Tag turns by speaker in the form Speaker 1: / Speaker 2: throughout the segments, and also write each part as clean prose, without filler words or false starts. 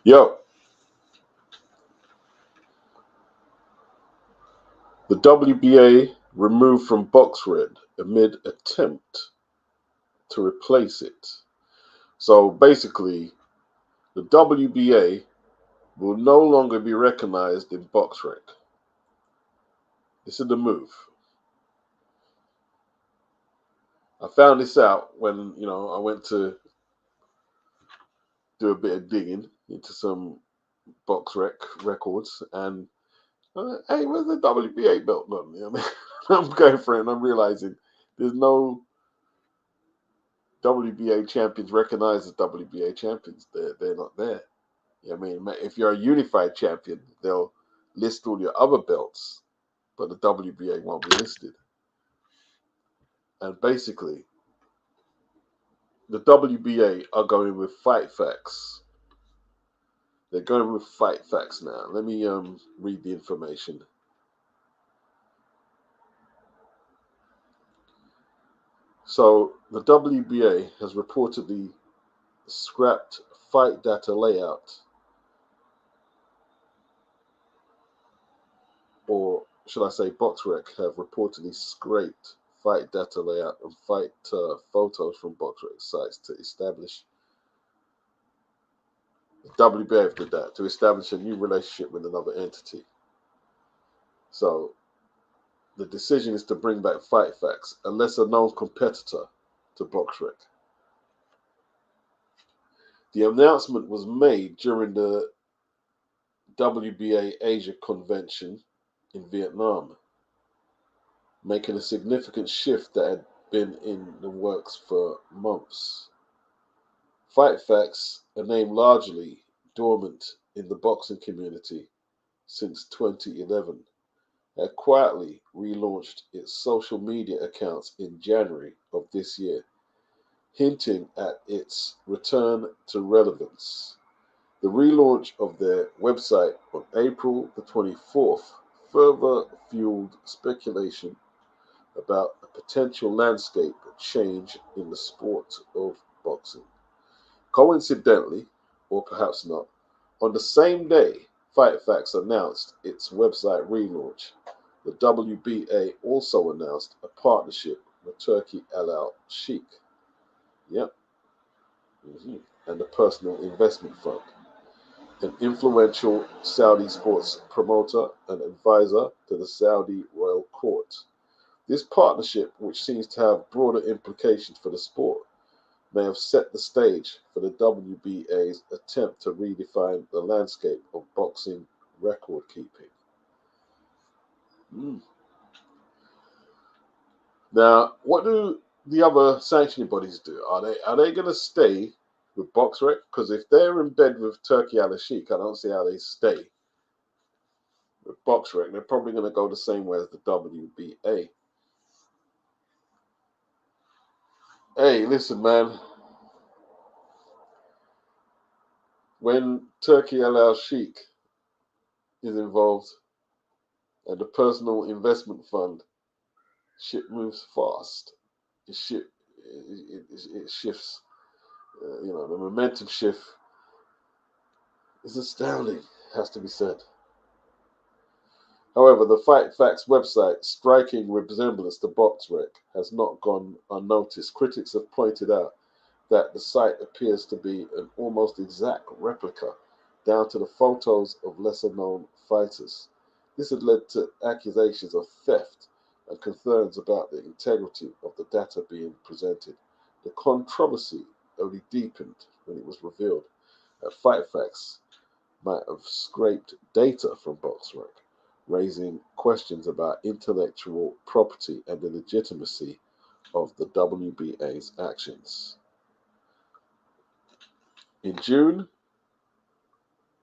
Speaker 1: Yo, the WBA removed from Boxrec amid attempt to replace it. So basically, the WBA will no longer be recognized in Boxrec. This is the move. I found this out when, I went to do a bit of digging into some Boxrec records, and hey, where's the WBA belt done? You know what I mean? I'm going for it and I'm realizing there's no WBA champions recognized as WBA champions. They're not there. You know what I mean? If you're a unified champion, they'll list all your other belts, but the WBA won't be listed. And basically, the WBA are going with Fight Facts. They're going with Fight Facts now. Let me read the information. So the WBA has reportedly scrapped fight data layout, or should I say Boxrec have reportedly scraped fight data layout and fight photos from Boxrec sites to establish. The WBA did that to establish a new relationship with another entity. So the decision is to bring back Fight Facts, a lesser known competitor to Boxrec. The announcement was made during the WBA Asia Convention in Vietnam, making a significant shift that had been in the works for months. Fight Facts, a name largely dormant in the boxing community since 2011, had quietly relaunched its social media accounts in January of this year, hinting at its return to relevance. The relaunch of their website on April the 24th further fueled speculation about a potential landscape change in the sport of boxing. Coincidentally, or perhaps not, on the same day Fight Facts announced its website relaunch, the WBA also announced a partnership with Turki Al Sheikh, yep, and the Personal Investment Fund, an influential Saudi sports promoter and advisor to the Saudi royal court. This partnership, which seems to have broader implications for the sport, may have set the stage for the WBA's attempt to redefine the landscape of boxing record keeping. Now, what do the other sanctioning bodies do? Are they going to stay with Boxrec? Because if they're in bed with Turki Al Sheikh, I don't see how they stay with Boxrec. They're probably going to go the same way as the WBA. Hey, listen, man. When Turki Al Sheikh is involved and the Personal Investment Fund, shit moves fast. It shifts. The momentum shift is astounding, has to be said. However, the Fight Facts website's striking resemblance to Boxrec has not gone unnoticed. Critics have pointed out that the site appears to be an almost exact replica, down to the photos of lesser-known fighters. This had led to accusations of theft and concerns about the integrity of the data being presented. The controversy only deepened when it was revealed that Fight Facts might have scraped data from Boxrec, raising questions about intellectual property and the legitimacy of the WBA's actions. In June,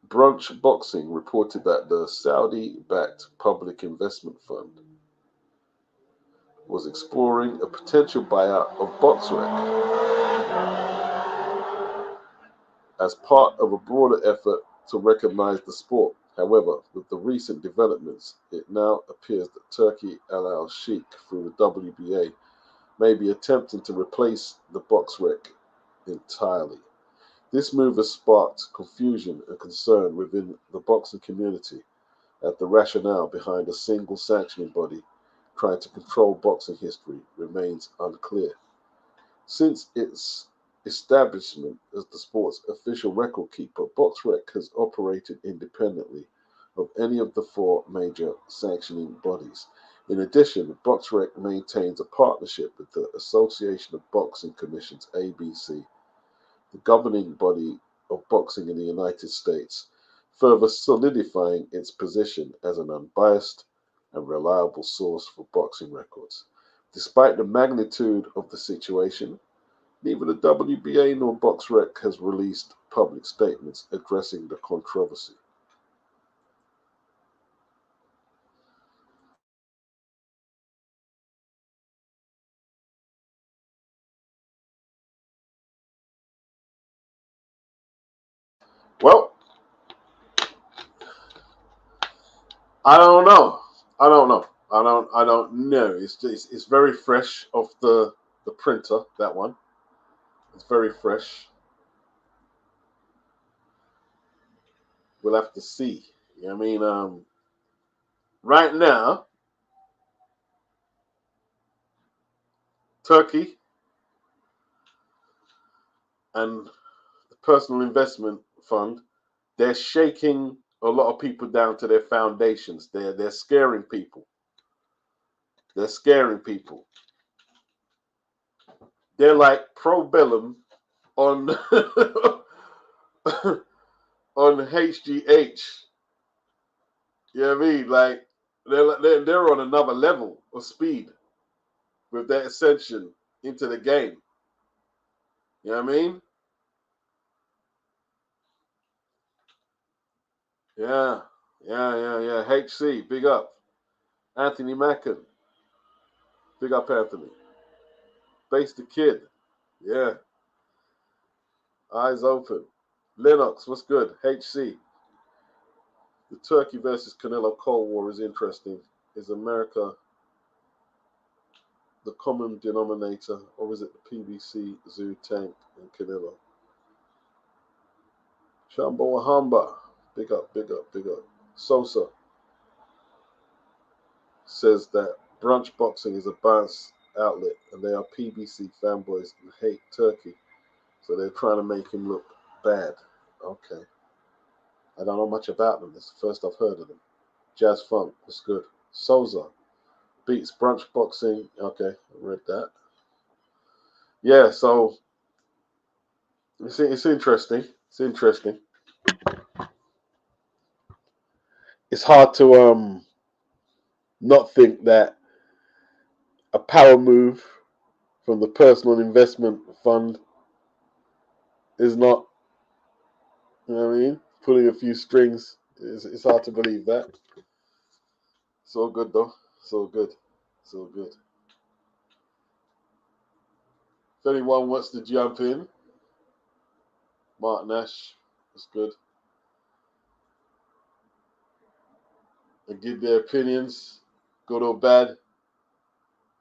Speaker 1: Brunch Boxing reported that the Saudi-backed Public Investment Fund was exploring a potential buyout of Boxrec as part of a broader effort to recognize the sport. However, with the recent developments, it now appears that Turki Al Sheikh, through the WBA, may be attempting to replace the Boxrec entirely. This move has sparked confusion and concern within the boxing community at the rationale behind a single sanctioning body trying to control boxing history remains unclear. Since its establishment as the sport's official record keeper, Boxrec has operated independently of any of the four major sanctioning bodies. In addition, Boxrec maintains a partnership with the Association of Boxing Commissions, ABC, the governing body of boxing in the United States, further solidifying its position as an unbiased and reliable source for boxing records. Despite the magnitude of the situation, neither the WBA nor Boxrec has released public statements addressing the controversy. Well, I don't know. I don't know. I don't know. It's very fresh off the printer, that one. It's very fresh. We'll have to see. You know what I mean? Right now, Turkey and the Personal Investment Fund, they're shaking a lot of people down to their foundations. They're scaring people. They're scaring people. They're like pro bellum on on HGH. You know what I mean? Like they're on another level of speed with their ascension into the game. You know what I mean? Yeah, yeah. HC, big up. Anthony Mackin, big up Anthony. Base the Kid, yeah. Eyes open. Lennox, what's good? HC. The Turkey versus Canelo Cold War is interesting. Is America the common denominator, or is it the PBC, Zoo, Tank, and Canelo? Shambo Ahamba, big up, big up, big up. Sosa says that brunch boxing is a biased outlet and they are PBC fanboys and hate Turkey. So they're trying to make him look bad. Okay. I don't know much about them. It's the first I've heard of them. Jazz Funk was good. Souza beats brunch boxing. Okay, I read that. Yeah, so it's interesting. It's interesting. It's hard to not think that a power move from the personal investment fund is not, you know what I mean, pulling a few strings. It's hard to believe that. It's all good though. It's all good. It's all good. If anyone wants to jump in, Mark Nash, that's good. And give their opinions, good or bad.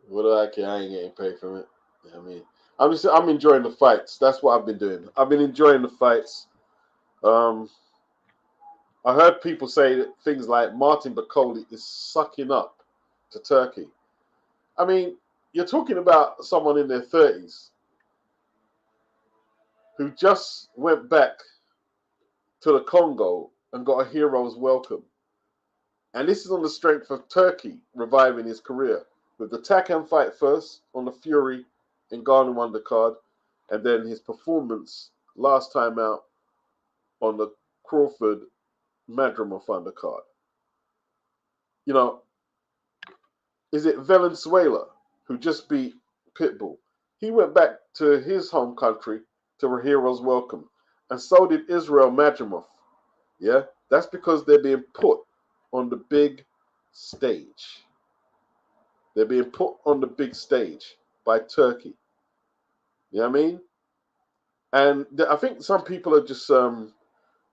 Speaker 1: What do I care? I ain't getting paid from it. You know what I mean, I'm enjoying the fights. That's what I've been doing. I've been enjoying the fights. Um, I heard people say that things like Martin Bakoli is sucking up to Turkey. I mean, you're talking about someone in their 30s who just went back to the Congo and got a hero's welcome. And this is on the strength of Turkey reviving his career with the Takam fight first on the Fury in Ghana undercard, and then his performance last time out on the Crawford Madrimov undercard. You know, is it Valenzuela who just beat Pitbull? He went back to his home country to a hero's welcome, and so did Israel Madrimov. Yeah, that's because they're being put on the big stage. They're being put on the big stage by Turkey. You know what I mean? And I think some people are just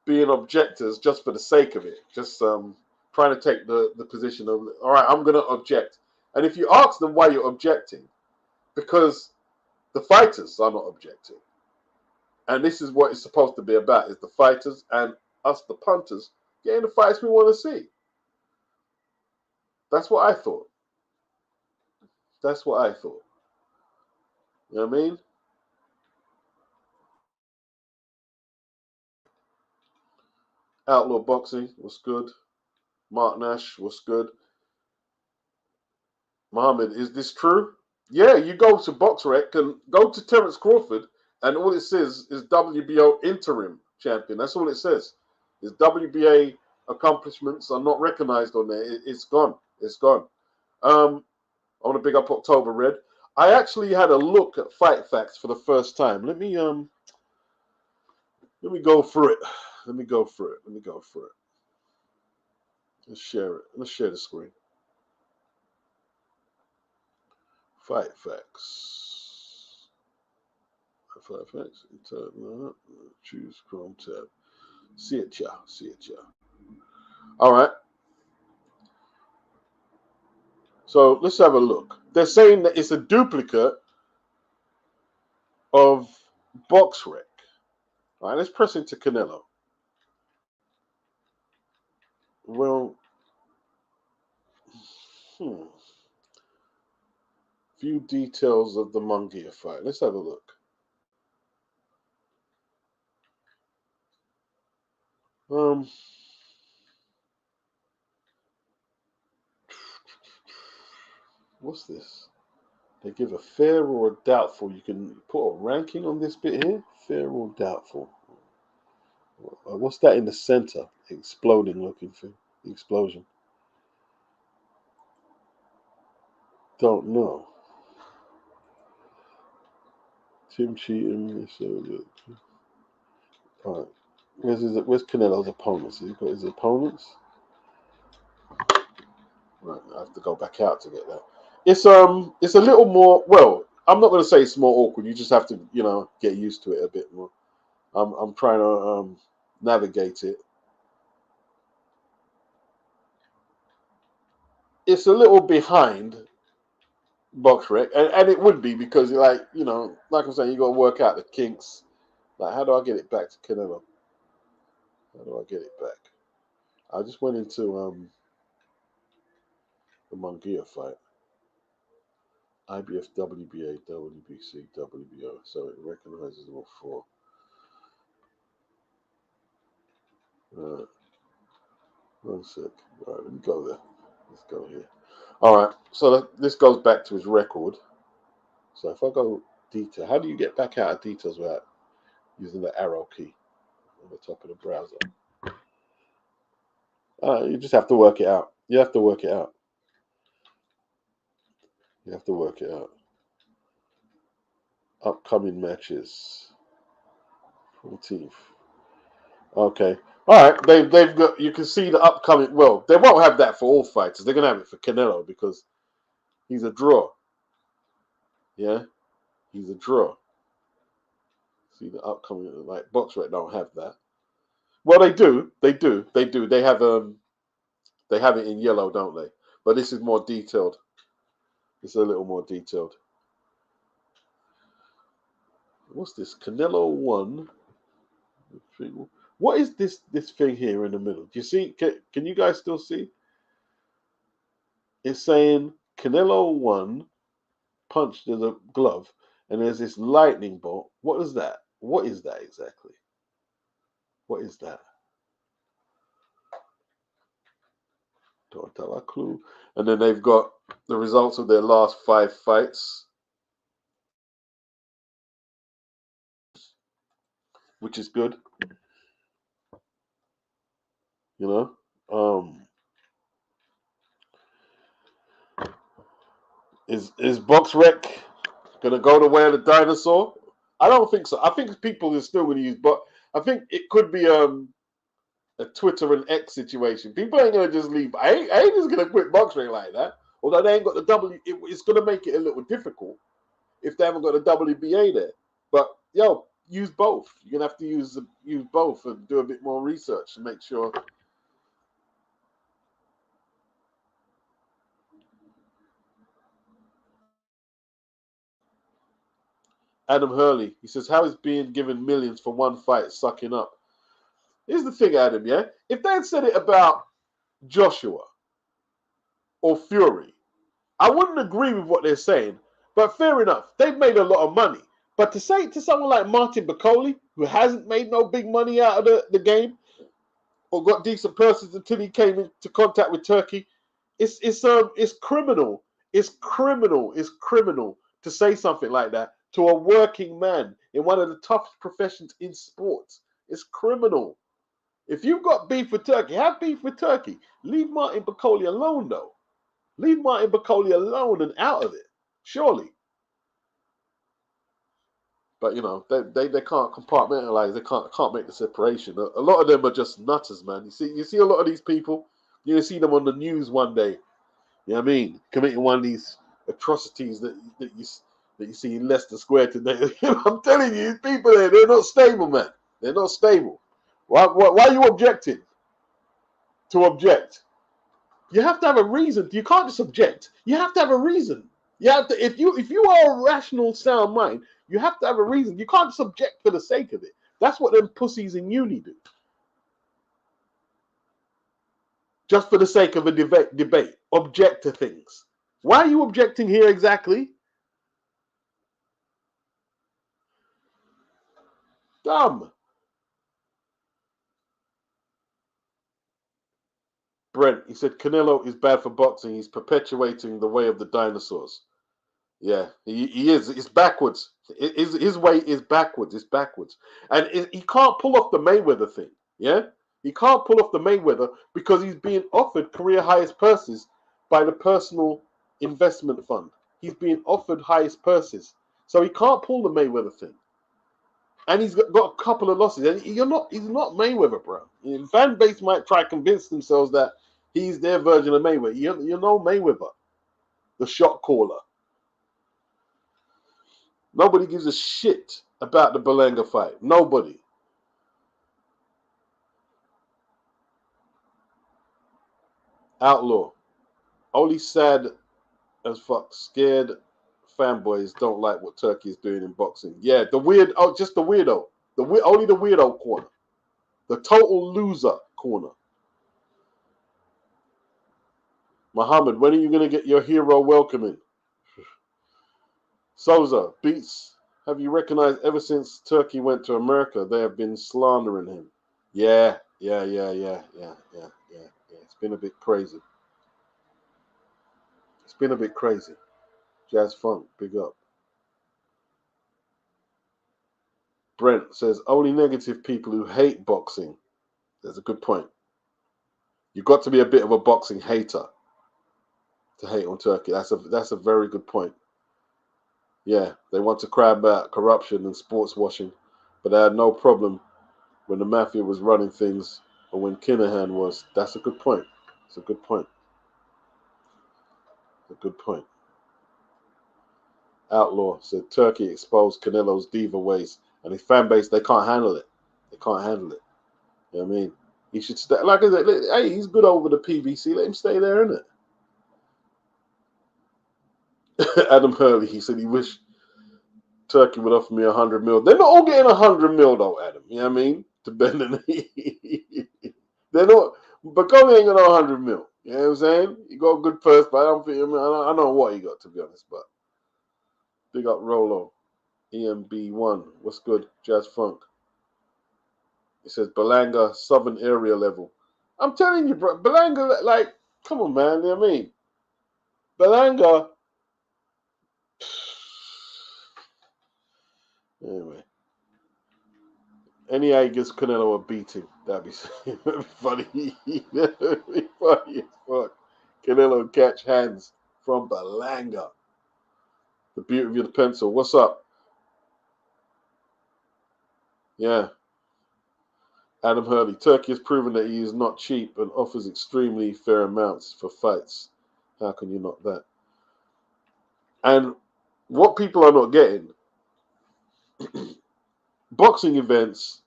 Speaker 1: being objectors just for the sake of it, just trying to take the position of, all right, I'm going to object. And if you ask them why you're objecting, because the fighters are not objecting. And this is what it's supposed to be about, is the fighters and us, the punters, getting the fights we want to see. That's what I thought. That's what I thought. You know what I mean? Outlaw Boxing was good. Mark Nash was good. Mohammed, is this true? Yeah, you go to Boxrec and go to Terence Crawford, and all it says is WBO interim champion. That's all it says. His WBA accomplishments are not recognized on there. It's gone. It's gone. I want to big up October Red. I actually had a look at Fight Facts for the first time. Let me go through it. Let me go through it. Let's share it. Let's share the screen. Fight Facts. Fight Facts. Choose Chrome tab. See it, ya. All right. So let's have a look. They're saying that it's a duplicate of Boxrec. All right, let's press into Canelo. Well, few details of the Munguia fight. Let's have a look. What's this? They give a fair or a doubtful. You can put a ranking on this bit here. Fair or doubtful. What's that in the center? Exploding looking thing. The explosion. Don't know. Tim Cheatham. All right. Where's Canelo's opponents? Has he got his opponents? Right, I have to go back out to get that. It's a little more. Well, I'm not going to say it's more awkward. You just have to, get used to it a bit more. I'm trying to navigate it. It's a little behind Boxrec, and it would be because, like I'm saying, you got to work out the kinks. Like, how do I get it back to Canelo? How do I get it back? I just went into the Munguia fight. IBF, WBA, WBC, WBO. So it recognizes all four. One sec. All right, let me go there. Let's go here. All right. So this goes back to his record. So if I go detail, how do you get back out of details without using the arrow key on the top of the browser? You just have to work it out. You have to work it out. 14th. Upcoming matches. 14th. Okay. All right. They've got. You can see the upcoming. Well, they won't have that for all fighters. They're gonna have it for Canelo because he's a draw. Yeah, he's a draw. See the upcoming, like Boxrec don't have that. Well, they do. They have it in yellow, don't they? But this is more detailed. It's a little more detailed. What's this? Canelo 1. What is this thing here in the middle? Do you see? Can you guys still see? It's saying Canelo 1 punched in the glove, and there's this lightning bolt. What is that? What is that exactly? What is that? Don't have a clue. And then they've got the results of their last 5 fights, which is good. Is Boxrec gonna go the way of the dinosaur? I don't think so. I think people are still gonna use, but I think it could be a Twitter and X situation. People ain't gonna just leave. I ain't just gonna quit Boxrec like that. Although they ain't got the W, it's gonna make it a little difficult if they haven't got a WBA there. But use both. You're gonna have to use both and do a bit more research to make sure. Adam Hurley, he says, how is being given millions for one fight sucking up? Here's the thing, Adam, yeah? If they had said it about Joshua or Fury, I wouldn't agree with what they're saying, but fair enough. They've made a lot of money. But to say it to someone like Martin Bacoli, who hasn't made no big money out of the game, or got decent purses until he came into contact with Turkey, it's criminal. It's criminal. It's criminal to say something like that to a working man in one of the toughest professions in sports. It's criminal. If you've got beef with Turkey, have beef with Turkey. Leave Martin Bacoli alone, though. Leave Martin Bacoli alone and out of it. Surely. But, you know, they can't compartmentalize. They can't make the separation. A lot of them are just nutters, man. You see a lot of these people, you see them on the news one day, you know what I mean, committing one of these atrocities that you see in Leicester Square today. I'm telling you, these people there, they're not stable, man. They're not stable. Why are you objecting? To object. You have to have a reason. You can't just object. You have to have a reason. You have to, if you are a rational, sound mind, you have to have a reason. You can't just object for the sake of it. That's what them pussies in uni do. Just for the sake of a debate. Object to things. Why are you objecting here exactly? Dumb. Brent, he said Canelo is bad for boxing. He's perpetuating the way of the dinosaurs. Yeah, he is. It's backwards. His way is backwards. It's backwards. And he can't pull off the Mayweather thing. Yeah? He can't pull off the Mayweather because he's being offered career highest purses by the personal investment fund. He's being offered highest purses. So he can't pull the Mayweather thing. And he's got a couple of losses. And he's not Mayweather, bro. The fan base might try to convince themselves that he's their version of Mayweather. You're no Mayweather, the shot caller. Nobody gives a shit about the Berlanga fight. Nobody. Outlaw. Only sad as fuck. Scared fanboys don't like what Turkey is doing in boxing. Yeah, just the weirdo. Only the weirdo corner. The total loser corner. Muhammad, when are you going to get your hero welcoming? Souza, Beats, have you recognized ever since Turkey went to America, they have been slandering him? Yeah. It's been a bit crazy. It's been a bit crazy. Jazz Funk, big up. Brent says, only negative people who hate boxing. That's a good point. You've got to be a bit of a boxing hater to hate on Turkey. That's a very good point. Yeah, they want to cry about corruption and sports washing, but they had no problem when the mafia was running things or when Kinahan was. That's a good point. It's a good point. A good point. Outlaw said Turkey exposed Canelo's diva ways, and his fan base, they can't handle it. They can't handle it. You know what I mean? He should stay. Like I said, hey, he's good over the PVC. Let him stay there, innit? Adam Hurley, he said he wished Turkey would offer me 100 mil. They're not all getting 100 mil though, Adam. You know what I mean? To bend the knee. They're not. Bacoli ain't got no 100 mil. You know what I'm saying? He got a good purse, but I don't think. I don't know what he got, to be honest. But big up Rolo, EMB1. What's good? Jazz Funk. He says Berlanga, Southern area level. I'm telling you, bro. Berlanga, like, come on, man. You know what I mean? Berlanga. Anyway. Any gives Canelo a beating. That'd be funny. That'd be funny as fuck. Canelo catch hands from Berlanga. The beauty of the pencil. What's up? Yeah. Adam Hurley. Turkey has proven that he is not cheap and offers extremely fair amounts for fights. How can you knock that? And what people are not getting, boxing events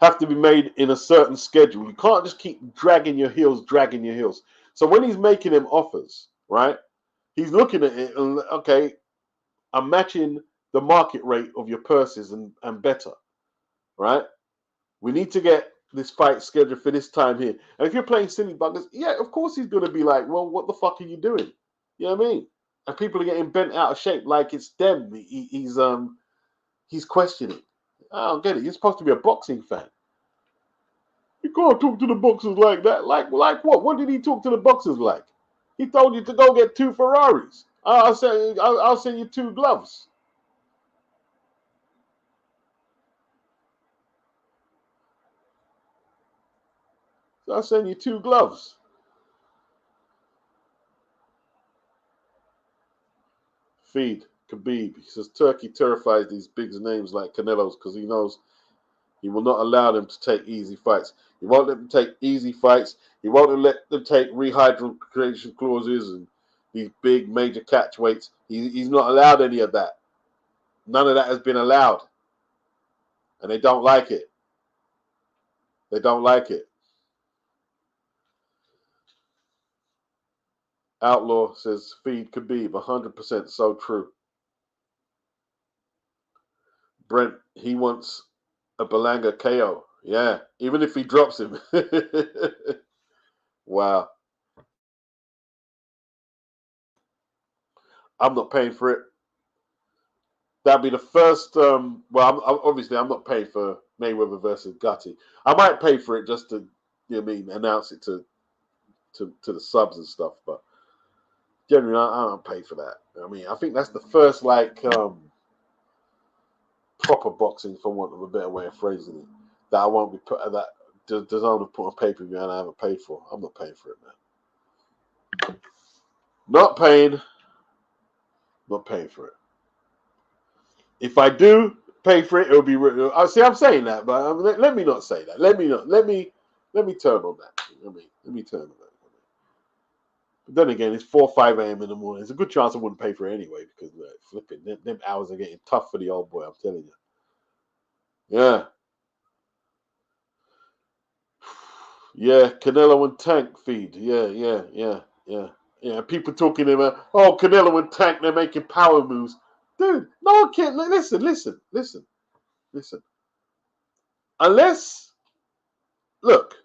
Speaker 1: have to be made in a certain schedule. You can't just keep dragging your heels. So when he's making them offers, right, he's looking at it and, okay, I'm matching the market rate of your purses and better, right? We need to get this fight scheduled for this time here. And if you're playing silly buggers, yeah, of course he's going to be like, well, what the fuck are you doing? You know what I mean? And people are getting bent out of shape like it's them. He's questioning. I don't get it. You're supposed to be a boxing fan. You can't talk to the boxers like that. Like what? What did he talk to the boxers like? He told you to go get 2 Ferraris. I'll send you 2 gloves. So I'll send you 2 gloves. Feed Khabib. He says Turkey terrifies these big names like Canelo's because he knows he will not allow them to take easy fights. He won't let them take easy fights. He won't let them take rehydration clauses and these big major catch weights. He's not allowed any of that. None of that has been allowed. And they don't like it. They don't like it. Outlaw says, feed Khabib, 100% so true. Brent, he wants a Belanga KO. Yeah, even if he drops him. Wow. I'm not paying for it. That'd be the first. Obviously, I'm not paying for Mayweather versus Gutty. I might pay for it just to, you know what I mean, announce it to the subs and stuff. But generally, I don't pay for that. I mean, I think that's the first proper boxing, for want of a better way of phrasing it, that I won't be put that DAZN have put on pay-per-view and I haven't paid for. I'm not paying for it, man. Not paying for it. If I do pay for it, it'll be. See, I'm saying that, but let me not say that. Let me turn on that. Let me turn on that. But then again, it's 4 or 5 a.m. in the morning. There's a good chance I wouldn't pay for it anyway because flipping them hours are getting tough for the old boy. I'm telling you. Yeah. Yeah, Canelo and Tank feed. Yeah. People talking about, oh, Canelo and Tank, they're making power moves. Dude, no one can. Listen. Unless, look,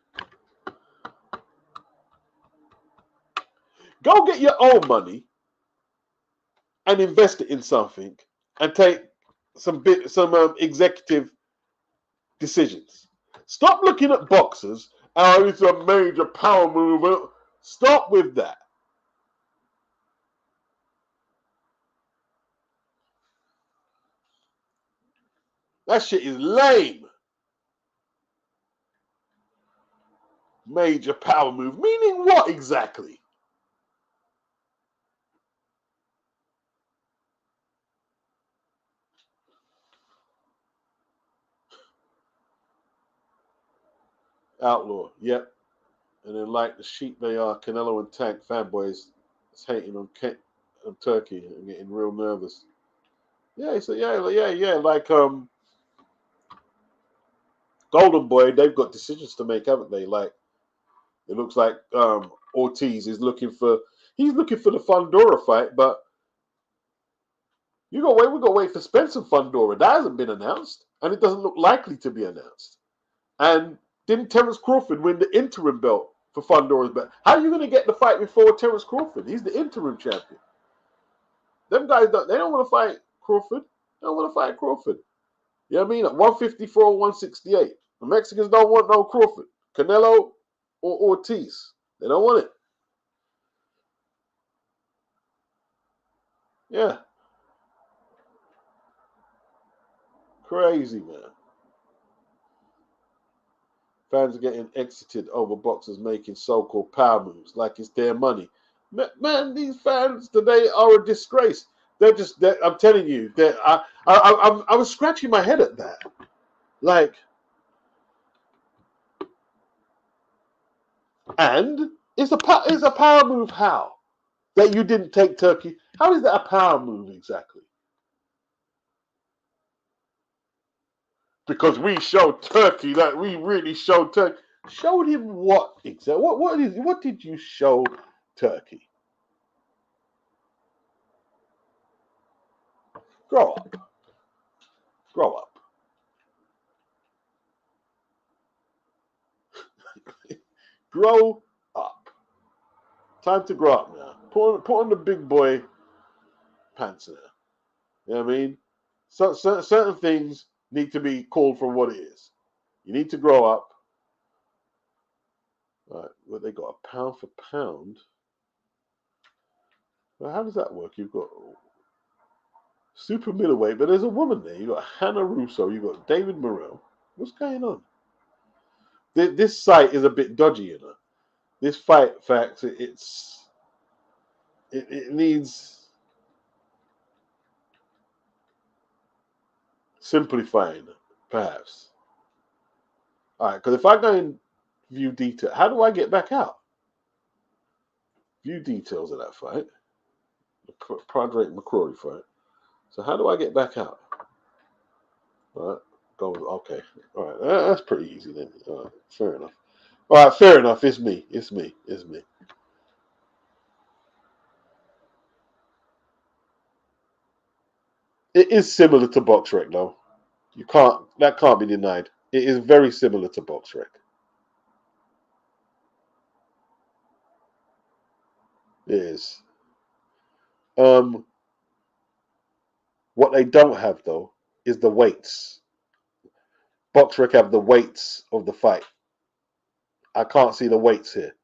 Speaker 1: go get your own money and invest it in something and take some executive decisions. Stop looking at boxers. Oh, it's a major power move. Stop with that. That shit is lame. Major power move. Meaning what exactly? Outlaw. Yep. And then like the sheep they are, Canelo and Tank fanboys is hating on Turkey and getting real nervous. Yeah, so yeah. Like Golden Boy, they've got decisions to make, haven't they? Like it looks like Ortiz is looking for the Fundora fight, but we gotta wait for Spence and Fundora. That hasn't been announced, and it doesn't look likely to be announced. And didn't Terence Crawford win the interim belt for Fundora's belt? How are you gonna get the fight before Terence Crawford? He's the interim champion. Them guys don't want to fight Crawford. They don't want to fight Crawford. You know what I mean? At 154 or 168. The Mexicans don't want no Crawford. Canelo or Ortiz. They don't want it. Yeah. Crazy, man. Fans are getting exited over boxers making so-called power moves like it's their money. Man, these fans today are a disgrace. I'm telling you, I was scratching my head at that. Like, and it's a power move how? That you didn't take Turkey? How is that a power move exactly? Because we showed Turkey that we really showed Turkey. Showed him what exactly? What did you show Turkey? Grow up. Grow up. Grow up. Time to grow up now. Put on the big boy pants now. You know what I mean? Certain things need to be called for what it is. You need to grow up. All right, well, they got a pound for pound. Well, how does that work? You've got super middleweight, but there's a woman there. You've got Hannah Russo. You've got David Morrell. What's going on? This site is a bit dodgy, you know. This fight facts, it needs simplifying, perhaps. All right, because if I go and view detail, how do I get back out? View details of that fight. The Proderick McCrory fight. So how do I get back out? All right, go with, okay. All right, that's pretty easy then. All right, fair enough. All right, fair enough. It's me. It's me. It's me. It is similar to Boxrec, though. That can't be denied. It is very similar to Boxrec. It is. What they don't have though is the weights. Boxrec have the weights of the fight. I can't see the weights here.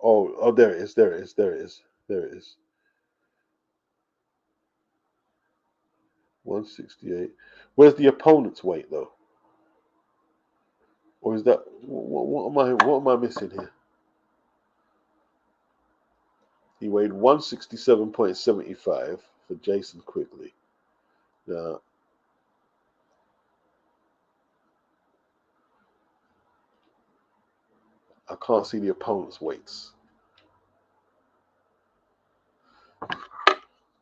Speaker 1: Oh, there it is. There it is. There it is. There it is. 168. Where's the opponent's weight though? Or is that what am I missing here? He weighed 167.75 for Jason Quigley. Now, I can't see the opponent's weights.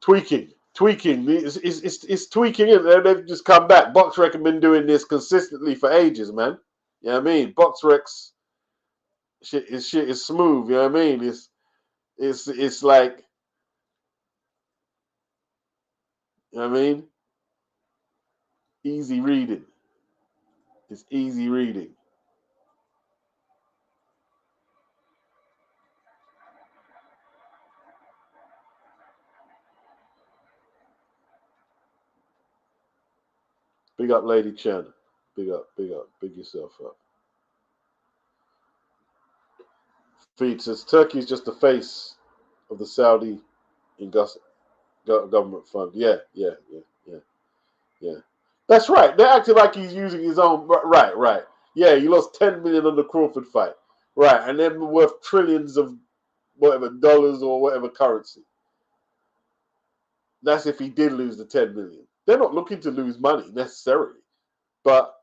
Speaker 1: Tweaking. It's tweaking it. They've just come back. Boxrec have been doing this consistently for ages, man. You know what I mean? Boxrec's shit is smooth. You know what I mean? It's like, you know what I mean? Easy reading. It's easy reading. Big up, Lady Chen. Big up. Big yourself up. Feed says Turkey is just the face of the Saudi government fund. Yeah. That's right. They're acting like he's using his own. Right. Yeah, he lost 10 million on the Crawford fight. Right, and then worth trillions of whatever dollars or whatever currency. That's if he did lose the 10 million. They're not looking to lose money necessarily, but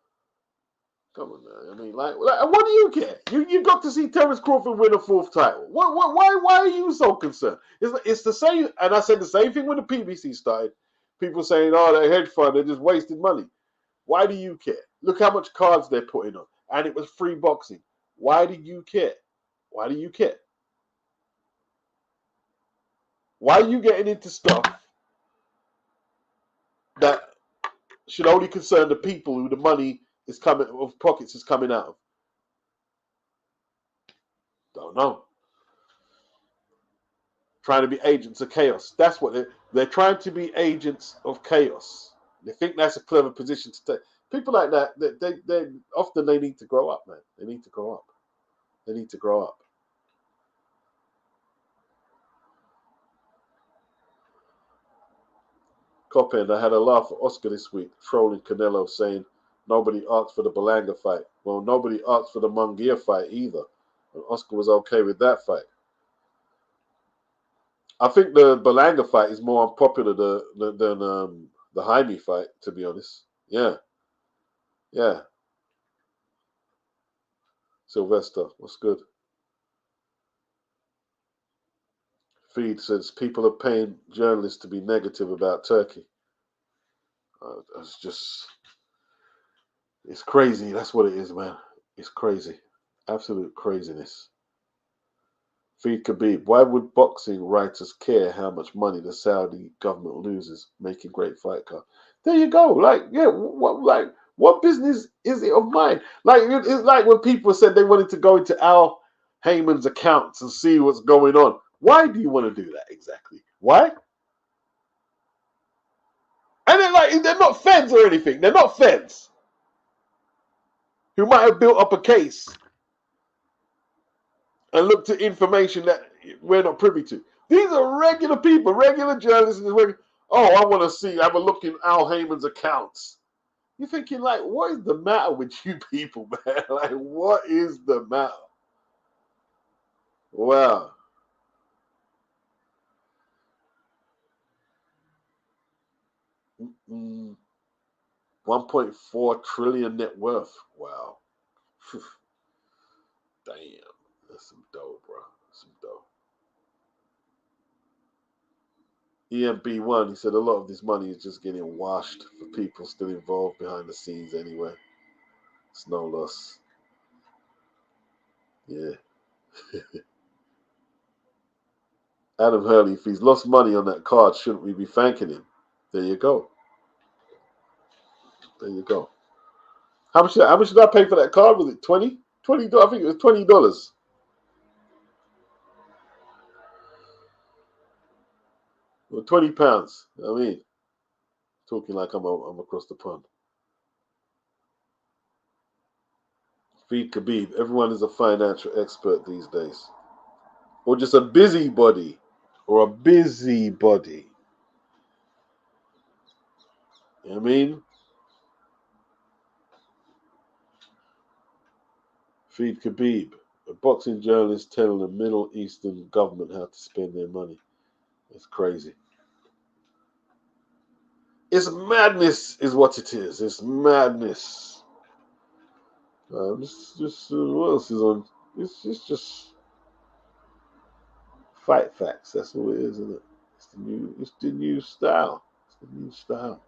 Speaker 1: come on now. I mean, like what do you care? You got to see Terence Crawford win a 4th title. Why are you so concerned? It's the same, and I said the same thing when the PBC started. People saying, "Oh, they're hedge fund, they're just wasting money." Why do you care? Look how much cards they're putting on, and it was free boxing. Why do you care? Why do you care? Why are you getting into stuff that should only concern the people who the money is coming of pockets is coming out of? Don't know. Trying to be agents of chaos. That's what they're trying to be agents of chaos. They think that's a clever position to take. People like that, they often they need to grow up, man. They need to grow up. They need to grow up. Cophead, I had a laugh at Oscar this week, trolling Canelo, saying nobody asked for the Berlanga fight. Well, nobody asked for the Munguia fight either. And Oscar was okay with that fight. I think the Berlanga fight is more unpopular than the Jaime fight, to be honest. Yeah. Sylvester, what's good? Feed says people are paying journalists to be negative about Turkey. It's crazy. That's what it is, man. It's crazy. Absolute craziness. Feed Khabib. Why would boxing writers care how much money the Saudi government loses making great fight card? There you go. Like, yeah, what business is it of mine? Like, it's like when people said they wanted to go into Al Heyman's accounts and see what's going on. Why do you want to do that exactly? Why? And they're not feds or anything. They're not feds who might have built up a case and looked at information that we're not privy to. These are regular people, regular journalists. Oh, I want to have a look in Al Heyman's accounts. You're thinking, like, what is the matter with you people, man? Like, what is the matter? Wow. Mm-mm. 1.4 trillion net worth. Wow. Damn. That's some dough, bro. Some dough. EMB1, he said a lot of this money is just getting washed for people still involved behind the scenes anyway. It's no loss. Yeah. Adam Hurley, if he's lost money on that card, shouldn't we be thanking him? There you go. There you go. How much did I pay for that card? Was it $20? $20? I think it was $20. Or £20. I mean, talking like I'm across the pond. Feed Khabib. Everyone is a financial expert these days. Or just a busybody. Or a busybody. You know what I mean? Feed Khabib. A boxing journalist telling the Middle Eastern government how to spend their money. It's crazy. It's madness is what it is. It's madness. What else is on? It's just fight facts. That's all it is, isn't it? It's the new style. It's the new style.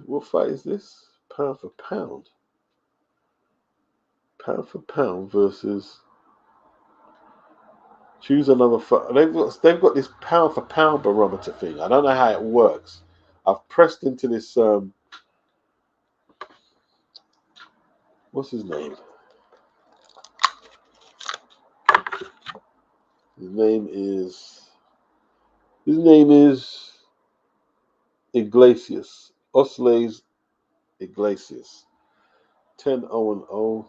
Speaker 1: What fight is this? Pound for pound. Pound for pound versus choose another fight. They've got this pound for pound barometer thing. I don't know how it works. I've pressed into this. What's his name? His name is Iglesias. Osles Iglesias. 10-0-0.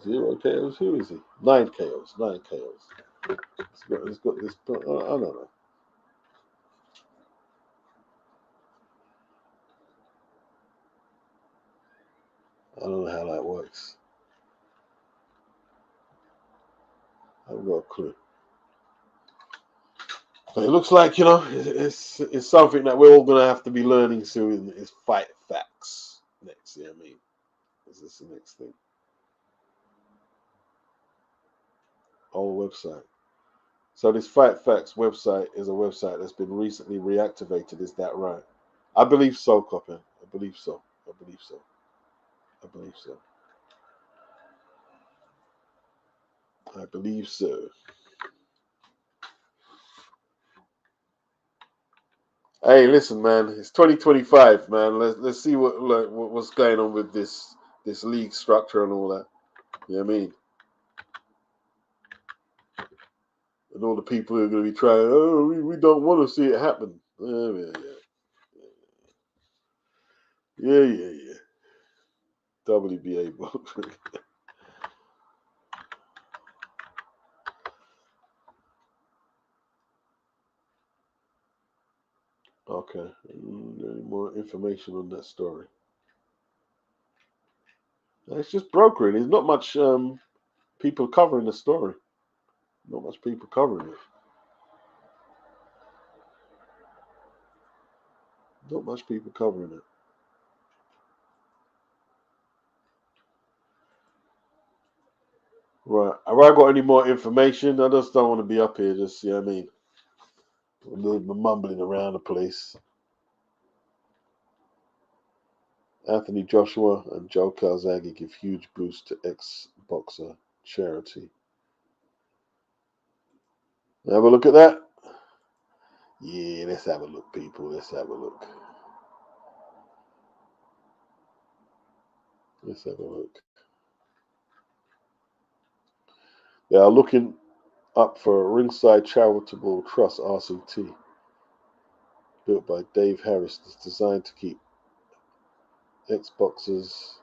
Speaker 1: 0 KOs? Who is he? 9 KOs. 9 KOs. It's got this. I don't know. I don't know how that works. I haven't got a clue. But it looks like, it's something that we're all going to have to be learning soon is fight facts next. Yeah, I mean, is this the next thing? Whole website. So this Fight Facts website is a website that's been recently reactivated. Is that right? I believe so, Coppin. I believe so. I believe so. I believe so. I believe so. Hey, listen, man. It's 2025, man. Let's see what's going on with this league structure and all that. You know what I mean? And all the people who are going to be trying. Oh, we don't want to see it happen. Yeah. WBA Boxrec. Okay. Any more information on that story? It's just brokering. There's not much people covering the story. Not much people covering it. Not much people covering it. Right. Have I got any more information? I just don't want to be up here just, you know what I mean? Mumbling around the place. Anthony Joshua and Joe Calzaghe give huge boost to ex-boxer charity. Have a look at that. Yeah, let's have a look, people. Let's have a look. Let's have a look. They are looking up for a Ringside Charitable Trust RCT, built by Dave Harris. It's designed to keep ex-boxers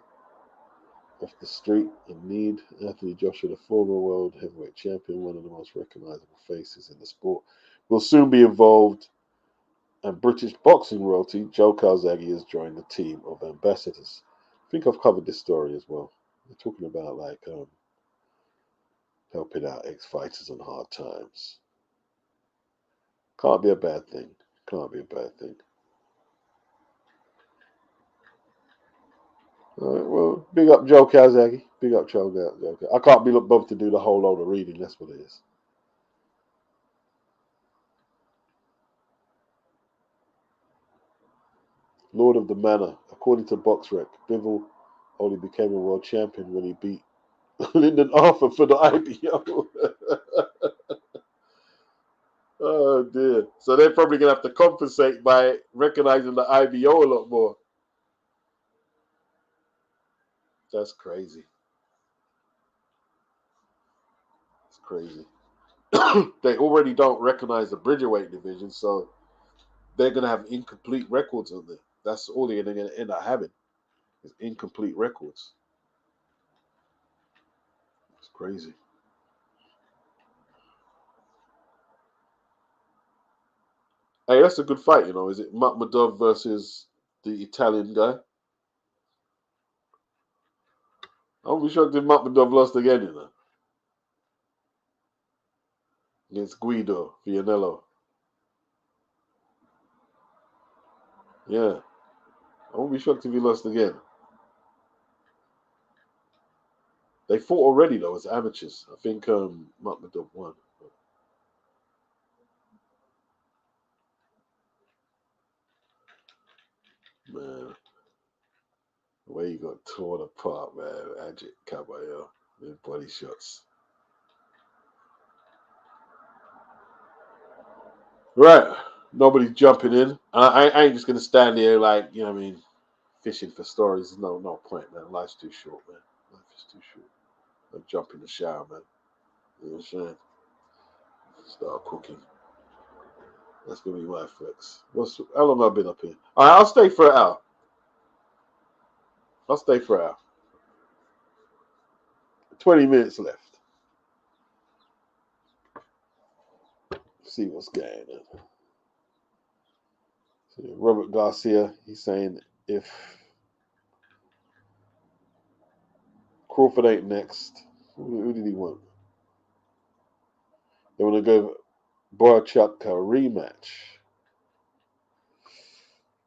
Speaker 1: off the street in need. Anthony Joshua, the former world heavyweight champion, one of the most recognizable faces in the sport, will soon be involved. And British boxing royalty Joe Calzaghe has joined the team of ambassadors. I think I've covered this story as well. They're talking about like helping out ex-fighters on hard times. Can't be a bad thing. Can't be a bad thing. All right, well, big up Joe Calzaghe. Big up Joe Calzaghe. I can't be bothered to do the whole load of reading. That's what it is. Lord of the Manor. According to Boxrec, Bivol only became a world champion when he beat Lyndon Arthur for the IBO. Oh dear. So they're probably going to have to compensate by recognizing the IBO a lot more. That's crazy. It's crazy. They already don't recognize the Bridgerweight division, so they're going to have incomplete records on there. That's all they're going to end up having is incomplete records. It's crazy. Hey, that's a good fight, you know. Is it Makhmudov versus the Italian guy? I'll be shocked if Makhmudov lost again, you know. Against Guido Vianello. Yeah. I won't be shocked if he lost again. They fought already, though, as amateurs. I think Makhmudov won. Man, the way he got torn apart, man. Ajit Caballero with body shots. Right. Nobody's jumping in. I ain't just going to stand here like, you know what I mean, fishing for stories. There's no point, man. Life's too short, man. Life is too short. I'll jump in the shower, man. You know what I'm saying? Start cooking. That's going to be my flex. How long have I been up here? All right, I'll stay for an hour. I'll stay for an hour. 20 minutes left. See what's going on. So Robert Garcia, he's saying if Crawford ain't next, who did he want? They want to go Boychuk a rematch.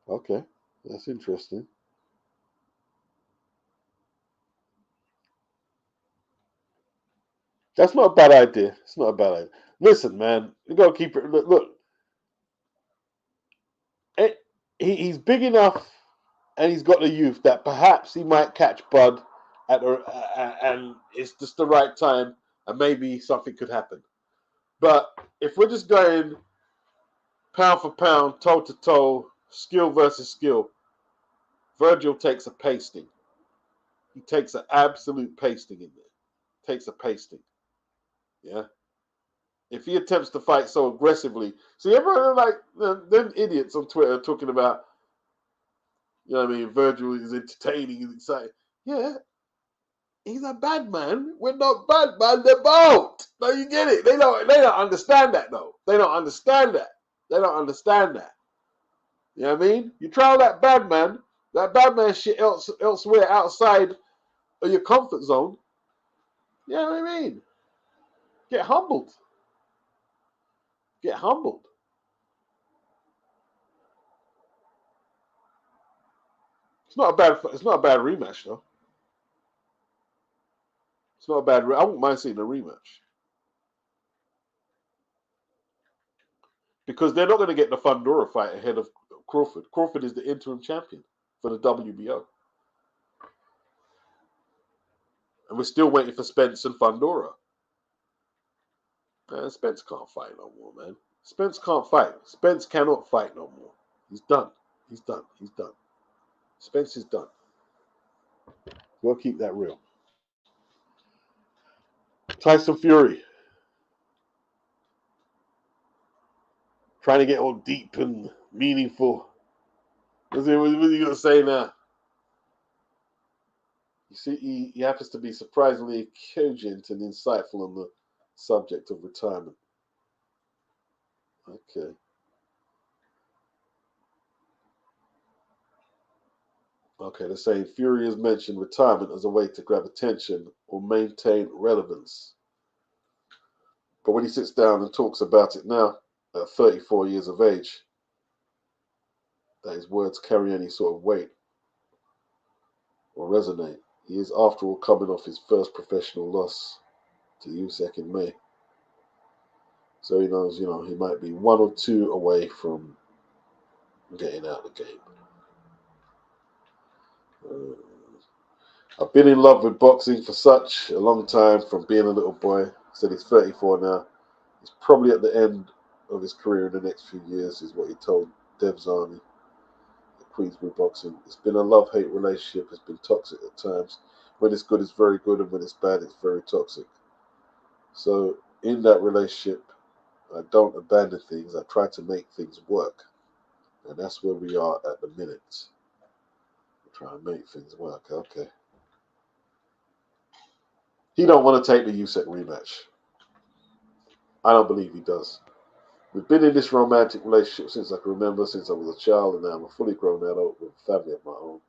Speaker 1: Okay, that's interesting. That's not a bad idea. It's not a bad idea. Listen, man, you got to keep it. Look, he's big enough and he's got the youth that perhaps he might catch Bud and it's just the right time and maybe something could happen. But if we're just going pound for pound, toe to toe, skill versus skill, Virgil takes a pasting. He takes an absolute pasting in there. Takes a pasting. Yeah. If he attempts to fight so aggressively, see everyone like them idiots on Twitter talking about, you know what I mean, Virgil is entertaining and exciting. Yeah, he's a bad man. We're not bad man, they're both. No, you get it. They don't understand that though. They don't understand that. They don't understand that. You know what I mean? You try that bad man shit elsewhere outside of your comfort zone. You know what I mean? Get humbled. Get humbled. It's not a bad rematch though. It's not a bad. I wouldn't mind seeing a rematch because they're not going to get the Fundora fight ahead of Crawford. Crawford is the interim champion for the WBO, and we're still waiting for Spence and Fundora. Spence can't fight no more, man. Spence can't fight. Spence cannot fight no more. He's done. He's done. He's done. Spence is done. We'll keep that real. Tyson Fury. Trying to get all deep and meaningful. What's he going to say now? You see, he happens to be surprisingly cogent and insightful on the subject of retirement. Okay. Okay, they're saying Fury has mentioned retirement as a way to grab attention or maintain relevance. But when he sits down and talks about it now, at 34 years of age, that his words carry any sort of weight or resonate. He is, after all, coming off his first professional loss to Usyk in May. So he knows, he might be 1 or 2 away from getting out of the game. I've been in love with boxing for such a long time, from being a little boy. Said he's 34 now. He's probably at the end of his career in the next few years, is what he told Dev's Army at Queensbury Boxing. It's been a love-hate relationship. It's been toxic at times. When it's good, it's very good, and when it's bad, it's very toxic. So in that relationship, I don't abandon things. I try to make things work. And that's where we are at the minute. We're trying to make things work. Okay. He don't want to take the Usyk rematch. I don't believe he does. We've been in this romantic relationship since I can remember, since I was a child, and now I'm a fully grown adult with a family of my own.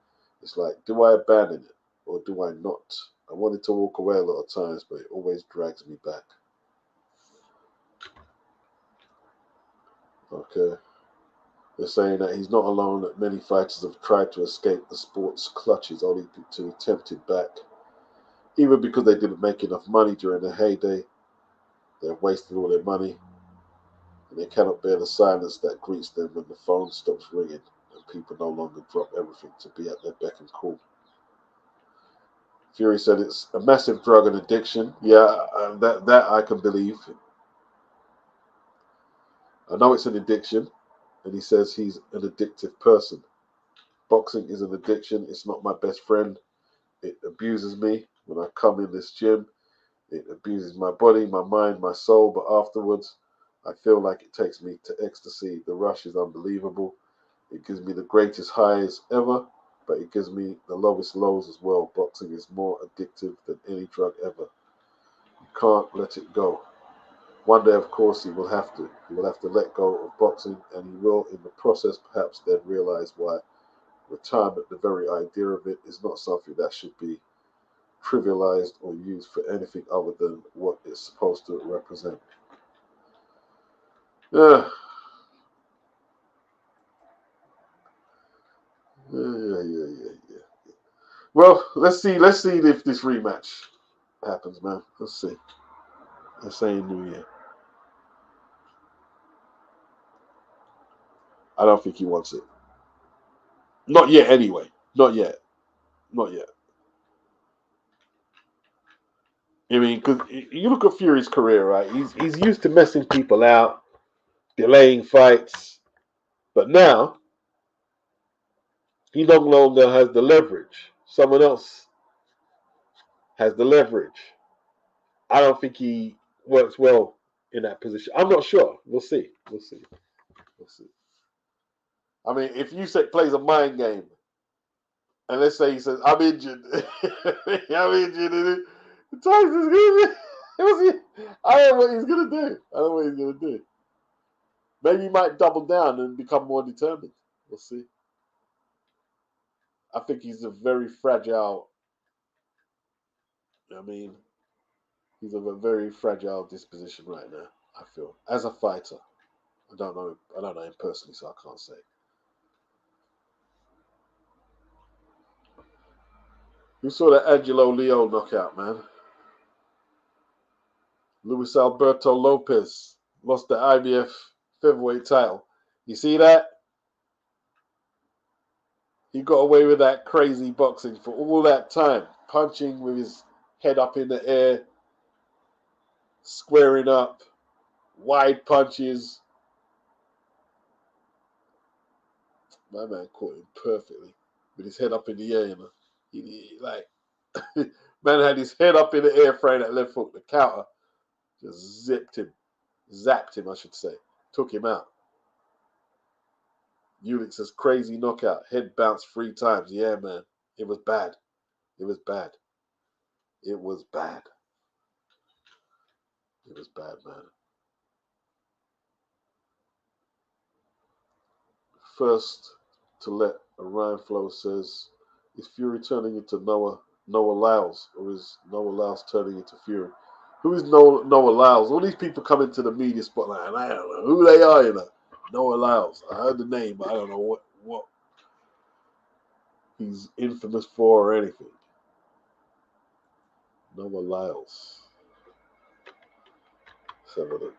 Speaker 1: It's like, do I abandon it or do I not? I wanted to walk away a lot of times, but it always drags me back. Okay. They're saying that he's not alone, that many fighters have tried to escape the sport's clutches only to be tempted back. Even because they didn't make enough money during their heyday, they've wasted all their money, and they cannot bear the silence that greets them when the phone stops ringing and people no longer drop everything to be at their beck and call. Fury said it's a massive drug and addiction. Yeah, that I can believe. I know it's an addiction, and he says he's an addictive person. Boxing is an addiction. It's not my best friend. It abuses me when I come in this gym. It abuses my body, my mind, my soul, but afterwards, I feel like it takes me to ecstasy. The rush is unbelievable. It gives me the greatest highs ever, but it gives me the lowest lows as well. Boxing is more addictive than any drug ever. You can't let it go. One day, of course, he will have to. He will have to let go of boxing, and he will, in the process, perhaps then realize why retirement, the very idea of it, is not something that should be trivialized or used for anything other than what it's supposed to represent. Yeah. Well, let's see if this rematch happens, man. Let's see. They're saying New Year. I don't think he wants it. Not yet, anyway. Not yet. Not yet. I mean, because you look at Fury's career, right? He's used to messing people out, delaying fights, but now he no longer has the leverage. Someone else has the leverage. I don't think he works well in that position. I'm not sure. We'll see. We'll see. We'll see. I mean, if Usyk plays a mind game, and let's say he says, "I'm injured," I'm injured, and Tyson's gonna. I don't know what he's gonna do. I don't know what he's gonna do. Maybe he might double down and become more determined. We'll see. I think he's a very fragile. I mean, he's of a very fragile disposition right now. I feel as a fighter. I don't know him personally, so I can't say. You saw that Angelo Leo knockout, man. Luis Alberto Lopez lost the IBF featherweight title. You see that? He got away with that crazy boxing for all that time, punching with his head up in the air, squaring up. wide punches. My man caught him perfectly with his head up in the air. You know, he like man had his head up in the air, throwing that left hook. The counter just zapped him, I should say, took him out. Ulick says crazy knockout, head bounced 3 times. Yeah, man, it was bad. It was bad. It was bad. It was bad, man. First to let a rhyme flow says, is Fury turning into Noah Lyles, or is Noah Lyles turning into Fury? Who is Noah Lyles? All these people come into the media spotlight, and I don't know who they are. You know, Noah Lyles. I heard the name, but I don't know what he's infamous for or anything. Noah Lyles. Let's have a look.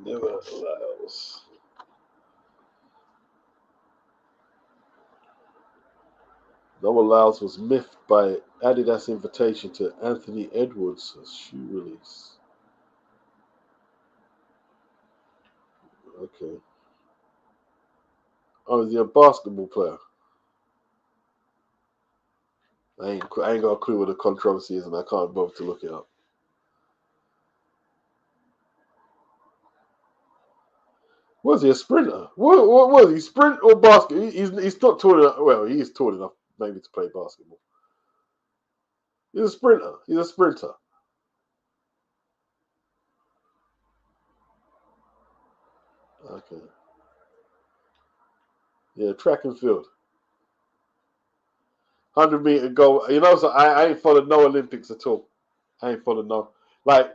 Speaker 1: Noah Lyles. Noah Lyles was miffed by Adidas' invitation to Anthony Edwards' shoe release. Okay. Oh, is he a basketball player? I ain't got a clue what the controversy is, and I can't bother to look it up. Was he a sprinter? What was he? Sprint or basket? He's not tall enough. Well, he is tall enough maybe to play basketball. He's a sprinter. He's a sprinter. Okay. Yeah, track and field. 100-meter goal. You know, so I ain't followed no Olympics at all. I ain't followed no. Like,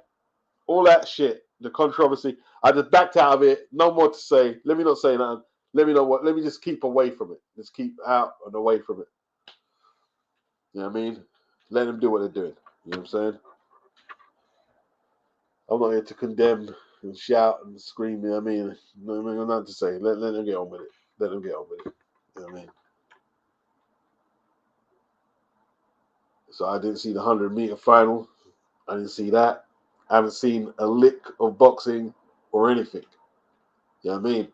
Speaker 1: all that shit, the controversy, I just backed out of it. No more to say. Let me not say nothing. Let me know what. Let me just keep away from it. Just keep out and away from it. You know what I mean? Let them do what they're doing. You know what I'm saying? I'm not here to condemn and shout and scream. You know what I mean? Nothing to say. Let them get on with it. Let them get on with it. You know what I mean? So I didn't see the 100-meter final. I didn't see that. I haven't seen a lick of boxing or anything. You know what I mean?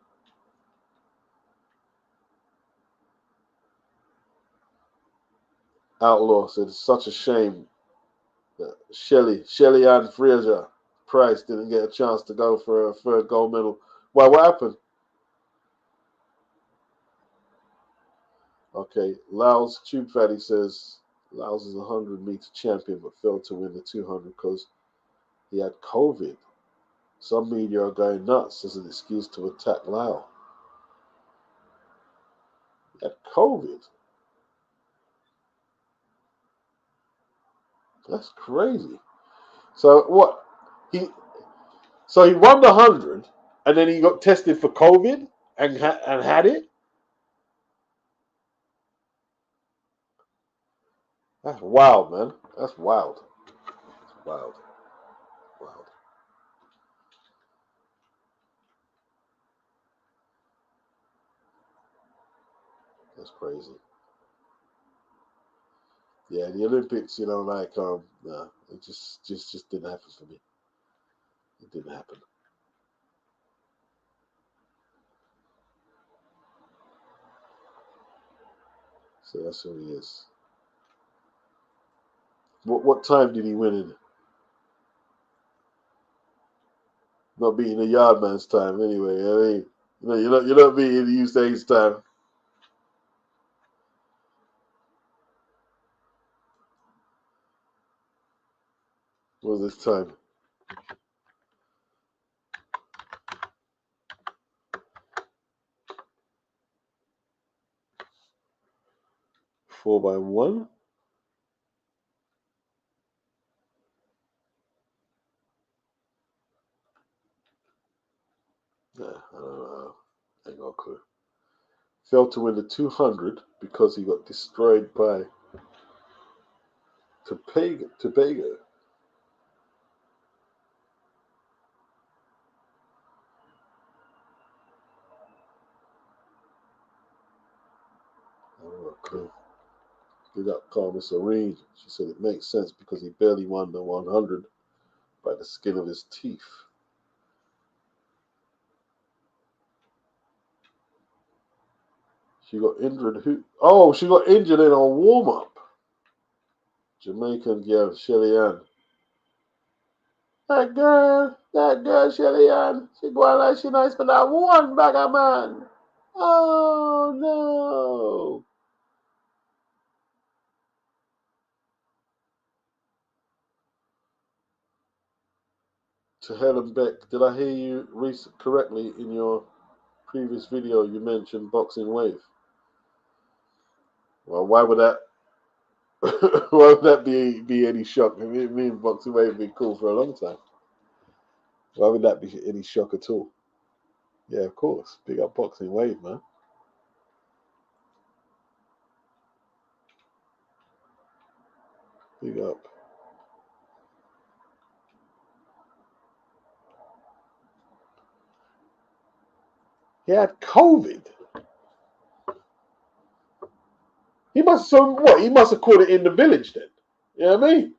Speaker 1: Outlaw said it's such a shame that Shelly Ann Fraser Price didn't get a chance to go for a 3rd gold medal. Why? What happened? Okay, Laos Tube Fatty says Laos is a 100-meter champion but failed to win the 200 because he had COVID. Some media are going nuts as an excuse to attack Lao. He had COVID. That's crazy. So what? He won the 100 and then he got tested for COVID and had it. That's wild, man. That's wild. That's wild. Wild. That's crazy. Yeah, the Olympics, you know, like nah, it just didn't happen for me. It didn't happen. So that's who he is. What time did he win in? Not beating the Yardman's time anyway. I mean, you're not beating the Usain's time. What was this time? 4x1. Nah, I don't know. I ain't got a clue. Failed to win the 200 because he got destroyed by Tobago. I don't know a clue. Big up Karma Serene. She said it makes sense because he barely won the 100 by the skin of his teeth. She got injured. Who? Oh, she got injured in a warm-up. Jamaican girl, Shelly Ann. That girl, Shelly Ann. She going like she nice for that one bagger man. Oh, no. To Helen Beck, did I hear you correctly in your previous video? You mentioned Boxing Wave. Well, why would that why would that be any shock? I mean, me and Boxing Wave have been cool for a long time. Why would that be any shock at all? Yeah, of course. Big up Boxing Wave, man. Big up. He had COVID. He must have caught it in the village then. You know what I mean?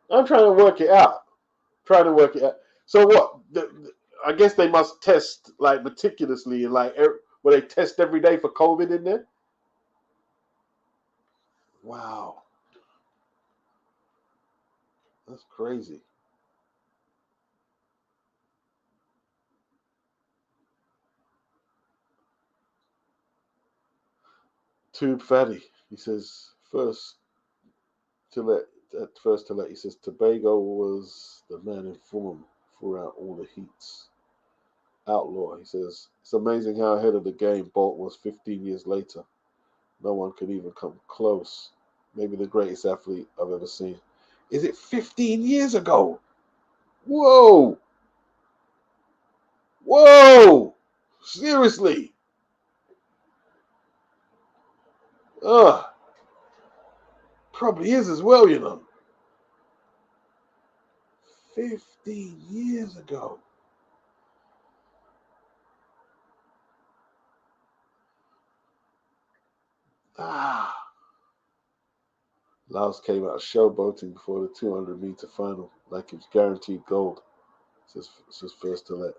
Speaker 1: I'm trying to work it out. So what? I guess they must test like meticulously and like where they test every day for COVID in there. Wow, that's crazy. Tube Fatty, he says he says Tobago was the man in form throughout all the heats. Outlaw, he says, it's amazing how ahead of the game Bolt was 15 years later. No one could even come close. Maybe the greatest athlete I've ever seen. Is it 15 years ago? Whoa! Whoa! Seriously? Ugh. Probably is as well, you know. 15 years ago. Ah. Laos came out showboating before the 200-meter final, like it was guaranteed gold. Says first to let.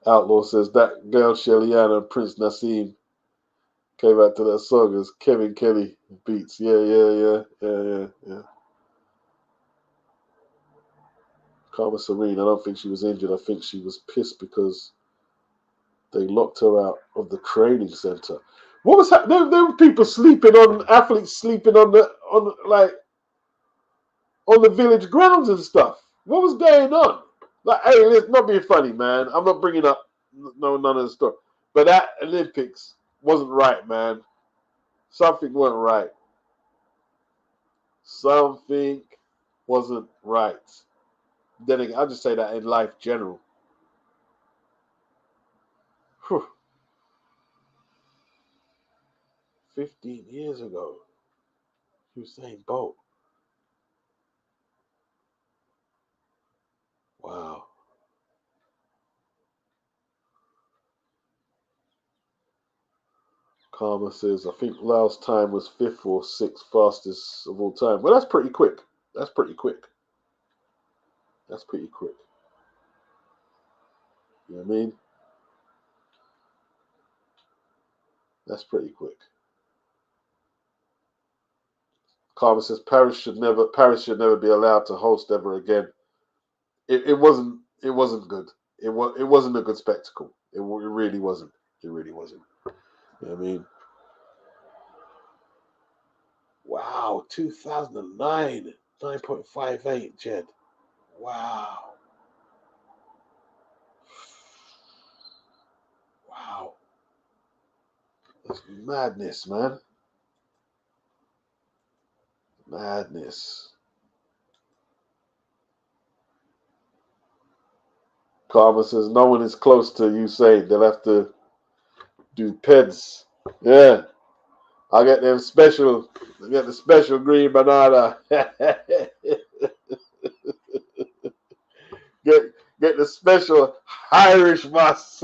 Speaker 1: Outlaw says that girl Shelly-Ann and Prince Nassim came out to that song as Kevin Kelly beats. Yeah. Karma Serene, I don't think she was injured. I think she was pissed because they locked her out of the training center. What was happening? There were people athletes sleeping on the village grounds and stuff. What was going on? Like, hey, let's not be funny, man. I'm not bringing up none of the stuff. But that Olympics wasn't right, man. Something wasn't right. Something wasn't right. Then again, I'll just say that in life general. Whew. 15 years ago, Usain Bolt. Wow. Karma says, I think Laos time was 5th or 6th fastest of all time. Well, that's pretty quick. That's pretty quick. You know what I mean? That's pretty quick. Karma says Paris should never be allowed to host ever again. It wasn't good. It wasn't a good spectacle. It really wasn't. It really wasn't. You know what I mean? Wow, 2009, 9.58, Jed. Wow. That's madness, man. Madness. Karma says no one is close to Usain. They'll have to do PEDs. Yeah. I get the special green banana. Get the special Irish mass.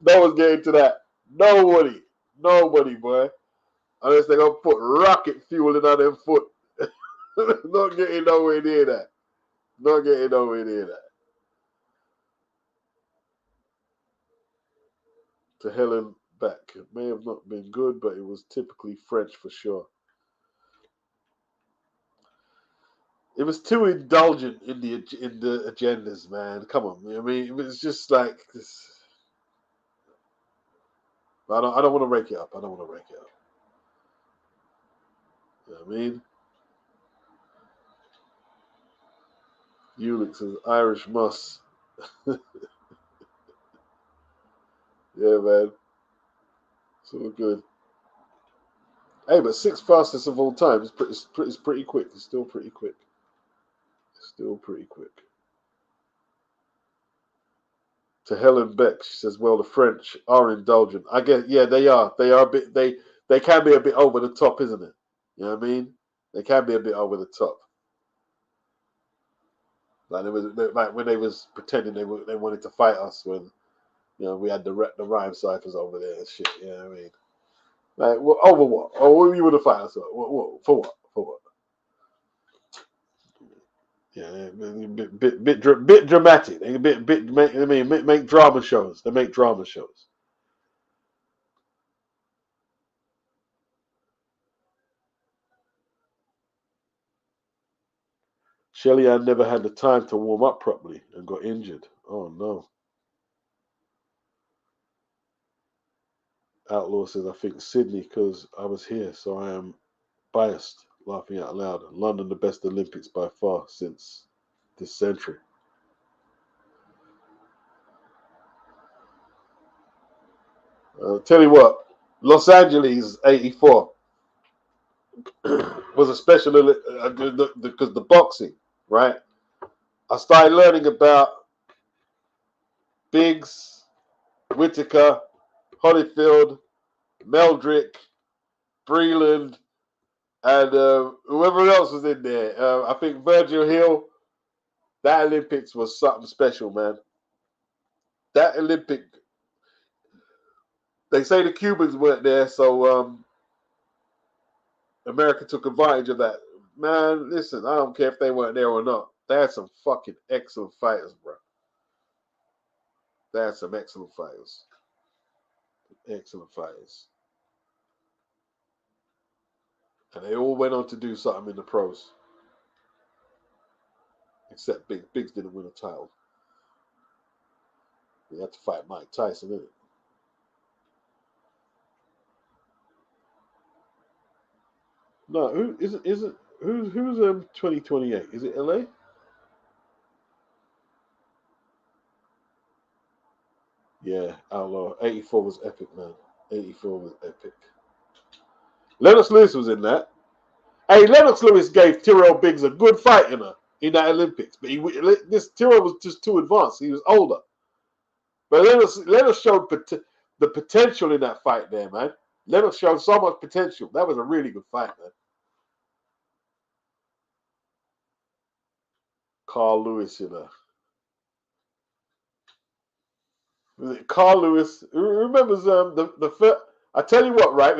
Speaker 1: No one's getting to that. Nobody. Nobody, boy. Unless they're going to put rocket fuel in on them foot. Not getting nowhere near that. Not getting nowhere near that. To hell and back. It may have not been good, but it was typically French for sure. It was too indulgent in the agendas, man. Come on, I mean, it was just like this. I don't want to rake it up. I don't want to rake it up. You know what I mean? Ulix says Irish muss. Yeah, man. It's all good. Hey, but 6th fastest of all time. It's pretty quick. It's still pretty quick. Still pretty quick. To Helen Beck, she says, well, the French are indulgent. I guess, yeah, they are. They are a bit, they can be a bit over the top, isn't it? You know what I mean? They can be a bit over the top. Like, like when they was pretending they wanted to fight us when, you know, we had the rhyme ciphers over there and shit. You know what I mean? Like, well, over what? Oh, what you want to fight us? What? For what? For what? Yeah, bit dramatic. They make drama shows. They make drama shows. Shelly Ann never had the time to warm up properly and got injured. Oh no. Outlaw says, I think Sydney because I was here, so I am biased. Laughing out loud. London the best Olympics by far since this century. Tell you what, Los Angeles '84 was a special because the boxing, right? I started learning about Biggs, Whitaker, Holyfield, Meldrick, Breland, and whoever else was in there. I think Virgil Hill. That Olympics was something special, man. That Olympic. They say the Cubans weren't there, so America took advantage of that. Man, listen, I don't care if they weren't there or not. They had some fucking excellent fighters, bro. They had some excellent fighters. Excellent fighters. And they all went on to do something in the pros. Except Biggs. Biggs didn't win a title. He had to fight Mike Tyson, didn't it? No, who is it? Who's 2028? Is it LA? Yeah, Outlaw. 84 was epic, man. 84 was epic. Lennox Lewis was in that. Hey, Lennox Lewis gave Tyrell Biggs a good fight in that Olympics, but this Tyrell was just too advanced. He was older, but Lennox showed the potential in that fight there, man. Lennox showed so much potential. That was a really good fight, man. Carl Lewis, Was it Carl Lewis? Who remembers the I tell you what, right?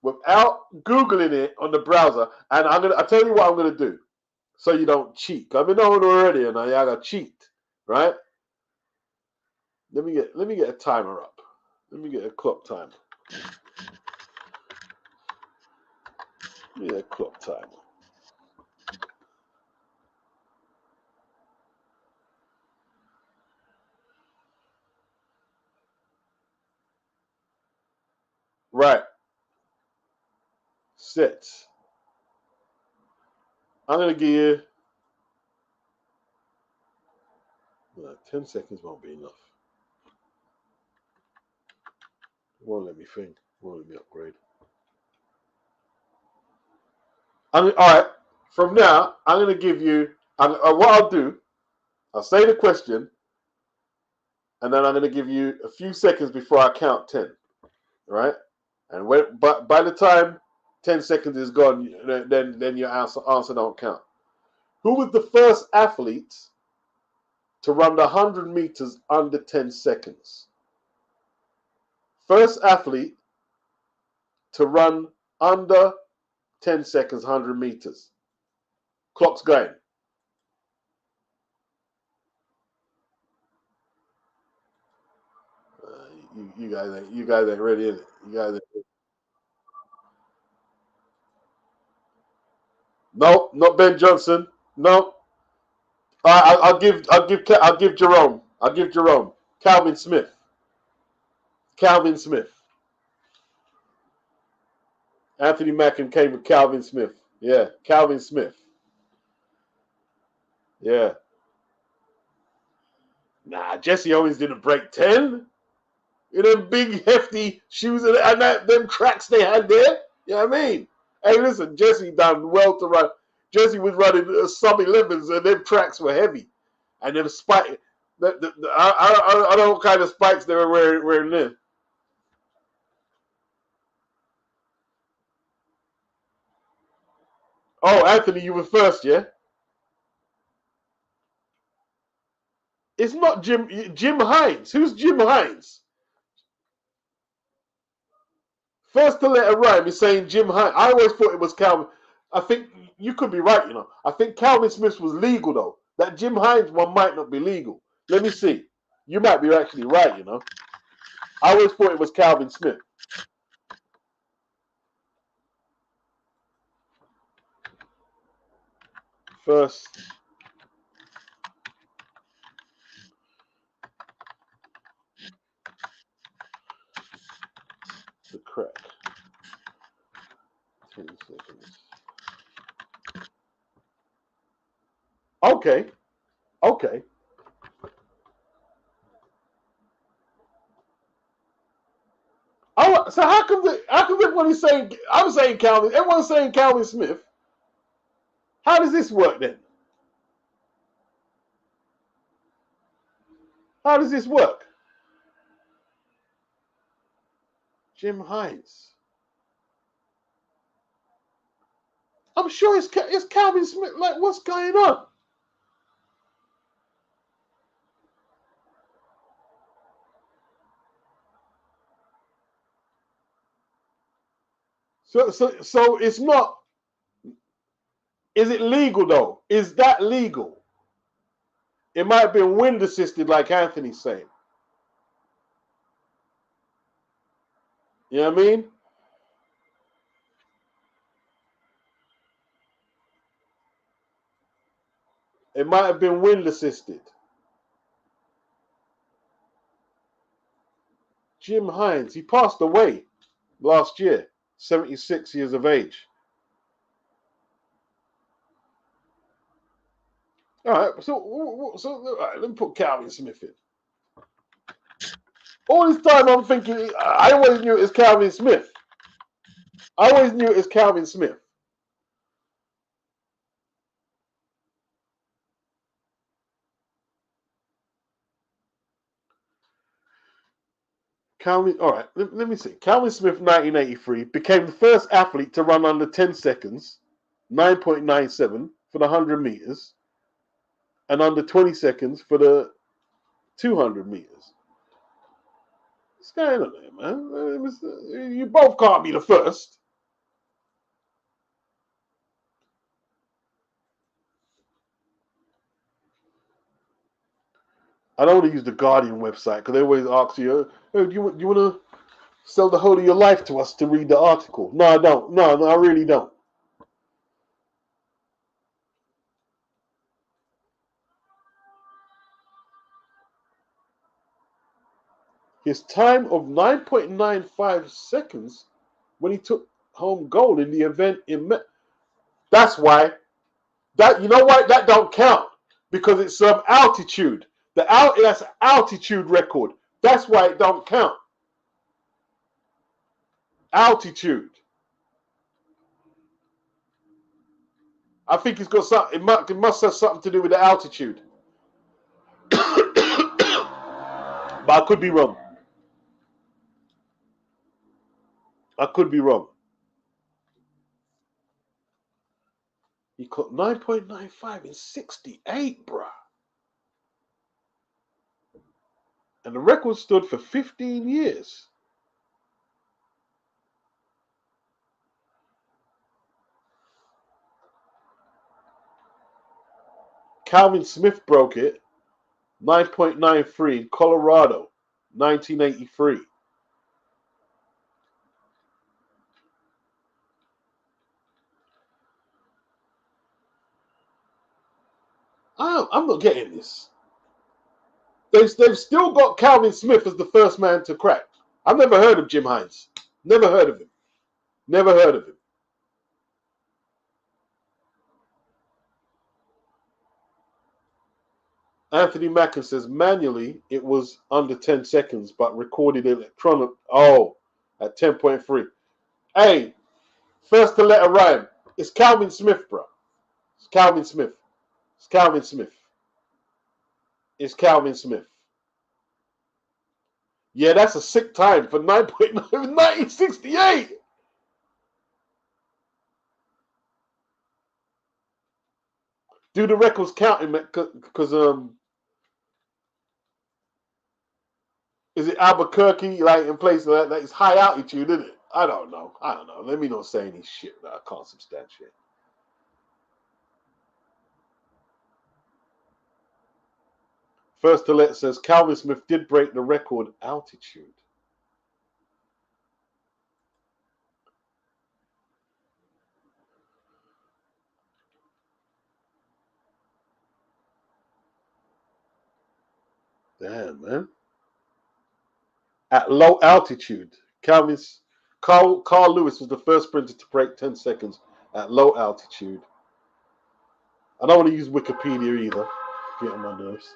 Speaker 1: Without googling it on the browser, and I tell you what I'm gonna do, so you don't cheat. I've been knowing already, and I gotta cheat, right? Let me get a timer up. Let me get a clock timer. Let me get a clock timer. Right. Set. I'm gonna give you 10 seconds won't be enough. It won't let me think. It won't let me upgrade. All right. From now, I'm gonna give you. What I'll do, I'll say the question, and then I'm gonna give you a few seconds before I count 10. Right? And by the time 10 seconds is gone, then your answer don't count. Who was the first athlete to run the 100 meters under 10 seconds? First athlete to run under 10 seconds, 100 meters. Clock's going. You guys ain't ready, in it. You guys ain't ready. No, not Ben Johnson. No. I'll give Jerome. I'll give Jerome. Calvin Smith. Calvin Smith. Anthony Mackin came with Calvin Smith. Yeah, Calvin Smith. Yeah. Nah, Jesse Owens didn't break 10. In them big hefty shoes and them tracks they had there. You know what I mean? Hey, listen, Jesse done well to run. Jesse was running sub 11s and them tracks were heavy. And them spikes. I don't know what kind of spikes they were wearing there. Oh, Anthony, you were first, yeah? It's not Jim Hines. Who's Jim Hines? First to let it rhyme is saying Jim Hines. I always thought it was Calvin. I think you could be right, you know. I think Calvin Smith was legal, though. That Jim Hines one might not be legal. Let me see. You might be actually right, you know. I always thought it was Calvin Smith. First. The crack. 10 seconds. Okay. Okay. Oh, so how come everybody's saying, I'm saying Calvin, everyone's saying Calvin Smith. How does this work then? How does this work? Jim Hines. I'm sure it's Calvin Smith. Like, what's going on? So it's not. Is it legal though? Is that legal? It might have been wind assisted, like Anthony's saying. You know what I mean? It might have been wind assisted. Jim Hines, he passed away last year, 76 years of age. All right, so all right, let me put Calvin Smith in. All this time I'm thinking, I always knew it was Calvin Smith. I always knew it was Calvin Smith. Calvin, all right, let me see. Calvin Smith, 1983, became the first athlete to run under 10 seconds, 9.97 for the 100 meters, and under 20 seconds for the 200 meters. What's going on there, man? You both can't be the first. I don't want to use the Guardian website because they always ask you, oh, do you want to sell the whole of your life to us to read the article? No, I don't. No, I really don't. His time of 9.95 seconds when he took home gold in the event in that's why that, you know why that don't count, because it's some altitude. That's an altitude record. That's why it don't count. Altitude. I think it's got something. It must have something to do with the altitude. But I could be wrong. I could be wrong. He caught 9.95 in 68, bruh. And the record stood for 15 years. Calvin Smith broke it, 9.93 in Colorado, 1983. I'm not getting this. They've still got Calvin Smith as the first man to crack. I've never heard of Jim Hines. Never heard of him. Never heard of him. Anthony Mackin says manually it was under 10 seconds, but recorded electronic. Oh, at 10.3. Hey, first to let a rhyme. It's Calvin Smith, bro. It's Calvin Smith. It's Calvin Smith. It's Calvin Smith. Yeah, that's a sick time for 9.9 1968. Do the records counting? Because is it Albuquerque, like in places like that? It's high altitude, isn't it? I don't know. Let me not say any shit that I can't substantiate. First to let says Calvin Smith did break the record altitude. Damn, man. At low altitude, Carl Lewis was the first sprinter to break 10 seconds at low altitude. I don't want to use Wikipedia either. Get on my nerves.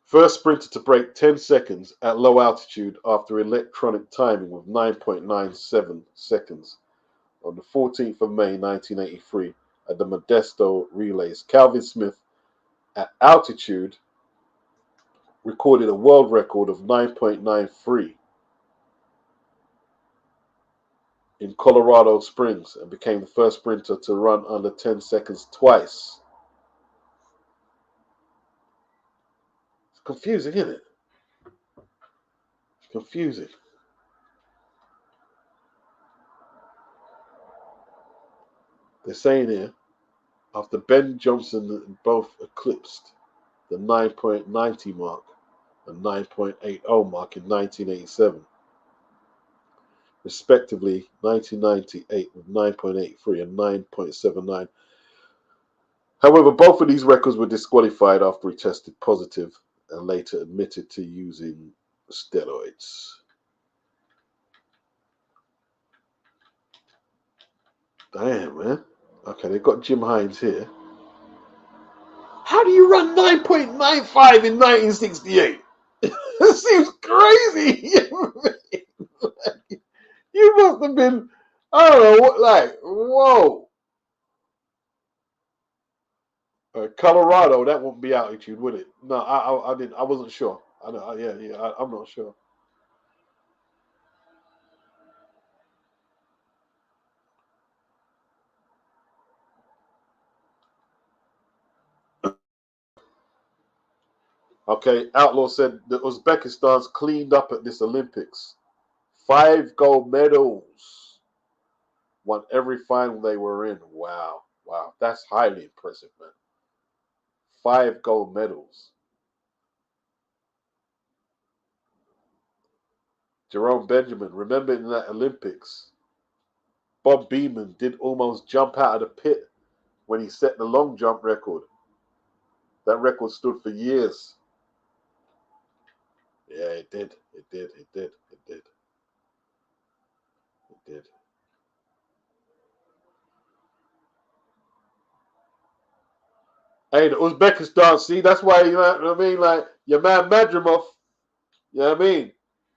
Speaker 1: First sprinter to break 10 seconds at low altitude after electronic timing with 9.97 seconds on the 14th of May 1983 at the Modesto Relays. Calvin Smith at altitude recorded a world record of 9.93 in Colorado Springs and became the first sprinter to run under 10 seconds twice. It's confusing, isn't it? It's confusing. They're saying here, after Ben Johnson both eclipsed the 9.90 mark and 9.80 mark in 1987, respectively 1998 with 9.83 and 9.79. However, both of these records were disqualified after he tested positive and later admitted to using steroids. Damn, man. Okay, they've got Jim Hines here. How do you run 9.95 in 1968? This seems crazy. You must have been, I don't know, what, like, whoa. Colorado, that wouldn't be altitude, would it? No, I didn't. I wasn't sure. I'm not sure. Okay, Outlaw said that Uzbekistan's cleaned up at this Olympics. 5 gold medals. Won every final they were in. Wow. That's highly impressive, man. 5 gold medals. Jerome Benjamin, remember in that Olympics, Bob Beamon did almost jump out of the pit when he set the long jump record. That record stood for years. Yeah, it did. It did. Hey, the Uzbekistan, see, that's why, you know what I mean? Like, your man Madrimov, you know what I mean?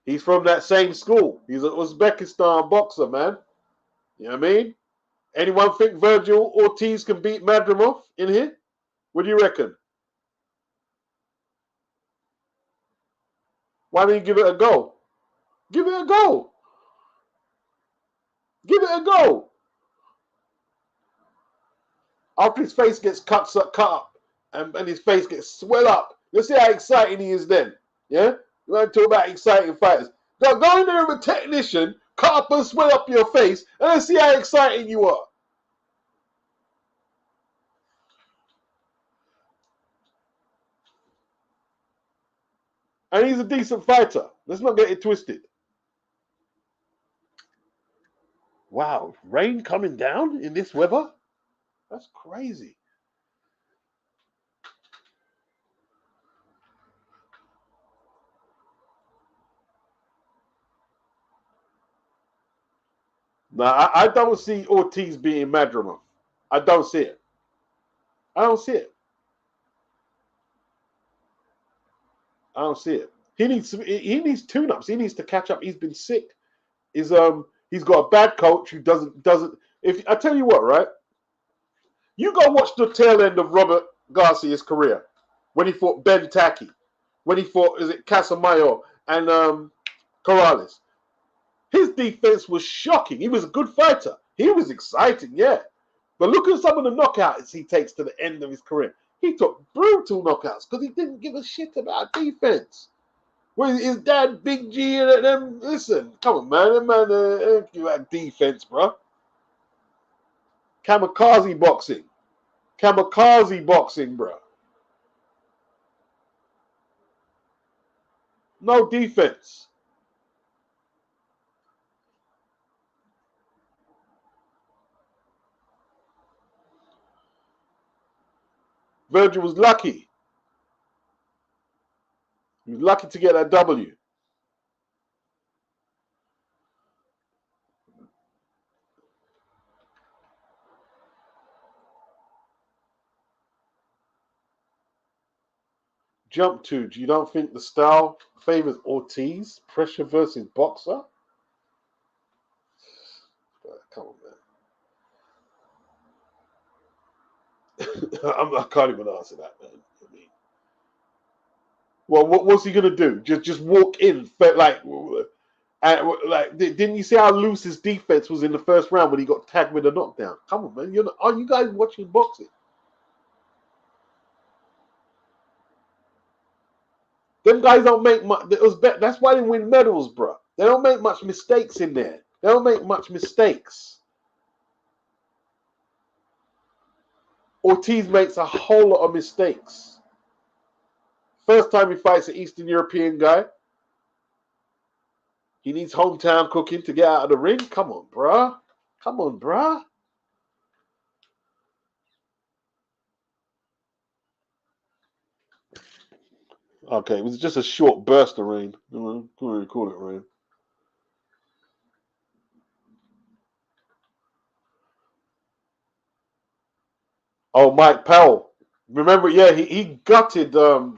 Speaker 1: He's from that same school. He's an Uzbekistan boxer, man. You know what I mean? Anyone think Virgil Ortiz can beat Madrimov in here? What do you reckon? Why don't you give it a go? Give it a go. Give it a go. After his face gets cut up and his face gets swell up, let's see how exciting he is then. Yeah? You want to talk about exciting fighters. Go in there with a technician, cut up and swell up your face, and let's see how exciting you are. And he's a decent fighter. Let's not get it twisted. Wow, rain coming down in this weather? That's crazy. Now, I don't see Ortiz beating Madrimov. I don't see it. I don't see it. I don't see it. He needs tune-ups. He needs to catch up. He's been sick. He's got a bad coach who doesn't. If I tell you what, right? You go watch the tail end of Robert Garcia's career when he fought Ben Taki, when he fought Casamayo and Corrales. His defense was shocking. He was a good fighter. He was exciting, yeah. But look at some of the knockouts he takes to the end of his career. He took brutal knockouts because he didn't give a shit about defense. Well, his dad, Big G, and them. Listen, come on, man. That man, you had defense, bro. Kamikaze boxing. Kamikaze boxing, bro. No defense. Virgil was lucky. He was lucky to get that W. Jump to. You don't think the style favors Ortiz? Pressure versus boxer? Come on, man. I can't even answer that, man. I mean, well, what's he gonna do? Just walk in, didn't you see how loose his defense was in the first round when he got tagged with a knockdown? Come on, man. Are you guys watching boxing? Them guys don't make much. That's why they win medals, bro. They don't make much mistakes in there. They don't make much mistakes. Ortiz makes a whole lot of mistakes. First time he fights an Eastern European guy, he needs hometown cooking to get out of the ring. Come on, bruh. Come on, bruh. Okay, it was just a short burst of rain. I don't really call it rain. Oh, Mike Powell. Remember, yeah, he gutted Carl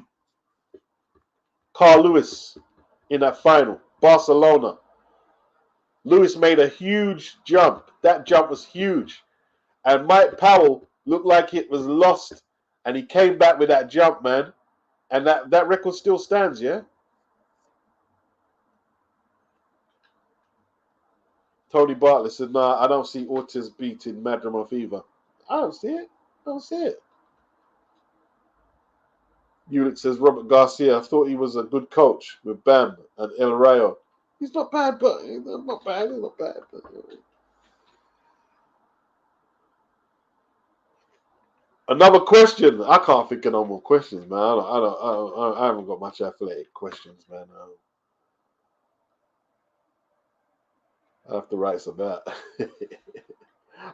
Speaker 1: Lewis in that final. Barcelona. Lewis made a huge jump. That jump was huge. And Mike Powell looked like it was lost. And he came back with that jump, man. And that record still stands, yeah? Tony Bartlett said, nah, I don't see Ortiz beating Madrimov either. I don't see it. I don't see it. Ulick says, Robert Garcia, I thought he was a good coach with Bam and El Rayo. He's not bad, but he's not bad. He's not bad. Another question. I can't think of no more questions, man. I haven't got much athletic questions, man. I have to write some out.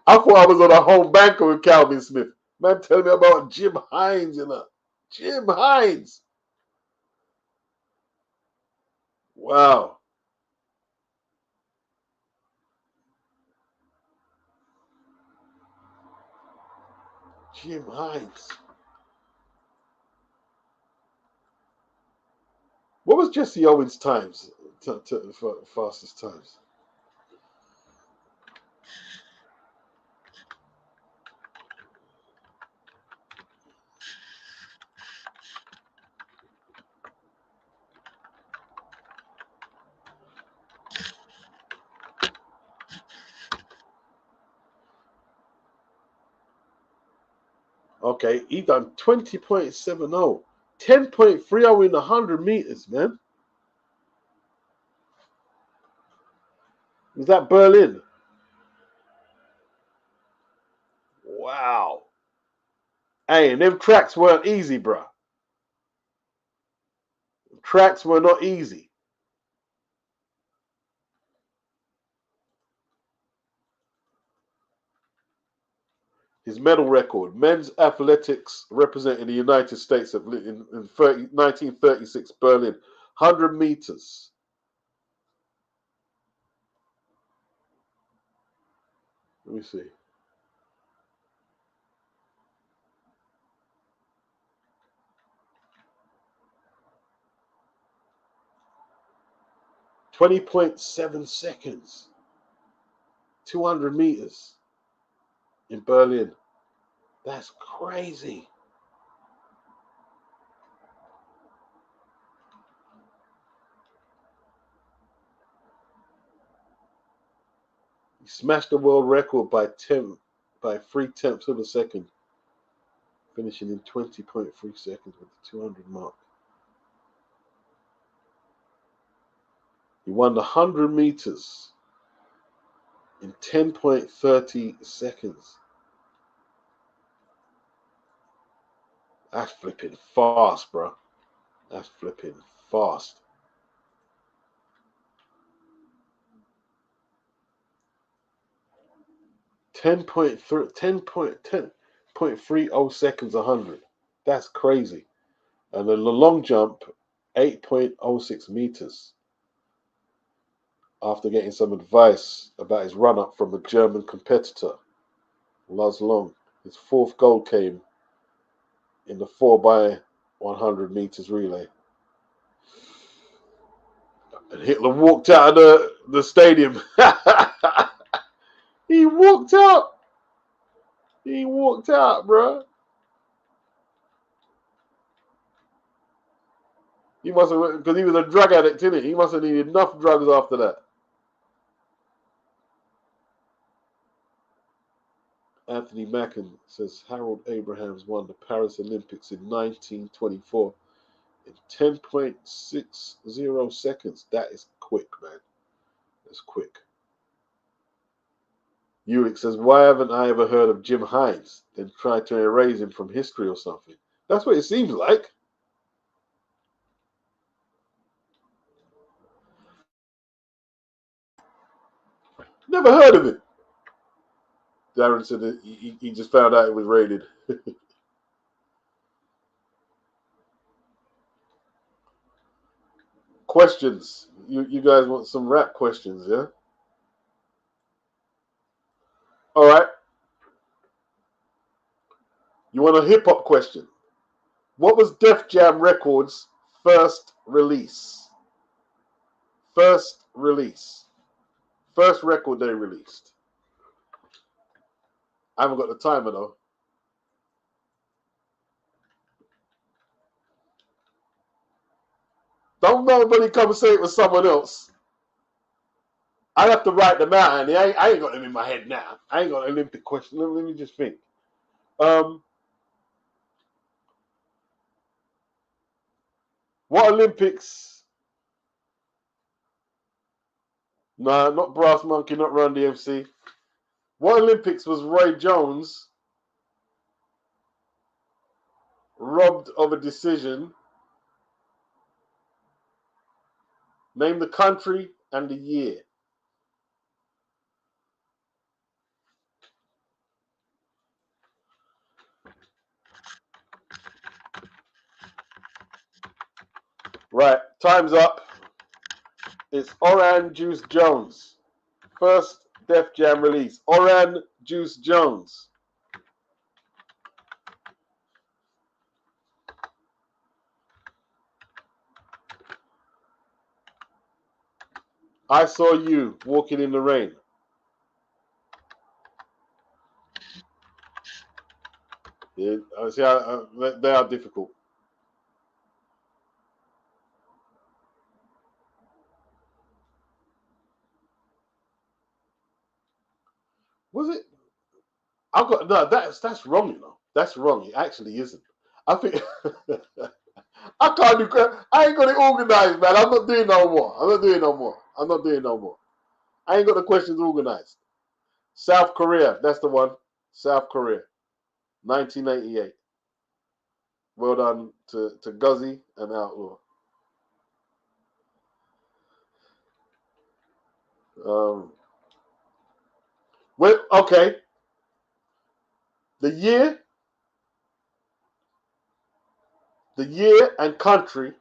Speaker 1: I thought I was on a home banker with Calvin Smith. Man, tell me about Jim Hines, you know. Jim Hines. Wow. Jim Hines. What was Jesse Owens' times for fastest times? Okay, he done 20.70. 10.30 in 100 meters, man. Was that Berlin? Wow. Hey, and them tracks weren't easy, bro. Tracks were not easy. His medal record, men's athletics representing the United States in 1936 Berlin, 100 meters. Let me see. .7 seconds. 200 meters in Berlin. That's crazy. He smashed the world record by 3/10 of a second, finishing in 20.3 seconds with the 200 mark. He won the 100 meters in 10.30 seconds. That's flipping fast, bro. That's flipping fast. Ten point 10.30 seconds 100. That's crazy. And then the long jump, 8.06 meters. After getting some advice about his run-up from a German competitor, Lars Long. His fourth gold came in the 4x100 meters relay. And Hitler walked out of the stadium. He walked out. He walked out, bro. He must have, because he was a drug addict, innit? He must have needed enough drugs after that. Anthony Macken says Harold Abrahams won the Paris Olympics in 1924 in 10.60 seconds. That is quick, man. That's quick. Ulrich says, why haven't I ever heard of Jim Hines? Then tried to erase him from history or something. That's what it seems like. Never heard of it. Darren said that he just found out it was raided. Questions. You guys want some rap questions, yeah? All right. You want a hip-hop question? What was Def Jam Records' first release? First release. First record they released. I haven't got the timer, though. Don't nobody come and say it was someone else. I have to write them out, and I ain't got them in my head now. I ain't got an Olympic question. Let me just think. What Olympics? Nah, not Brass Monkey, not Run DMC. What Olympics was Roy Jones robbed of a decision? Name the country and the year. Right, time's up. It's Oran Juice Jones. First Def Jam release. Oran Juice Jones. I Saw You Walking in the Rain. Yeah, see, they are difficult. Was it? I've got no. That's wrong, you know. That's wrong. It actually isn't. I think I can't do. I ain't got it organized, man. I'm not doing no more. I'm not doing no more. I'm not doing no more. I ain't got the questions organized. South Korea. That's the one. South Korea. 1988. Well done to Guzzy and Outlaw. Well, okay. The year and country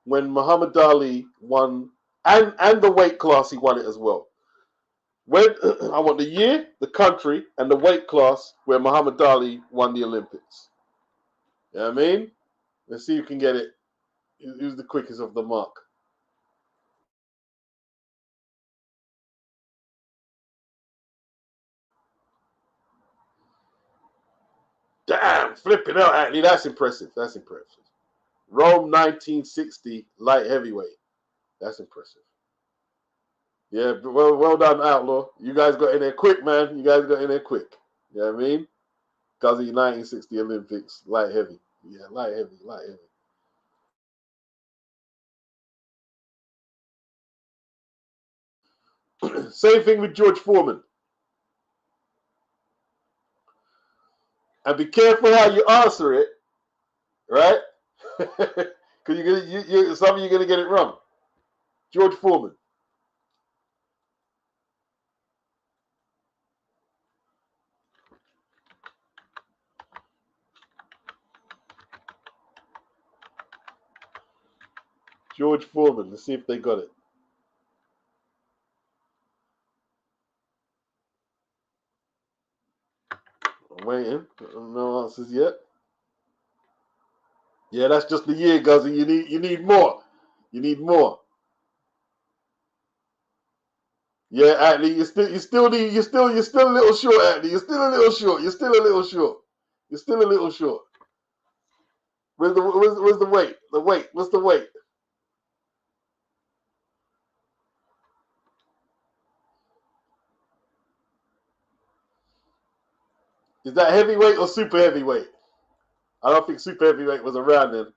Speaker 1: when Muhammad Ali won, and the weight class he won it as well. When I want the year, the country, and the weight class where Muhammad Ali won the Olympics. You know what I mean? Let's see who can get it. Who's the quickest of the mark? Damn, flipping out, Anthony. That's impressive. That's impressive. Rome 1960, light heavyweight. That's impressive. Yeah, well done, Outlaw. You guys got in there quick, man. You guys got in there quick. You know what I mean? Because of the 1960 Olympics, light heavy. Yeah, light heavy, light heavy. Same thing with George Foreman. And be careful how you answer it, right? Because some of you are going to get it wrong. George Foreman. George Foreman. Let's see if they got it. I'm waiting. No answers yet. Yeah, that's just the year, Guzzy. You need more. You need more. Yeah, Atlee, you're still a little short, Atlee. You're still a little short. You're still a little short. You're still a little short. Where's the weight? The weight. What's the weight? Is that heavyweight or super heavyweight? I don't think super heavyweight was around then.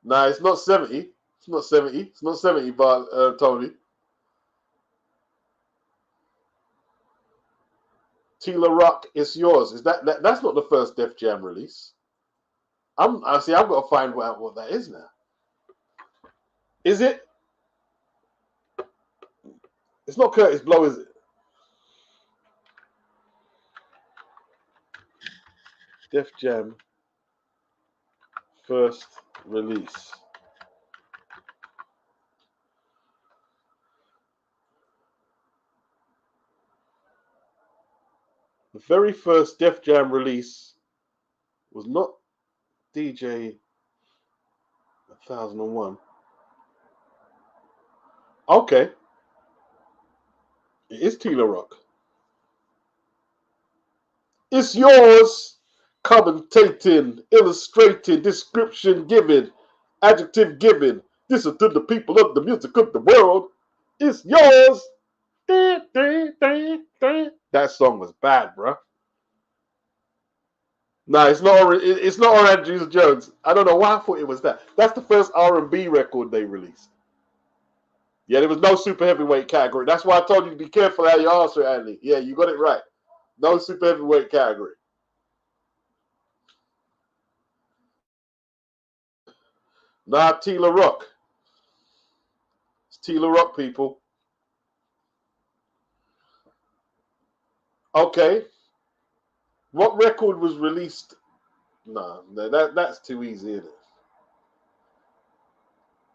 Speaker 1: Nah, it's not 70. It's not 70. It's not 70, but Tony. Tila Rock, it's yours. Is that's not the first Def Jam release? I've got to find out what that is now. Is it? It's not Curtis Blow, is it? Def Jam first release. The very first Def Jam release was not DJ 1001. Okay. It is Tila Rock. It's yours. Commentating, illustrating, description giving, adjective giving. This is to the people of the music of the world. It's yours. That song was bad, bro. No, it's not. It's not Orange Juice Jones. I don't know why I thought it was that. That's the first R&B record they released. Yeah, there was no super heavyweight category. That's why I told you to be careful how you answer, Andy. Yeah, you got it right. No super heavyweight category. Nah, Tila Rock. It's Tila Rock, people. Okay. What record was released? No, that's too easy, isn't it?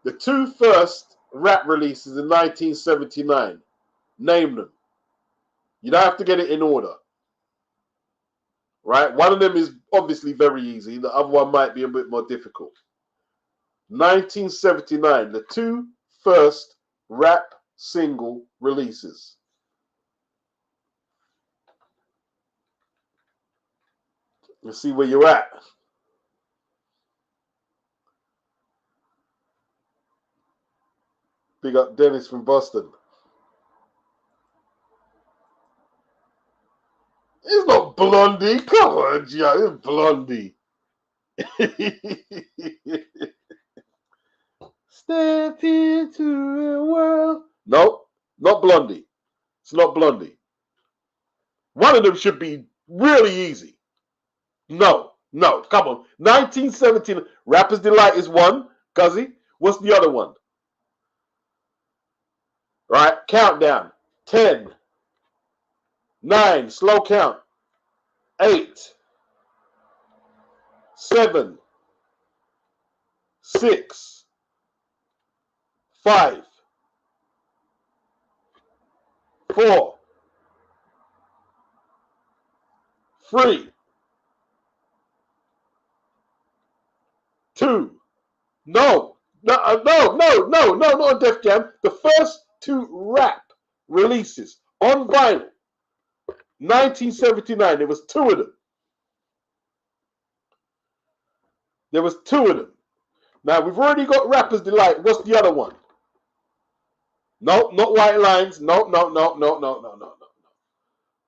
Speaker 1: The two first rap releases in 1979. Name them. You don't have to get it in order. Right? One of them is obviously very easy. The other one might be a bit more difficult. 1979, the two first rap single releases. Let's see where you're at. Big up Dennis from Boston. It's not Blondie. Come on, Joe. It's Blondie. Step into the world. Nope, not Blondie. It's not Blondie. One of them should be really easy. No, come on. 1917, Rapper's Delight is one. Guzzy, what's the other one? Right, countdown. 10, 9, slow count. 8, 7, 6, 5, 4, 3, 2. No, not Def Jam. The first two rap releases on vinyl, 1979. There was two of them. Now we've already got Rapper's Delight. What's the other one? No, not White Lines. No.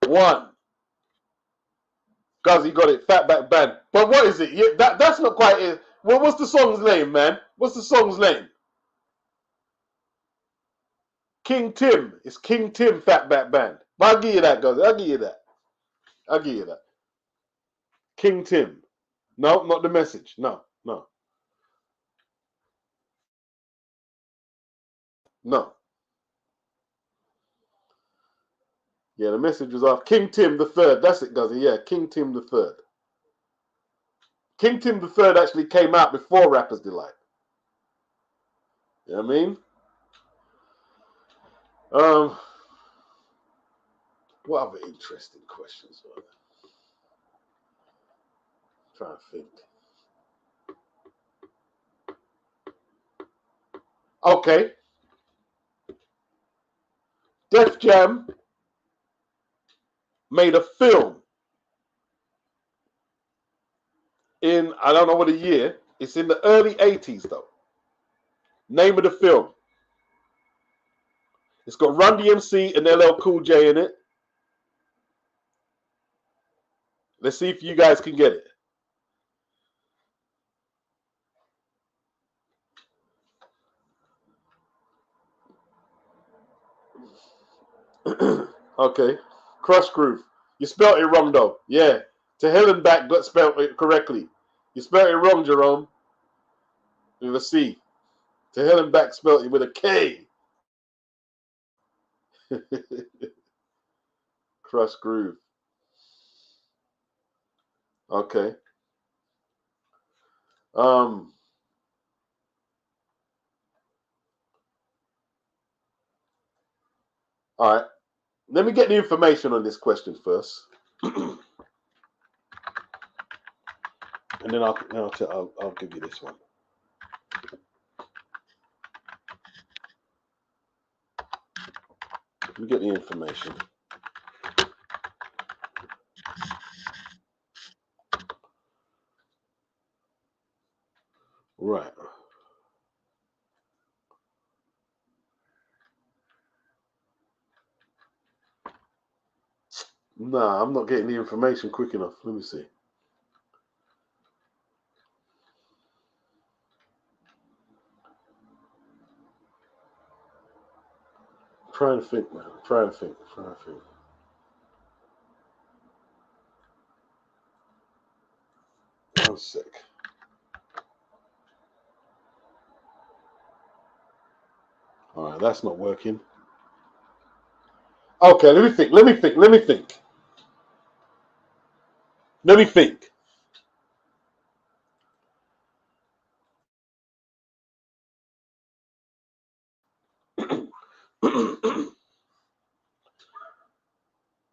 Speaker 1: One. Guys, you got it. Fatback Band. But what is it? Yeah, that's not quite it. Well, what's the song's name, man? What's the song's name? King Tim. It's King Tim Fatback Band. But I'll give you that, guys. I'll give you that. King Tim. No, not The Message. No. Yeah, The Message was off. King Tim the Third. That's it, Guzzy. Yeah, King Tim the Third. King Tim the Third actually came out before Rapper's Delight. You know what I mean? What other interesting questions were there? I'm trying to think. Okay. Def Jam made a film in, I don't know what a year. It's in the early 80s, though. Name of the film. It's got Run DMC and LL Cool J in it. Let's see if you guys can get it. Okay. Crush Groove. You spelled it wrong, though. Yeah. To Hell and Back, but spelled it correctly. You spelled it wrong, Jerome. With a C. To Hell and Back spelled it with a K. Crush Groove. Okay. All right. Let me get the information on this question first. And then I'll give you this one. Let me get the information. Right. Nah, I'm not getting the information quick enough. Let me see. I'm trying to think, man. I'm trying to think. One sec. All right, that's not working. Okay, let me think.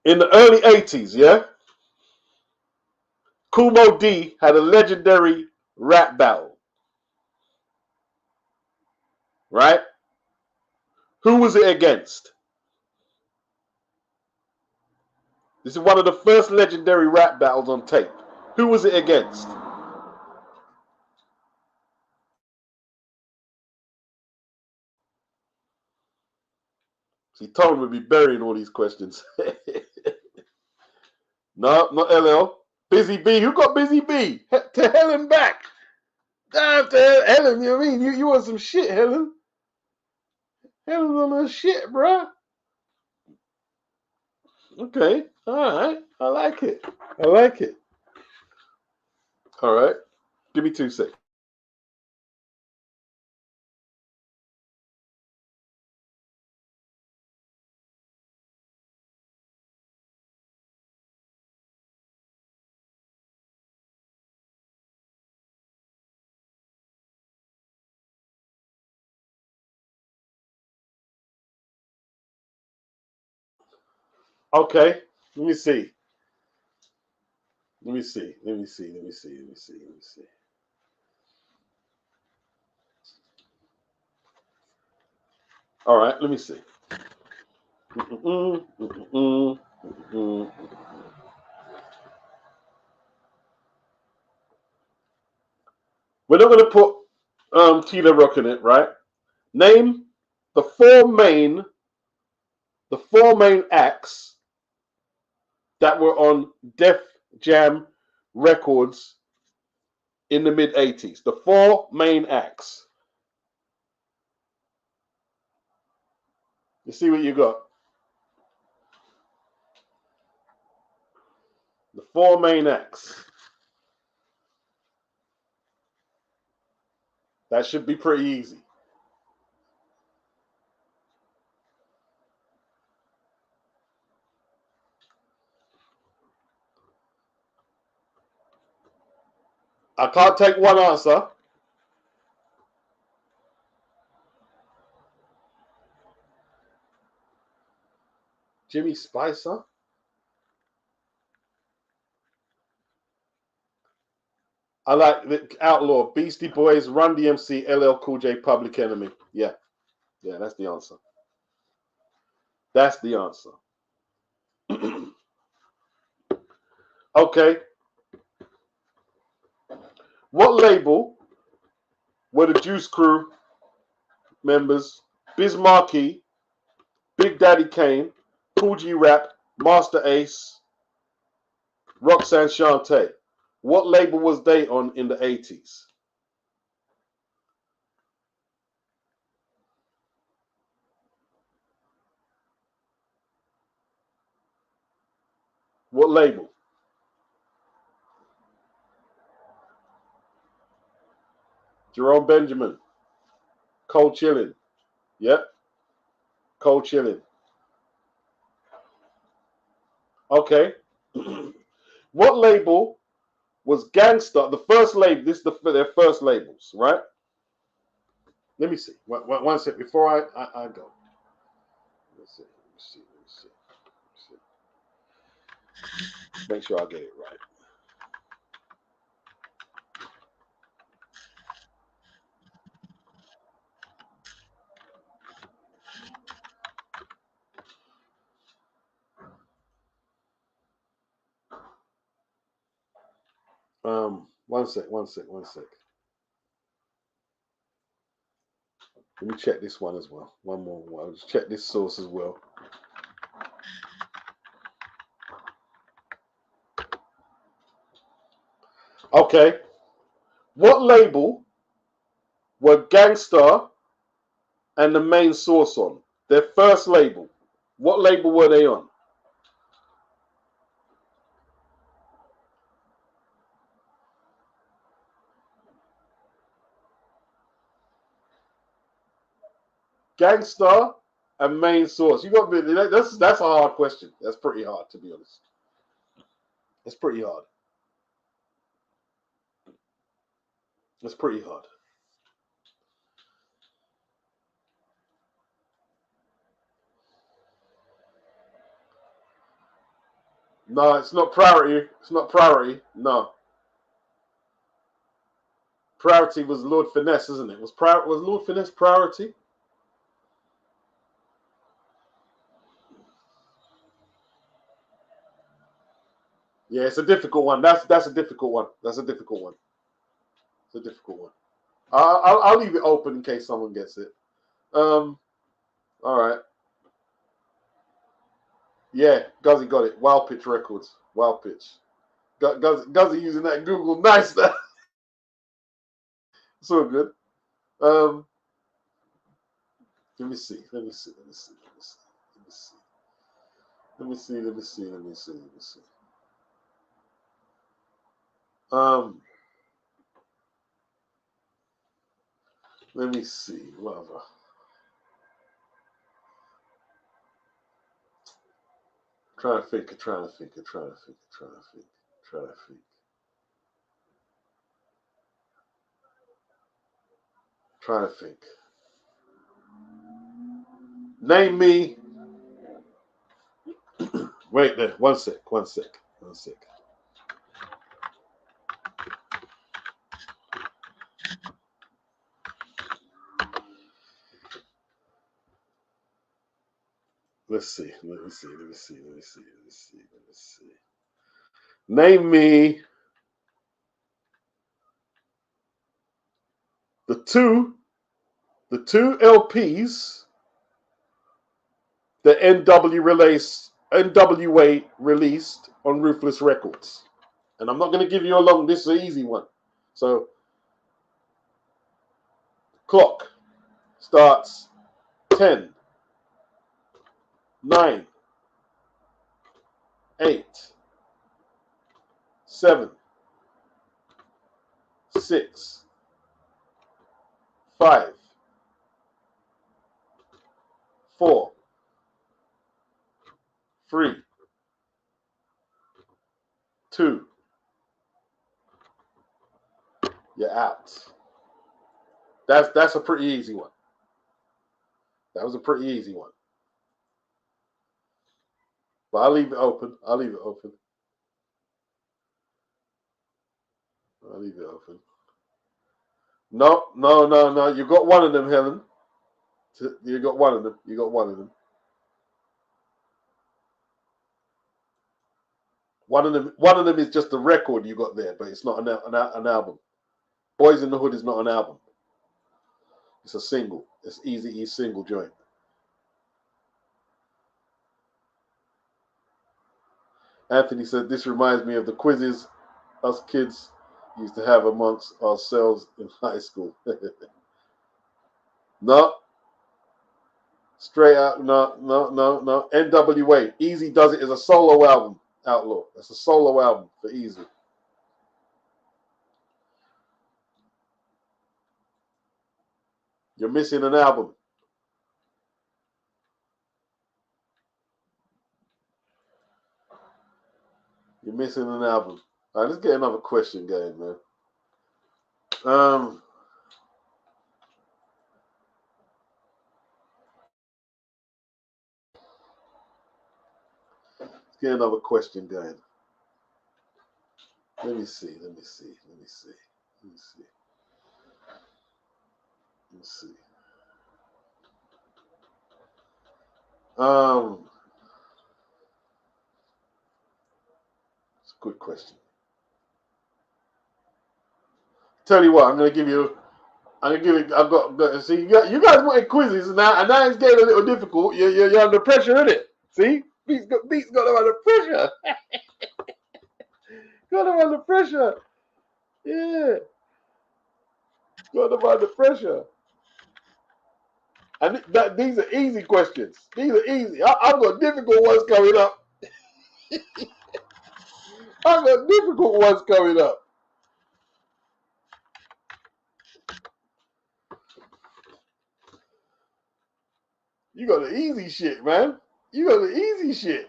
Speaker 1: In the early 80s, yeah? Kool Moe Dee had a legendary rap battle. Right? Who was it against? This is one of the first legendary rap battles on tape. Who was it against? See, Tone would be burying all these questions. No, not LL. Busy B. Who got Busy B? To Helen back. Damn, to Helen, you know what I mean? You want some shit, Helen. Helen's on her shit, bruh. Okay. All right. I like it. I like it. All right. Give me 2 seconds. Okay. Let me see. Let me see. Let me see. Let me see. Let me see. Let me see. All right. Let me see. We're not going to put Kilo Rock in it, right? Name the four main acts that were on Def Jam Records in the mid 80s. The four main acts. You see what you got? The four main acts. That should be pretty easy. I can't take one answer. Jimmy Spicer? I like the Outlaw, Beastie Boys, Run DMC, LL Cool J, Public Enemy. Yeah. Yeah, that's the answer. That's the answer. Okay. What label were the Juice Crew members Biz Markie, Big Daddy Kane, Cool G Rap, Master Ace, Roxanne Shante? What label was they on in the 80s? What label? Jerome Benjamin. Cold Chillin'. Yep. Cold Chillin'. Okay. What label was Gangsta? The first label. This is their first labels, right? Let me see. One second before I go. Let's see. Let me see. Let me see. Let me see. Make sure I get it right. One sec. Let me check this one as well. One more. I'll just check this source as well. Okay. What label were Gangstar and the main source on? Their first label. What label were they on? Gangstar and main source. You got that's a hard question. That's pretty hard, to be honest. It's pretty hard. It's pretty hard. No, it's not priority. It's not priority. No. Priority was Lord Finesse, isn't it? Was Lord Finesse priority? Yeah, it's a difficult one. That's a difficult one. That's a difficult one. It's a difficult one. I'll leave it open in case someone gets it. All right. Yeah, Guzzy got it. Wild Pitch Records. Wild Pitch. Guzzy using that Google nice now. It's all good. Let me see. Let me see. Let me see. Let me see. Let me see. Let me see. Let me see. Let me see. Let me see. Let me see. Whatever. Trying to think. Trying to think. Trying to think. Trying to think. Trying to think. Trying to think. Name me. Wait there. One sec. One sec. One sec. Let's see. Let me see. Let me see. Let me see. Let me see. Let me see. Name me the two LPs that NWA released on Ruthless Records. And I'm not going to give you a long, this is an easy one. So, clock starts 10, 9, 8, 7, 6, 5, 4, 3, 2. You're out. That's a pretty easy one. That was a pretty easy one. But I'll leave it open. I'll leave it open. I'll leave it open. No, no, no, no. You got one of them, Helen. You got one of them. You got one of them. One of them is just a record you got there, but it's not an album. Boys in the Hood is not an album. It's a single. It's Easy E single joint. Anthony said, this reminds me of the quizzes us kids used to have amongst ourselves in high school. No. Straight out, no. NWA. Easy Does It is a solo album, Outlaw. It's a solo album for Easy. You're missing an album. You're missing an album. All right, let's get another question going, man. Let's get another question going. Let me see. Let me see. Let me see. Let me see. Let me see. It's a good question. Tell you what, I'm gonna give you. I've got. See, you guys wanted quizzes now, and now it's getting a little difficult. You're under pressure, isn't it? See, Beats got them under pressure. Got them under pressure. Yeah, got them under pressure. And these are easy questions. These are easy. I've got difficult ones coming up. I've got difficult ones coming up. You got the easy shit, man. You got the easy shit.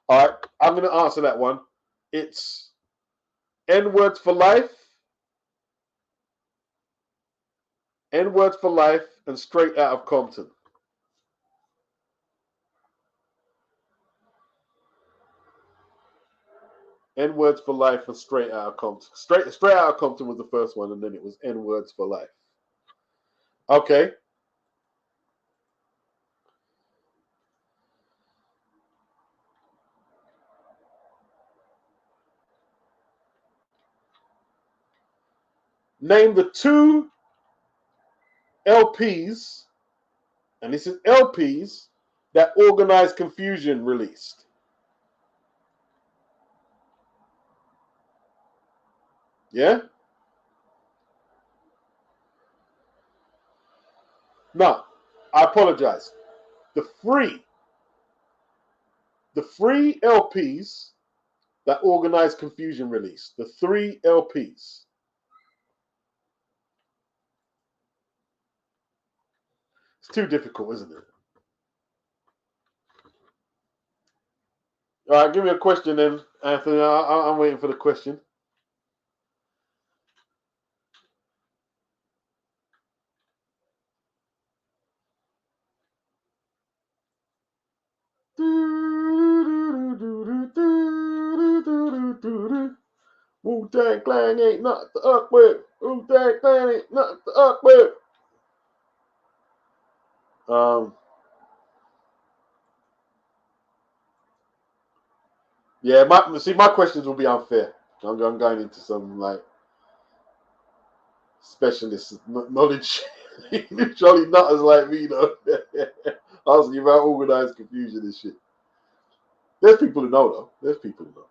Speaker 1: All right, I'm going to answer that one. It's N-Words for Life, N-Words for Life, and Straight Out of Compton. N-Words for Life and Straight Out of Compton. Straight Out of Compton was the first one, and then it was N-Words for Life. Okay. Name the two LPs, and this is LPs that Organized Konfusion released. Yeah? No, I apologize. The free LPs that Organized Konfusion released. The 3 LPs. It's too difficult, isn't it? All right, give me a question then, Anthony. I'm waiting for the question. Wu-Tang Clan ain't nothing to up with. Wu-Tang Clan ain't nothing to up with. Yeah, my questions will be unfair. I'm going into some like specialist knowledge. Jolly nutters like me, though. Asking you about Organized Konfusion and shit. There's people who know, though. There's people who know.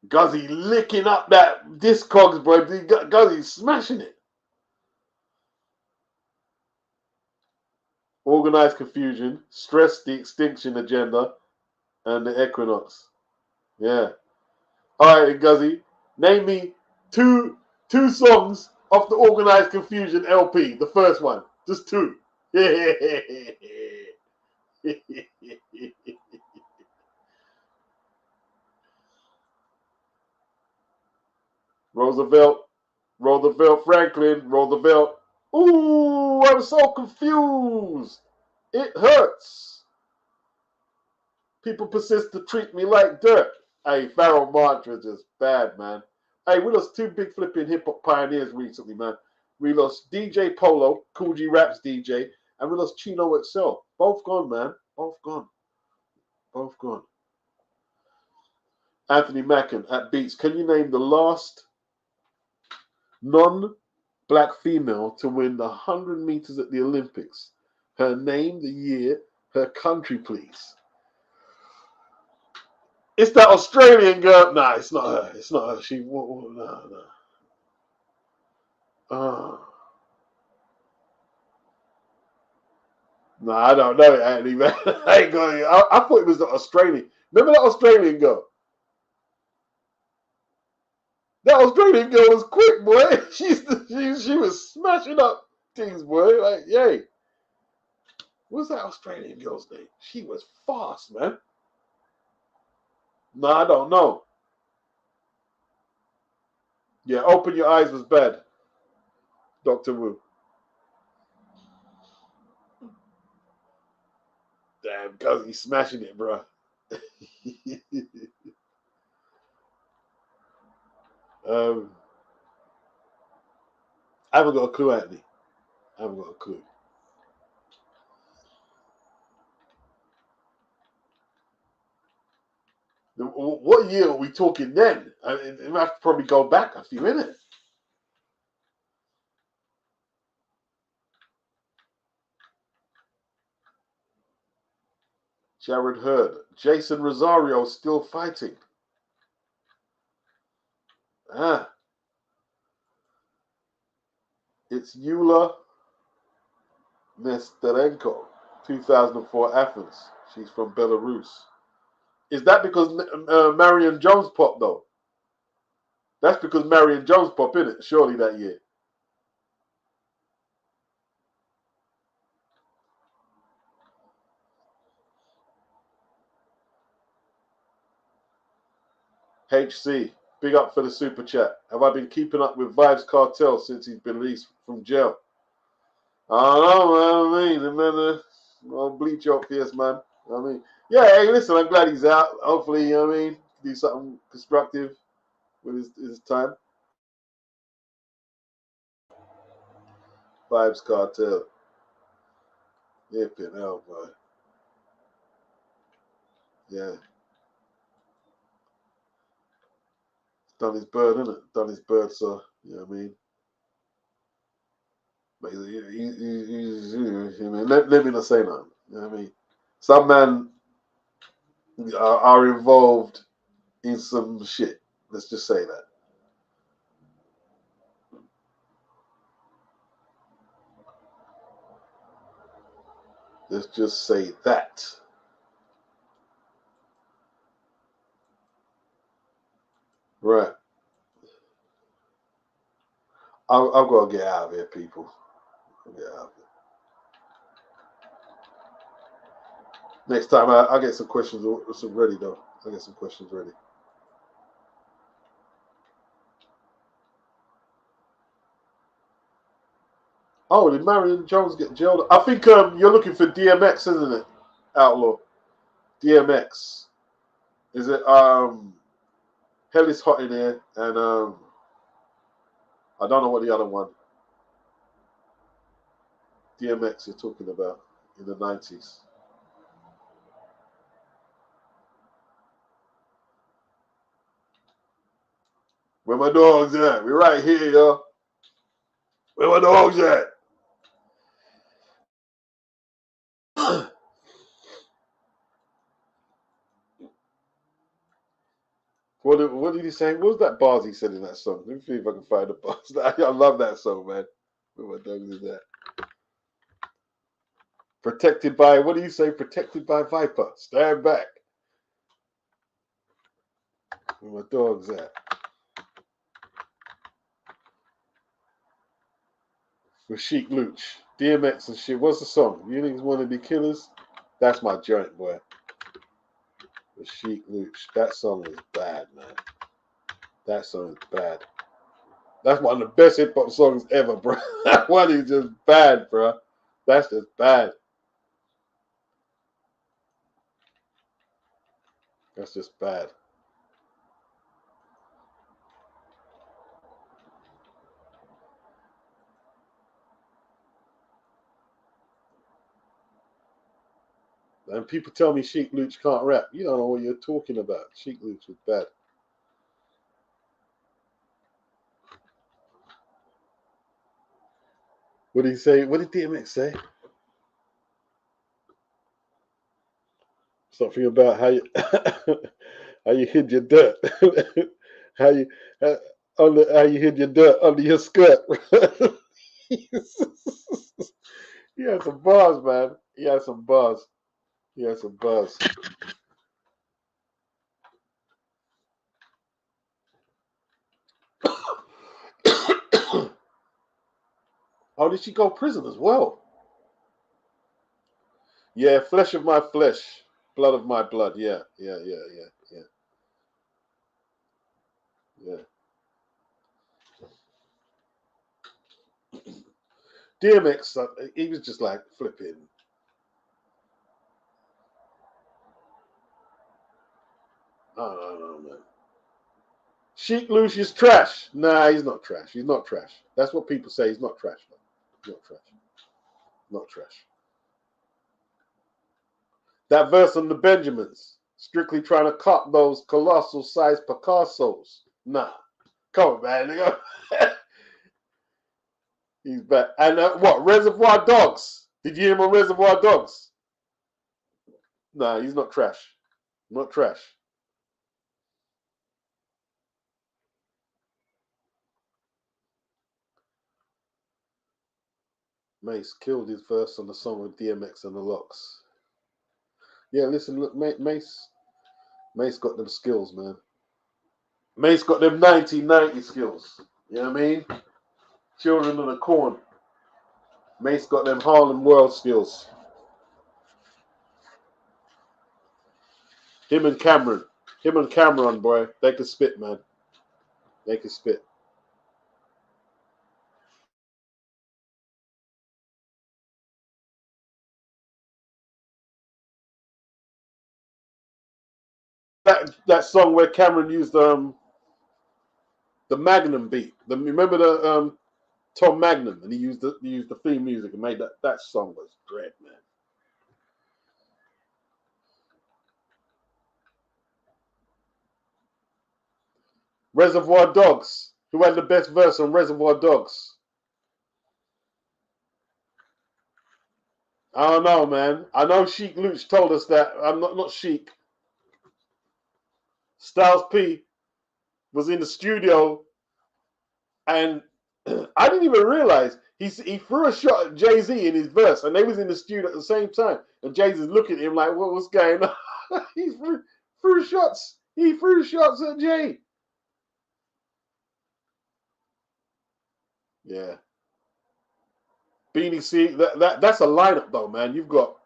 Speaker 1: Guzzy licking up that Discogs, bro. Guzzy smashing it. Organized Konfusion, Stress the Extinction Agenda, and the Equinox. Yeah. All right, Guzzy. Name me two songs off the Organized Konfusion LP. The first one. Just 2. Roosevelt Franklin, Roosevelt. Ooh, I'm so confused. It hurts. People persist to treat me like dirt. Hey, Pharoahe Monch was just bad, man. Hey, we lost 2 big flipping hip-hop pioneers recently, man. We lost DJ Polo, Cool G Rap's DJ, and we lost Chino Excel. Both gone, man. Both gone. Both gone. Anthony Macken at Beats. Can you name the last non-black female to win the 100 meters at the Olympics? Her name, the year, her country, please. It's that Australian girl. Nah, it's not her. It's not her. No. No, I don't know it, Anthony, man. I ain't going. I thought it was the Australian. Remember that Australian girl? That Australian girl was quick, boy. She was smashing up things, boy. Like, yay. What's that Australian girl's name? She was fast, man. No, I don't know. Yeah, Open Your Eyes was bad. Dr. Wu. Damn, cuz he's smashing it, bro. I haven't got a clue, Anthony. I haven't got a clue. What year are we talking then? I mean, we have to probably go back a few minutes. Jared Hurd. Jason Rosario still fighting. It's Yulia Nesterenko, 2004 Athens. She's from Belarus. Is that because Marion Jones popped, though? That's because Marion Jones popped, in it, surely, that year. HC, big up for the super chat. Have I been keeping up with Vibes Cartel since he's been released from jail? I don't know, man. I mean, man, I'll bleach your face, man. I mean, yeah, hey, listen, I'm glad he's out. Hopefully, you know what I mean, do something constructive with his time. Vibes Cartel. Yeah, hell, boy. Yeah. Done his bird, innit? Done his bird, so, you know what I mean? But let me not say nothing. You know what I mean? Some men are involved in some shit. Let's just say that. Let's just say that. Right. I've got to get out of here, people. I'll get out of here. Next time, I'll get some questions ready, though. I'll get some questions ready. Oh, did Marion Jones get jailed? I think you're looking for DMX, isn't it? Outlaw. DMX. Is it Hell is Hot in here, and I don't know what the other one. DMX you're talking about in the 90s. Where my dogs at? We're right here, yo. Where my dogs at? What did he say? What was that bars he said in that song? Let me see if I can find the bars. I love that song, man. Where my dogs is at? Protected by, what do you say? Protected by Viper. Stand back. Where my dogs at? With Sheik Luch. DMX and shit. What's the song? You niggas want to be killers? That's my joint, boy. With Sheik Luch. That song is bad, man. That song is bad. That's one of the best hip hop songs ever, bro. That one is just bad, bro. That's just bad. That's just bad. And people tell me Sheik Luch can't rap. You don't know what you're talking about. Sheik Luch is bad. What did he say? What did DMX say? Something about how you how you hid your dirt. how you how you hid your dirt under your skirt. He had some bars, man. He had some bars. He had some bars. Oh, did she go prison as well? Yeah, flesh of my flesh, blood of my blood. Yeah. DMX, he was just like flipping. No, man. Sheik Luch is trash. Nah, he's not trash. He's not trash. That's what people say. He's not trash. He's not trash. Not trash. That verse on the Benjamins, strictly trying to cut those colossal sized Picassos. Nah. Come on, man. He's back. And what? Reservoir Dogs. Did you hear him on Reservoir Dogs? Nah, he's not trash. Not trash. Mace killed his verse on the song with DMX and the Locks. Yeah, listen, look, Mace got them skills, man. Mace got them 1990 skills. You know what I mean? Children of the Corn. Mace got them Harlem World skills. Him and Cameron, boy, they could spit, man. They could spit. That song where Cameron used the Magnum beat. Remember the Tom Magnum, and he used the theme music and made that song was great, man. Reservoir Dogs. Who had the best verse on Reservoir Dogs? I don't know, man. I know Sheik Luch told us that. I'm not Sheik. Styles P was in the studio, and I didn't even realize he threw a shot at Jay-Z in his verse, and they was in the studio at the same time. And Jay-Z's looking at him like, what's going on? He threw shots. He threw shots at Jay. Yeah. Beanie C, that's a lineup though, man. You've got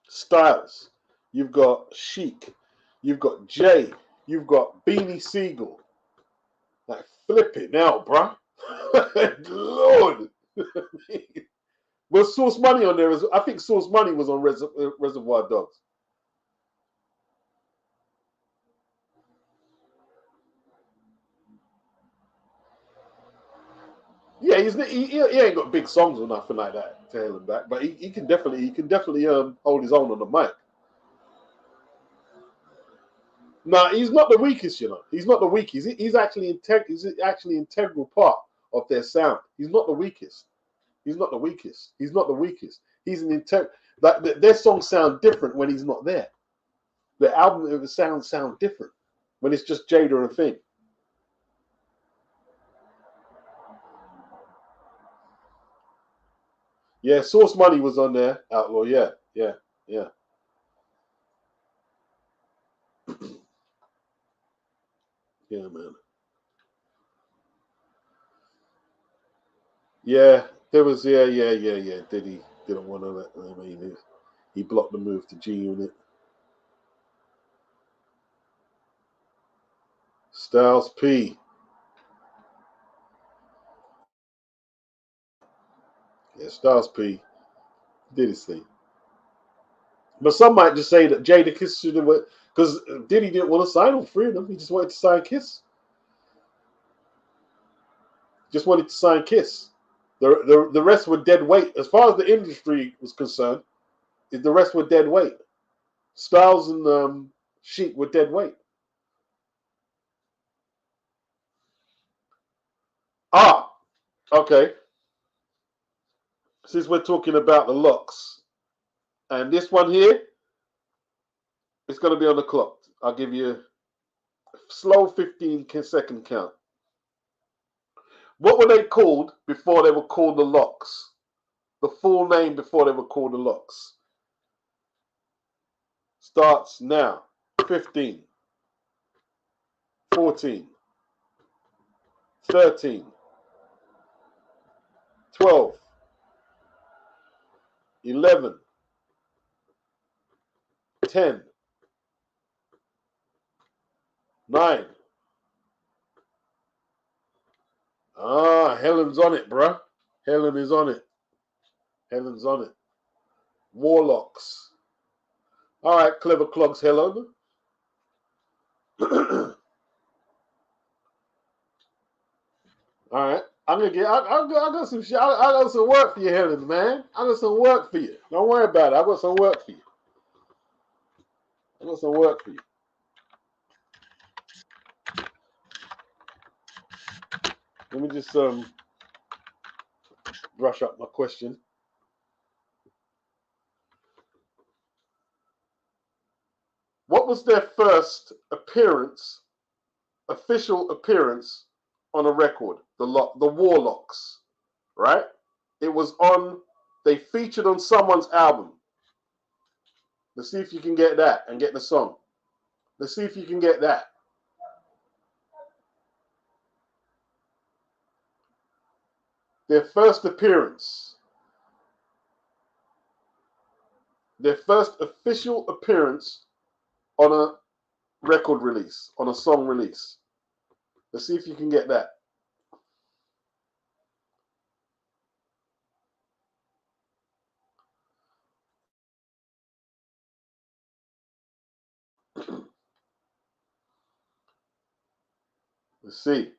Speaker 1: Styles, you've got Sheik, you've got Jay, you've got Beanie Siegel. Like, flip it now, bruh. Lord. Was Source Money on there? I think Source Money was on Reservoir Dogs. Yeah, he ain't got big songs or nothing like that to hell him back, but he can definitely hold his own on the mic. No, he's not the weakest, you know. He's not the weakest. He's actually integral part of their sound. He's not the weakest. He's not the weakest. He's not the weakest. He's an like their songs sound different when he's not there. The album, the sound different when it's just Jada and Thing. Yeah, Source Money was on there. Outlaw. Yeah. Yeah, man. Yeah, there was. Yeah. Diddy didn't want to let. I mean, he blocked the move to G Unit. Styles P. Yeah, Styles P. Did his thing. But some might just say that Jada Kiss should have went because Diddy didn't want to sign all three of them. He just wanted to sign Kiss. Just wanted to sign Kiss. The rest were dead weight. As far as the industry was concerned, the rest were dead weight. Styles and Sheik were dead weight. Ah, okay. Since we're talking about the locks, and this one here, it's going to be on the clock. I'll give you a slow 15-second count. What were they called before they were called the locks? The full name before they were called the locks. Starts now. 15, 14, 13, 12, 11, 10, 9. Ah, Helen's on it, bruh. Helen is on it. Helen's on it. Warlocks. All right, clever clogs, Helen. All right, I'm gonna get. I got some shit. I got some work for you, Helen, man. I got some work for you. Don't worry about it. I got some work for you. I got some work for you. Let me just brush up my question. What was their first appearance, official appearance on a record? The Warlocks, right? It was on. They featured on someone's album. Let's see if you can get that and get the song. Let's see if you can get that. Their first appearance. Their first official appearance on a record release, on a song release. Let's see if you can get that. Let's see.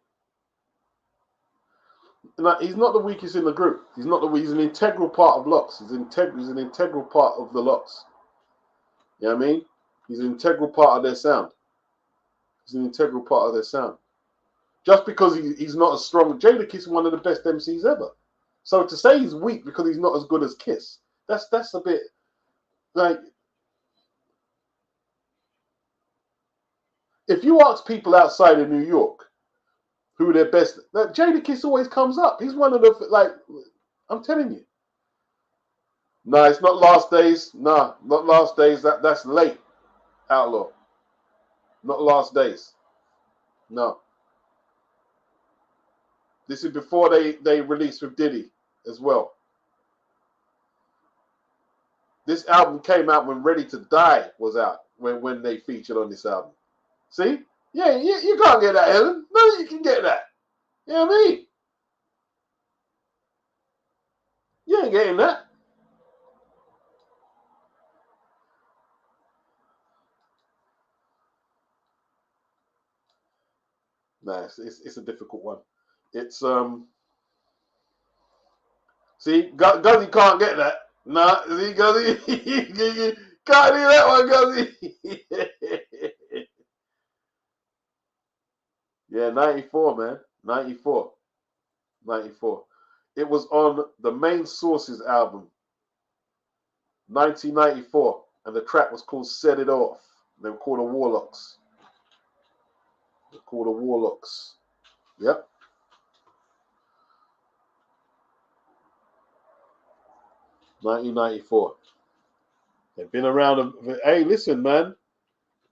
Speaker 1: Now, he's not the weakest in the group. He's an integral part of Locks. He's an integral part of the Locks. You know what I mean? He's an integral part of their sound. He's an integral part of their sound. Just because he's not as strong, Jadakiss is one of the best MCs ever. So to say he's weak because he's not as good as Kiss, that's a bit like, if you ask people outside of New York who their best, like, Jadakiss always comes up. He's one of the, like, I'm telling you. No, it's not Last Days. No, not Last Days. That's late, Outlaw. Not Last Days. No. This is before they released with Diddy as well. This album came out when Ready to Die was out, when they featured on this album. See? Yeah, you can't get that, Ellen. No, you can get that. You know what I mean? You ain't getting that. Nah, it's a difficult one. It's see, Guzzy can't get that. Nah, see, Guzzy can't do that one, Guzzy. Yeah, 94, man. 94. It was on the Main Sources album, 1994, and the track was called Set It Off. They were called the Warlocks. Yep. $1994. They've been around. Hey, listen, man.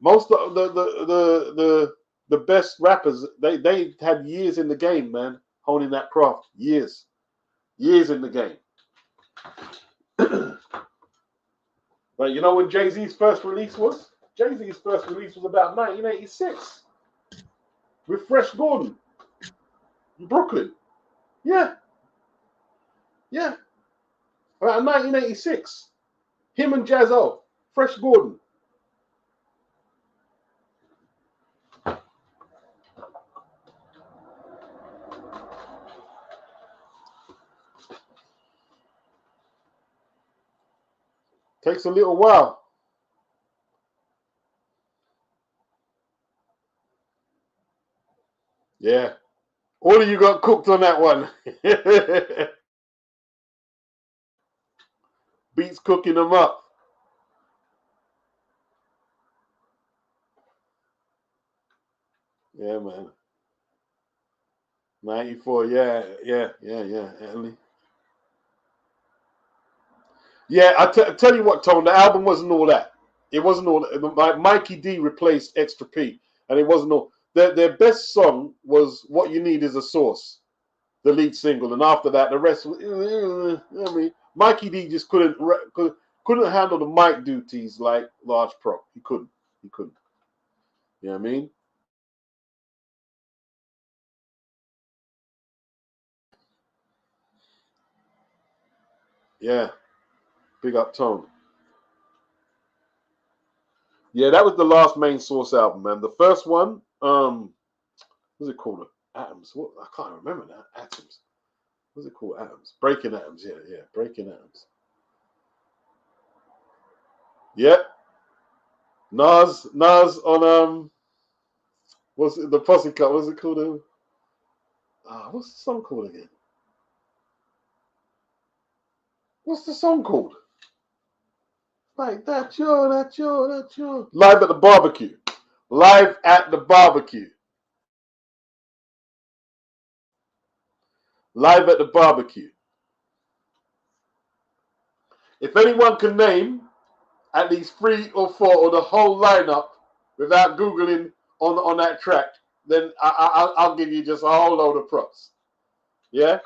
Speaker 1: Most of the best rappers, they had years in the game, man, honing that craft. Years in the game. But you know when Jay-Z's first release was? Jay-Z's first release was about 1986 with Fresh Gordon in Brooklyn. Yeah. About 1986. Him and Jazzo, Fresh Gordon. Takes a little while. Yeah. All of you got cooked on that one. Beats cooking them up. Yeah, man. 94, yeah. Yeah, I tell you what, Tone, the album wasn't all that. It wasn't all that. Mikey D replaced Extra P, and it wasn't all. Their best song was What You Need Is a Source, the lead single, and after that, the rest was, I mean, Mikey D just couldn't handle the mic duties like Large Pro. He couldn't. You know what I mean? Yeah. Big up Tone. Yeah, that was the last Main Source album, man. The first one, what's it called? Atoms. What? I can't remember now. Atoms. What's it called? Atoms. Breaking Atoms. Yeah. Breaking Atoms. Yep. Nas on what's it, the Posse Cut? What's it called? What's the song called again? What's the song called? Like that's your. Live at the Barbecue. Live at the Barbecue. Live at the Barbecue. If anyone can name at least 3 or 4 or the whole lineup without Googling on that track, then I'll give you just a whole load of props. Yeah?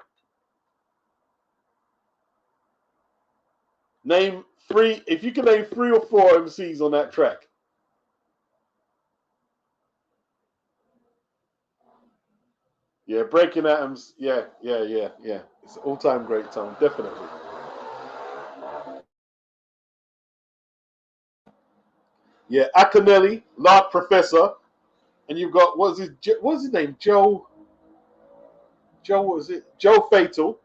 Speaker 1: Name 3, if you can name 3 or 4 MCs on that track. Yeah, Breaking Atoms. Yeah. It's an all-time great song, definitely. Yeah, Akinelli, Lord Professor, and you've got what's his name? Joe, what was it? Joe Fatal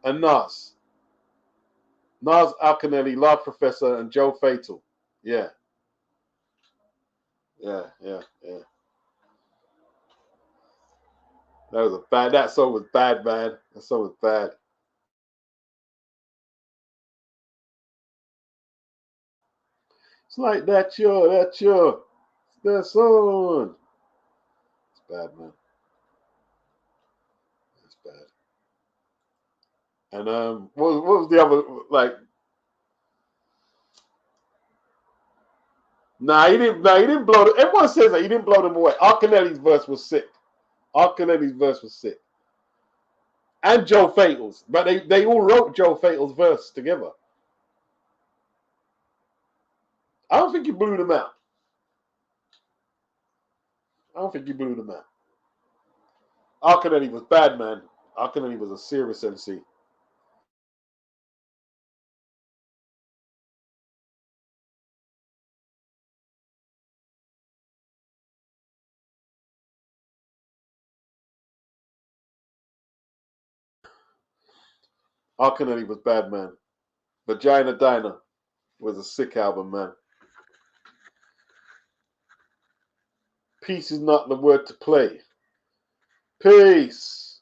Speaker 1: and Nas. Nas, Akinelli, Lord Professor, and Joe Fatal. Yeah. Yeah. That song was bad, man. That song was bad. It's like that song. It's bad, man. It's bad. And what was the other, like? Nah, he didn't. Nah, he didn't blow. Everyone says that he didn't blow them away. Arcanelli's verse was sick. Arcanelli's verse was sick, and Joe Fatal's. But they all wrote Joe Fatal's verse together. I don't think he blew them out. I don't think he blew them out. Arcanelli was bad, man. Arcanelli was a serious MC. Arcanelli was bad, man. Vagina Diner was a sick album, man. Peace is not the word to play. Peace.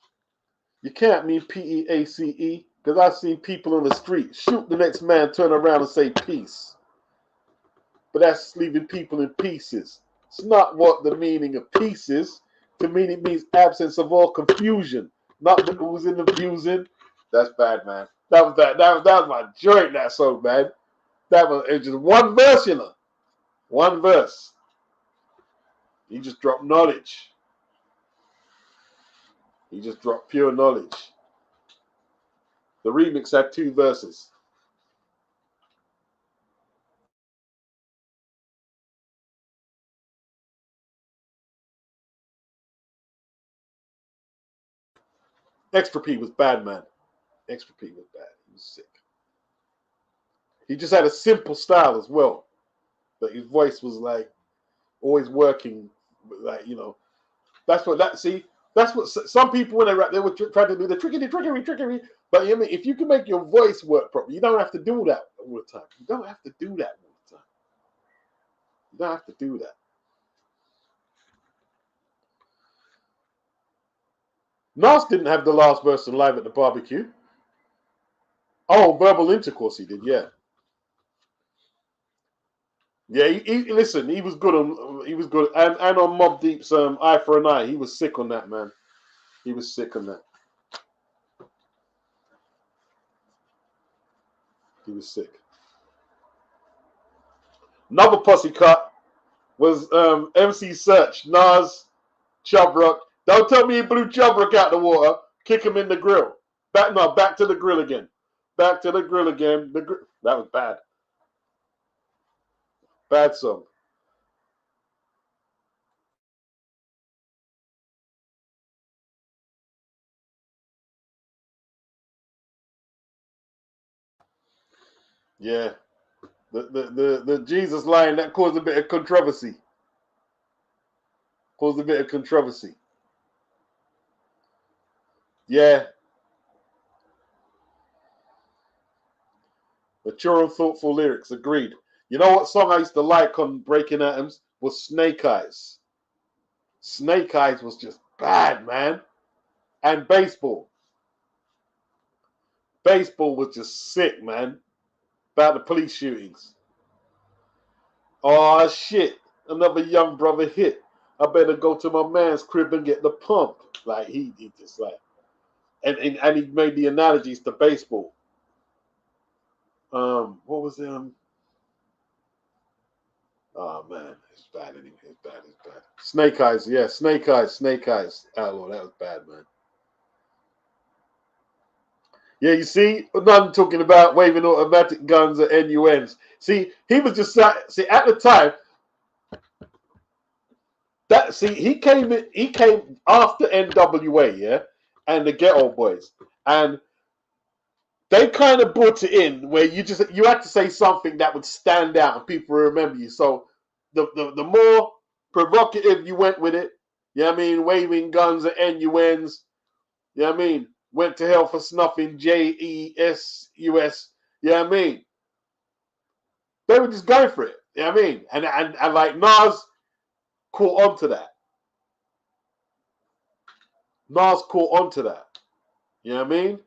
Speaker 1: You can't mean P-E-A-C-E, because I've seen people on the street shoot the next man, turn around and say peace. But that's leaving people in pieces. It's not what the meaning of peace is. To me, it means absence of all confusion, not the oozing and abusing. That's bad, man. That was my joint, that song, man. It was just one verse, you know. One verse. He just dropped knowledge. He just dropped pure knowledge. The remix had 2 verses. Extra P was bad, man. Extra P was bad. He was sick. He just had a simple style as well. But his voice was like always working, like, you know. That's what some people, when they rap, they would try to do the trickery. But I mean, if you can make your voice work properly, you don't have to do that all the time. You don't have to do that all the time. You don't have to do that. Nas didn't have the last verse in Live at the Barbecue. Oh, Verbal Intercourse he did, yeah. Yeah, listen, he was good and on Mobb Deep's Eye for an Eye, he was sick on that, man. He was sick on that. He was sick. Another posse cut was MC Search, Nas, Chubrock. Don't tell me he blew Chubrock out the water. Kick him in the grill. Back to the grill again. Back to the grill again. That was bad. Bad song. Yeah. The Jesus line, that caused a bit of controversy. Yeah. Mature and thoughtful lyrics, agreed. You know what song I used to like on Breaking Atoms was Snake Eyes. Snake Eyes was just bad, man. And Baseball. Baseball was just sick, man. About the police shootings. Oh shit! Another young brother hit. I better go to my man's crib and get the pump. Like he just like, and he made the analogies to baseball. What was it? Oh man, it's bad anyway. It's bad. Snake Eyes, yeah, Snake Eyes. Outlaw, that was bad, man. Yeah, you see, none talking about waving automatic guns at NUNs. See, he was just at the time. He came after NWA, yeah, and the Ghetto Boys, and they kind of brought it in where you had to say something that would stand out and people remember you. So the more provocative you went with it, you know what I mean, waving guns at NUNs, you know what I mean, went to hell for snuffing JESUS, you know what I mean. They were just going for it, you know what I mean, and like Nas. caught on to that. Nas caught on to that. You know what I mean?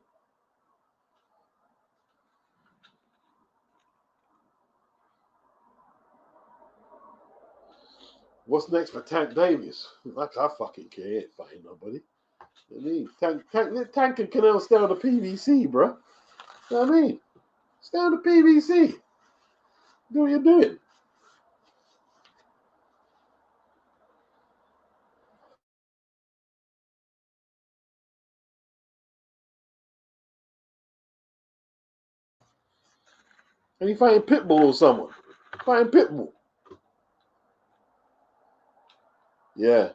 Speaker 1: What's next for Tank Davis? I fucking care. He ain't fighting nobody. You know what I mean? Tank and Canelo stay on the PVC, bro. You know what I mean? Stay on the PVC. Do what you're doing. And he fighting Pitbull or someone. Fighting Pitbull. Yeah.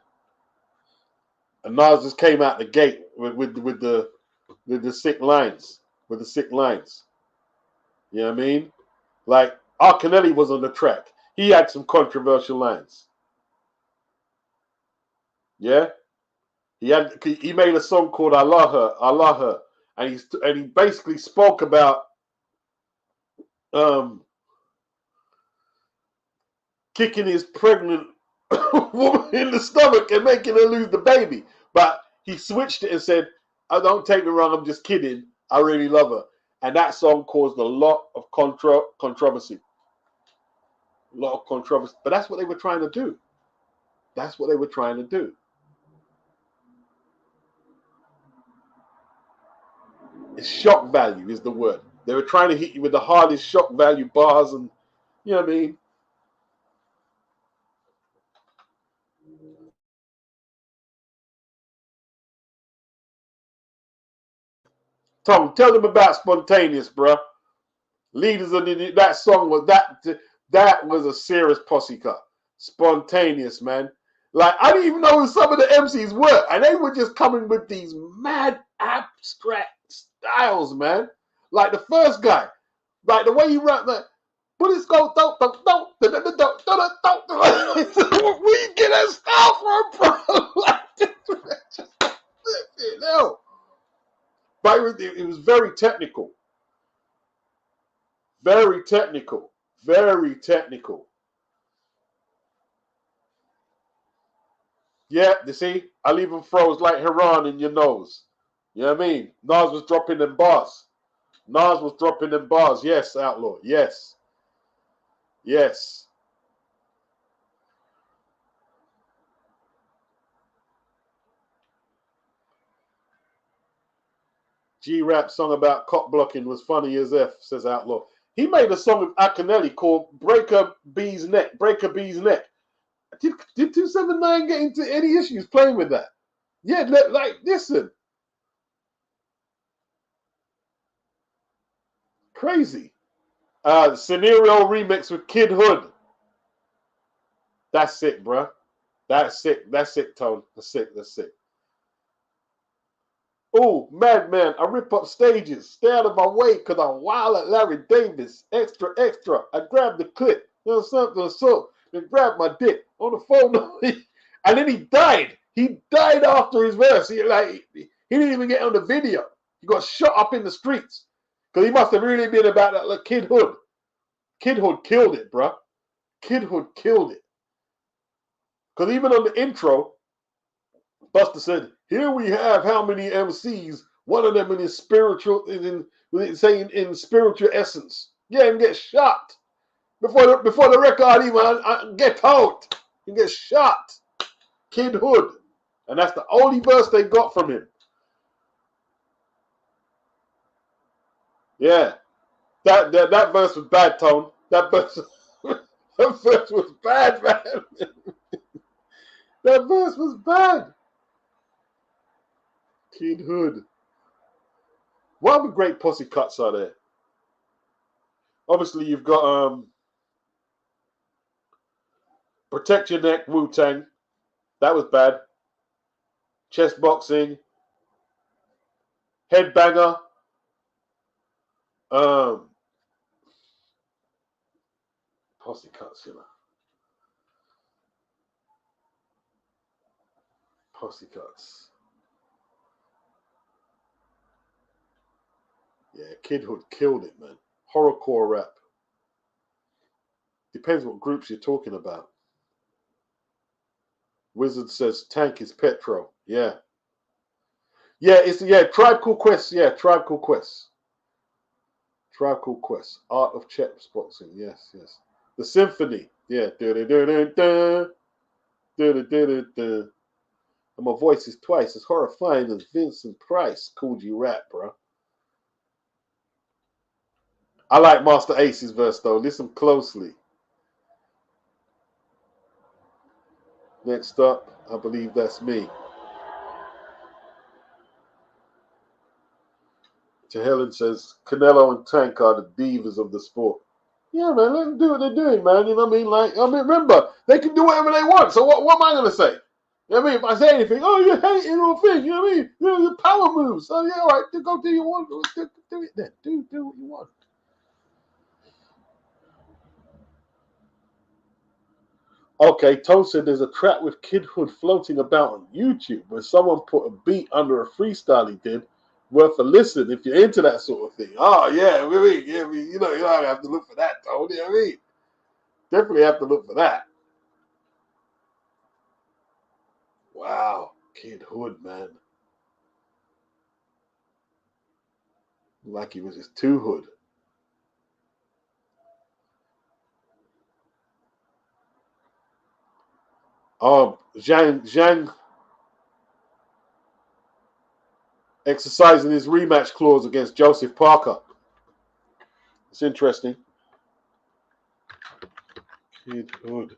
Speaker 1: And Nas just came out the gate with the sick lines. With the sick lines. You know what I mean? Like, R. Canelli was on the track. He had some controversial lines. Yeah? He made a song called I Love Her, I Love Her. And he basically spoke about kicking his pregnant woman in the stomach and making her lose the baby. But he switched it and said, "I don't take me wrong, I'm just kidding. I really love her." And that song caused a lot of controversy. A lot of controversy. But that's what they were trying to do. That's what they were trying to do. It's shock value is the word. They were trying to hit you with the hardest shock value bars, and you know what I mean? Tom, tell them about Spontaneous, bro. Leaders of that song that was a serious posse cut. Spontaneous, man. Like, I didn't even know who some of the MCs were, and they were just coming with these mad abstract styles, man. Like the first guy, like the way he rap, like bullets go don't. Where you get that style from, bro? Like, no. But it was very technical. Very technical. Very technical. Yeah, you see? I'll even froze like Haran in your nose. You know what I mean? Nas was dropping them bars. Nas was dropping them bars. Yes, Outlaw. Yes. Yes. G-Rap song about cock blocking was funny as F, says Outlaw. He made a song with Akinelli called Break a Bee's Neck. Break a Bee's Neck. Did 279 get into any issues playing with that? Yeah, like, listen. Crazy. Scenario remix with Kid Hood. That's sick, bruh. That's sick. That's sick, Tone. That's sick. That's sick. Oh, Madman, I rip up stages. Stay out of my way because I'm wild at Larry Davis. Extra, extra. I grab the clip. You know something, so and grab my dick on the phone. And then he died. He died after his verse. He didn't even get on the video. He got shot up in the streets. Because he must have really been about that like, Kid Hood. Kid Hood killed it, bruh. Kid Hood killed it. Because even on the intro, Buster said, "Here we have how many MCs. One of them in his spiritual, saying in spiritual essence. Yeah, and get shot before the record even get out. He gets shot. Kid Hood, and that's the only verse they got from him. Yeah, that verse was bad, Tone. That verse was bad, man. That verse was bad. Kid Hood. What other great posse cuts are there? Obviously, you've got Protect Your Neck, Wu-Tang. That was bad. Chess boxing. Headbanger. Posse cuts, you know. Posse cuts. Yeah, Kid Hood killed it, man. Horrorcore rap. Depends what groups you're talking about. Wizard says Tank is Petro. Yeah. Yeah, it's Tribe Called Quest. Yeah, Tribe Called Quest. Tribe Called Quest. Art of Chess Boxing. Yes, yes. The Symphony. Yeah. And my voice is twice as horrifying as Vincent Price called you rap, bro. I like Master Ace's verse though. Listen closely. Next up, I believe that's me. To Helen says, Canelo and Tank are the divas of the sport. Yeah, man, let them do what they're doing, man. You know what I mean? Like, remember, they can do whatever they want. So what am I going to say? You know what I mean? If I say anything, oh, you're hating or thing, you know what I mean? You know, the power moves. So, yeah, all right, go do your want. Do it then. Do what you want. Okay, Toad said there's a track with Kid Hood floating about on YouTube where someone put a beat under a freestyle he did. Worth a listen if you're into that sort of thing. Oh, yeah, you know, I have to look for that, Toad. You know what I mean? Definitely have to look for that. Wow, Kid Hood, man. Like he was just too hood. Oh, Zhang exercising his rematch clause against Joseph Parker. It's interesting. Kid Hood.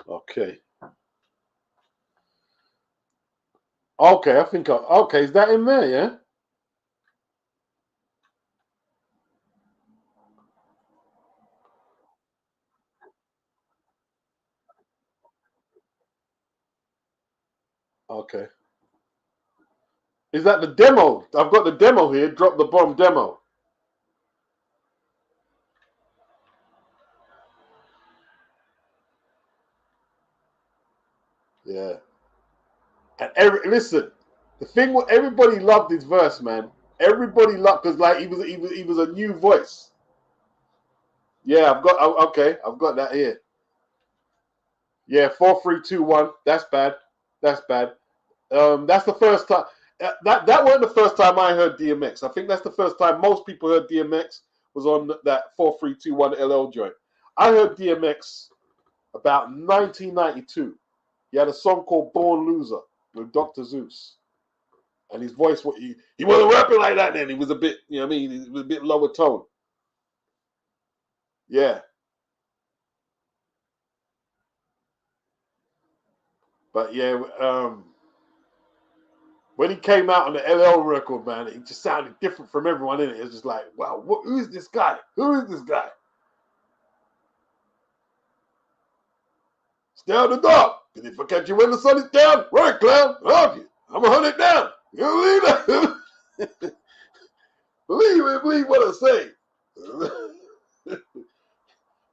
Speaker 1: Okay. Okay, I think. Okay, is that in there? Yeah. Okay. Is that the demo? I've got the demo here. Drop the bomb demo. Yeah. And listen, the thing was everybody loved his verse, man. Everybody loved because like he was a new voice. Yeah, I've got that here. Yeah, 4-3-2-1. That's bad. That's bad. That's the first time. That wasn't the first time I heard DMX. I think that's the first time most people heard DMX was on that 4-3-2-1 LL joint. I heard DMX about 1992. He had a song called Born Loser with Dr. Zeus. And his voice, he wasn't rapping like that then. He was a bit, you know what I mean? He was a bit lower tone. Yeah. But yeah, when he came out on the LL record, man, it just sounded different from everyone in it. It's just like, wow, who is this guy? Who is this guy? Stay on the dog. And if I catch you when the sun is down, right, clown, I'll you. I'm 100 down. You believe that? believe what I say.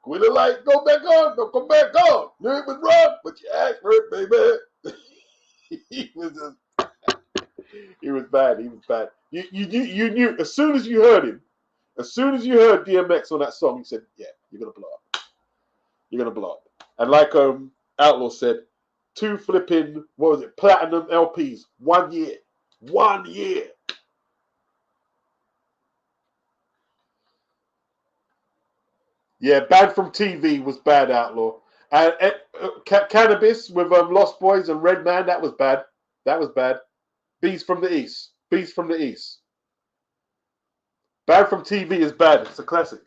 Speaker 1: When the light go back on, don't come back on. You ain't was wrong, but you asked for it, baby. he was bad. He was bad. You knew as soon as you heard him, as soon as you heard DMX on that song, you said, yeah, you're gonna blow up. You're gonna blow up. And like Outlaw said, 2 flipping, what was it, platinum LPs, 1 year. 1 year. Yeah, Banned from TV was bad, Outlaw. And Cannabis with Lost Boys and Redman, that was bad. That was bad. Beast from the East. Beast from the East. Banned from TV is bad. It's a classic.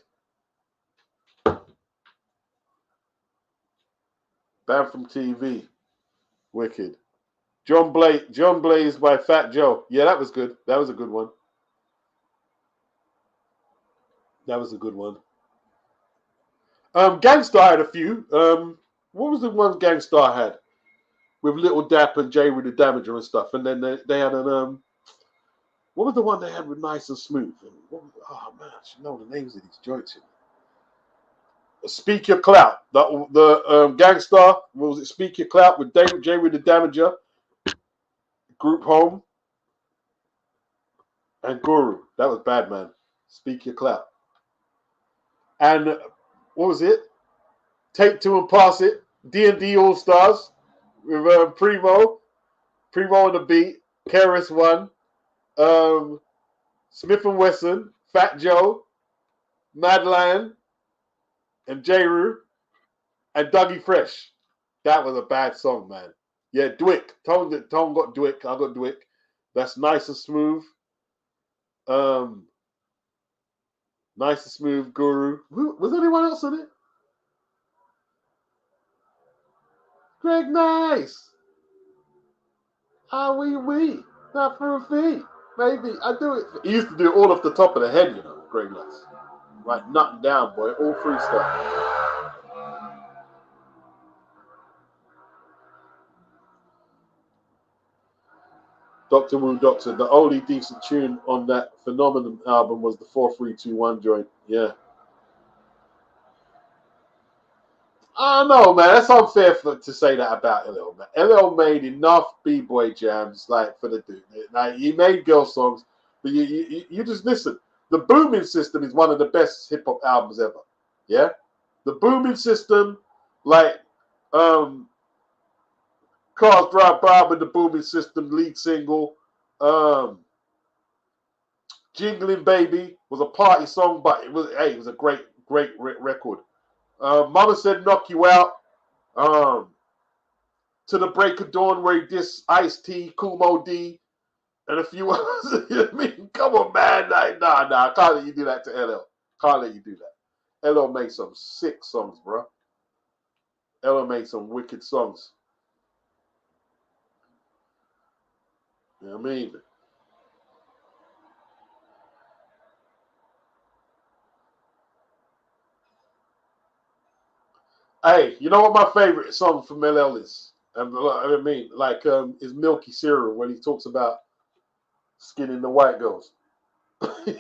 Speaker 1: Banned from TV. Wicked. John Blaze by Fat Joe. Yeah, that was good. That was a good one. That was a good one. Gangstar had a few. What was the one Gangstar had? With Little Dap and Jay with the Damager and stuff. And then they had an what was the one they had with Nice and Smooth? Oh man, I should know the names of these joints. Speak Your Clout. The Gangstar, what was it? Speak Your Clout with Jay with the Damager. Group Home, and Guru. That was bad, man. Speak Your Clout. And what was it? Take Two and Pass It. D&D All Stars with Primo on the beat. KRS One, Smith and Wesson, Fat Joe, Mad Lion, and Jeru, and Dougie Fresh. That was a bad song, man. Yeah, Dwick. Tone got Dwick. I got Dwick. That's Nice and Smooth. Nice and Smooth, Guru. Was anyone else on it? Greg Nice. Ah, we. Not for a fee. Maybe. I do it. He used to do it all off the top of the head, you know, Greg Nice. Right, nothing down, boy. All freestyle. Dr. Wu Doctor. The only decent tune on that Phenomenon album was the 4321 joint. Yeah. I don't know, man. That's unfair to say that about LL, man. LL made enough B-boy jams, like, for the dude. Like, he made girl songs, but you just listen. The Booming System is one of the best hip-hop albums ever. Yeah? The Booming System, like, Cars Drive By with the Booming System lead single. Jingling Baby was a party song, but it was a great record. Mama Said Knock You Out. To the Break of Dawn, where he dissed Ice-T, Kumo D, and a few others. I mean, come on, man. Nah. I can't let you do that to LL. Can't let you do that. LL made some sick songs, bro. LL made some wicked songs. You know what I mean? Hey, you know what my favorite song from LL is? I mean, like, is Milky Cereal, when he talks about skinning the white girls. You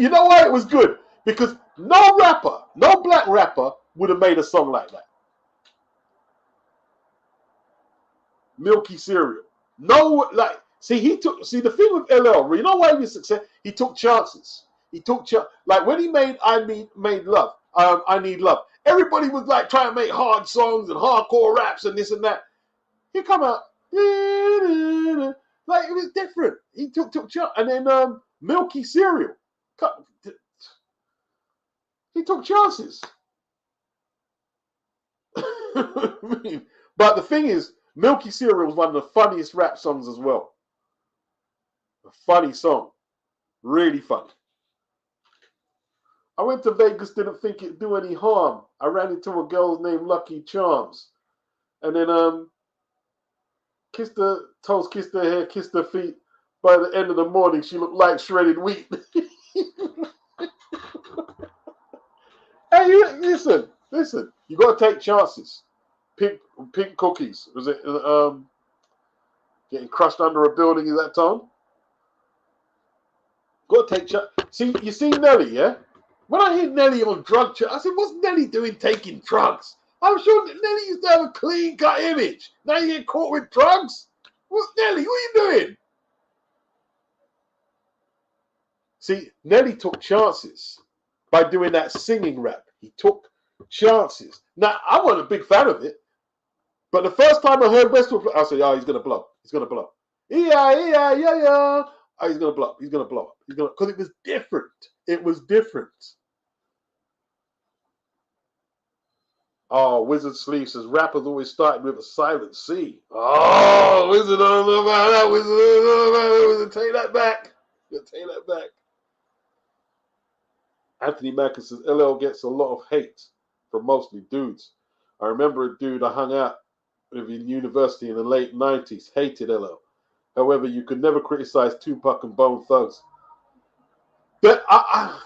Speaker 1: know why it was good? Because no black rapper would have made a song like that. Milky Cereal. No, like, see the thing with LL, you know why he was successful? He took chances. Like when he made I Need Love. Everybody was like trying to make hard songs and hardcore raps and this and that. He come out like it was different. He took chances. And then Milky Cereal. He took chances. But the thing is, Milky Cereal was one of the funniest rap songs as well. A funny song. Really funny. I went to Vegas, didn't think it'd do any harm. I ran into a girl named Lucky Charms. And then kissed her toes, kissed her hair, kissed her feet. By the end of the morning, she looked like shredded wheat. Hey, listen. You got to take chances. Pink Cookies. Was it getting crushed under a building? Is that time? Got to take chances. See, you see Nelly, yeah? When I hear Nelly on drug I said, what's Nelly doing taking drugs? I'm sure Nelly used to have a clean-cut image. Now you get caught with drugs? What, Nelly, what are you doing? See, Nelly took chances by doing that singing rap. He took chances. Now, I wasn't a big fan of it, but the first time I heard Westwood, I said, oh, he's going to blow. He's going to blow. Yeah. Oh, he's going to blow. He's going to blow up. Because it was different. It was different. Oh, Wizard Sleeve says, rappers always started with a silent C. Oh, Wizard, I don't know about that. Wizard, take that back. Take that back. Anthony Macker says, LL gets a lot of hate from mostly dudes. I remember a dude I hung out with in university in the late 90s, hated LL. However, you could never criticize Tupac and Bone Thugs. But I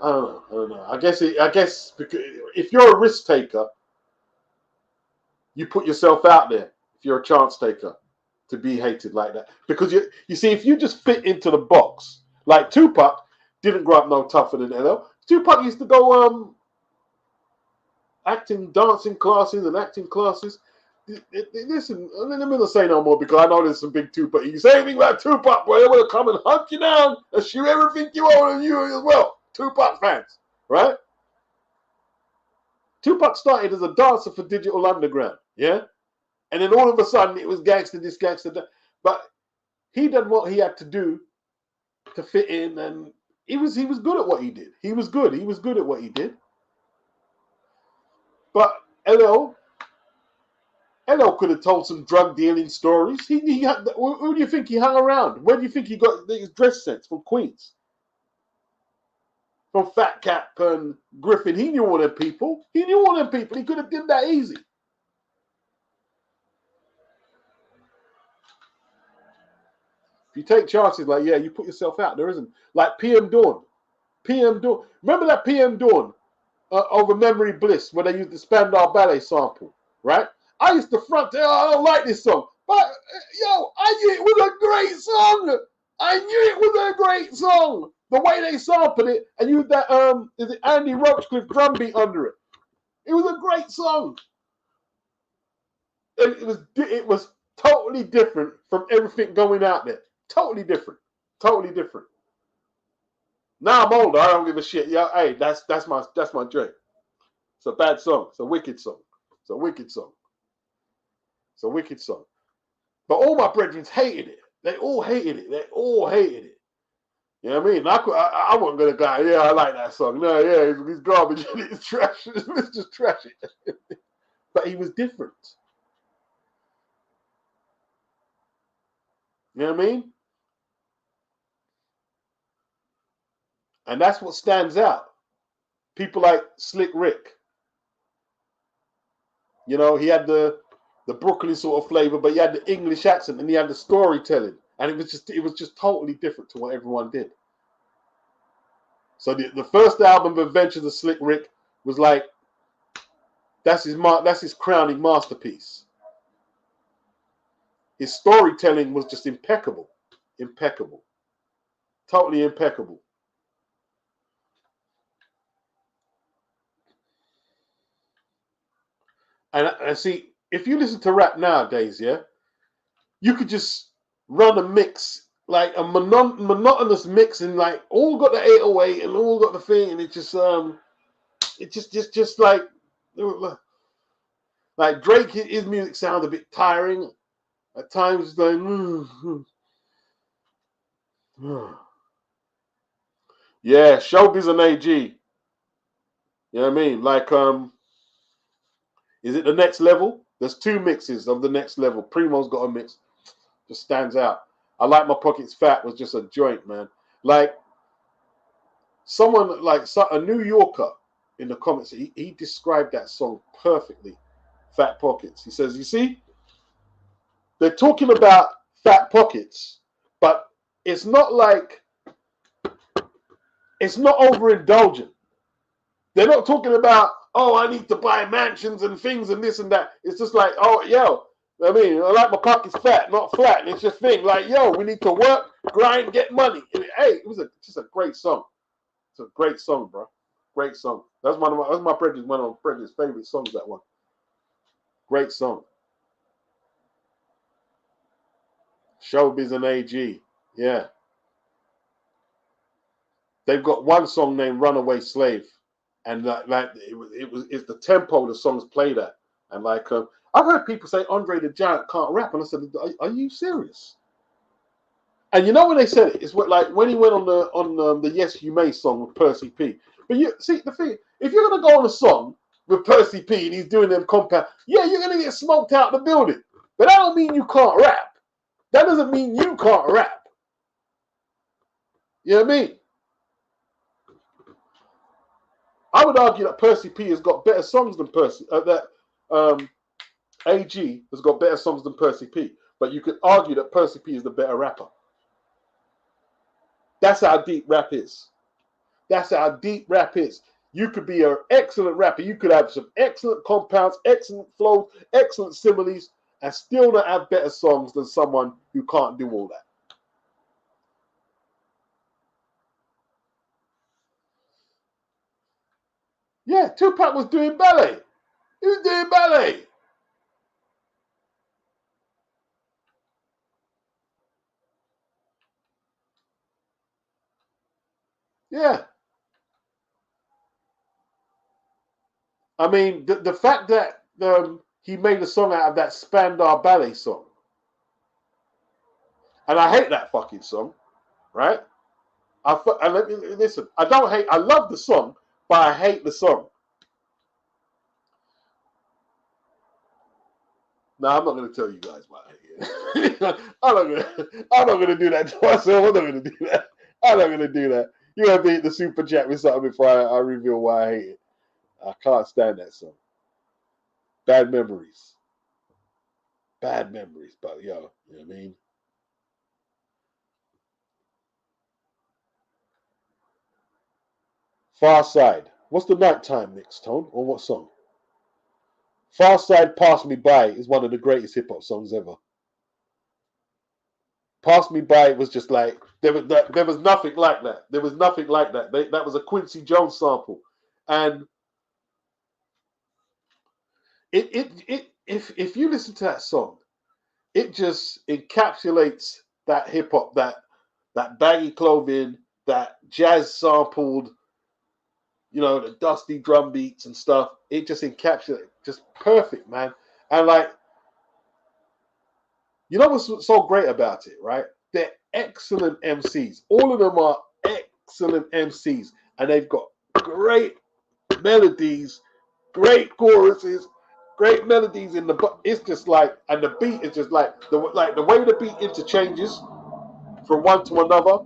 Speaker 1: don't know. I guess because if you're a risk taker, you put yourself out there. If you're a chance taker, to be hated like that, because you see, if you just fit into the box, like Tupac didn't grow up no tougher than LL. Tupac used to go acting, dancing classes and acting classes. Listen, let me not say no more because I know there's some big Tupac. You say anything about Tupac, boy, they want to come and hunt you down and shoot everything you own and you as well. Tupac fans, right? Tupac started as a dancer for Digital Underground, yeah? And then all of a sudden it was gangster this, gangster that. But he done what he had to do to fit in, and he was good at what he did. He was good at what he did. But LL could have told some drug dealing stories. He had, who do you think he hung around? Where do you think he got his dress sense? From Queens, from Fat Cap and Griffin. He knew all them people. He could have did that easy. If you take chances, like, yeah, you put yourself out. There isn't. Like PM Dawn. Remember that PM Dawn over Memory Bliss where they used the Spandau Ballet sample, right? I used to front, I don't like this song. But, yo, I knew it was a great song. The way they sampled it and used that, is it Andy Roachcliffe drum beat under it. It was a great song. It was totally different from everything going out there. Totally different. Now I'm older. I don't give a shit. Yeah, hey, that's my joint. It's a bad song. It's a wicked song. But all my brethren hated it. They all hated it. You know what I mean? I wasn't gonna go, yeah, I like that song. No, yeah, it's garbage. It's trash. Let's just trash it. But he was different. You know what I mean? And that's what stands out. People like Slick Rick. You know, he had the Brooklyn sort of flavor, but he had the English accent and he had the storytelling. And it was just totally different to what everyone did. So the first album of Adventures of Slick Rick was like, that's his crowning masterpiece. His storytelling was just impeccable. Totally impeccable. And see, if you listen to rap nowadays, yeah, you could just run a mix, like a monotonous mix, and like all got the 808 and all got the thing, and it just like Drake, his music sounds a bit tiring at times. It's like, yeah, Showbiz and AG. You know what I mean? Like, is it the Next Level? There's two mixes of the Next Level. Primo's got a mix, just stands out. I Like My Pockets Fat was just a joint, man. Like someone like a New Yorker in the comments, he described that song perfectly. Fat Pockets. He says, you see, they're talking about fat pockets, but it's not overindulgent. They're not talking about, oh, I need to buy mansions and things and this and that. It's just like, oh, yo, I mean, I like my pockets fat, not flat. And it's just thing like, yo, we need to work, grind, get money. And hey, it was just a great song. It's a great song, bro. Great song. That's one of my brother's favorite songs. That one. Great song. Showbiz and AG. Yeah. They've got one song named Runaway Slave. And it's the tempo the songs played at. And like, I've heard people say Andre the Giant can't rap. And I said, are you serious? And you know when they said it, it's like when he went on the Yes You May song with Percy P. But you see, the thing, if you're going to go on a song with Percy P and he's doing them compound, yeah, you're going to get smoked out the building. But that don't mean you can't rap. That doesn't mean you can't rap. You know what I mean? I would argue that Percy P has got better songs than AG has got better songs than Percy P. But you could argue that Percy P is the better rapper. That's how deep rap is. You could be an excellent rapper. You could have some excellent compounds, excellent flows, excellent similes, and still not have better songs than someone who can't do all that. Yeah, Tupac was doing ballet. He was doing ballet. Yeah. I mean, the fact that he made a song out of that Spandau Ballet song. And I hate that fucking song, right? And let me listen. I don't hate. I love the song, but I hate the song. No, I'm not going to tell you guys why I hate it. I'm not going to do that to myself. I'm not going to do that. I'm not going to do that. You have to hit the super chat with something before I reveal why I hate it. I can't stand that song. Bad memories. Bad memories, but yo, you know what I mean? Far Side. What's the nighttime mix, Tone? Or what song? Far Side Pass Me By is one of the greatest hip hop songs ever. Pass Me By was just like, there was nothing like that. There was nothing like that. That was a Quincy Jones sample. And if you listen to that song, it just encapsulates that hip hop, that baggy clothing, that jazz sampled, you know, the dusty drum beats and stuff. It just encapsulates, just perfect, man. And like, you know what's so great about it, right? They're excellent MCs. All of them are excellent MCs, and they've got great melodies, great choruses, great melodies in the. It's just like, and the beat is just like the way the beat interchanges from one to another.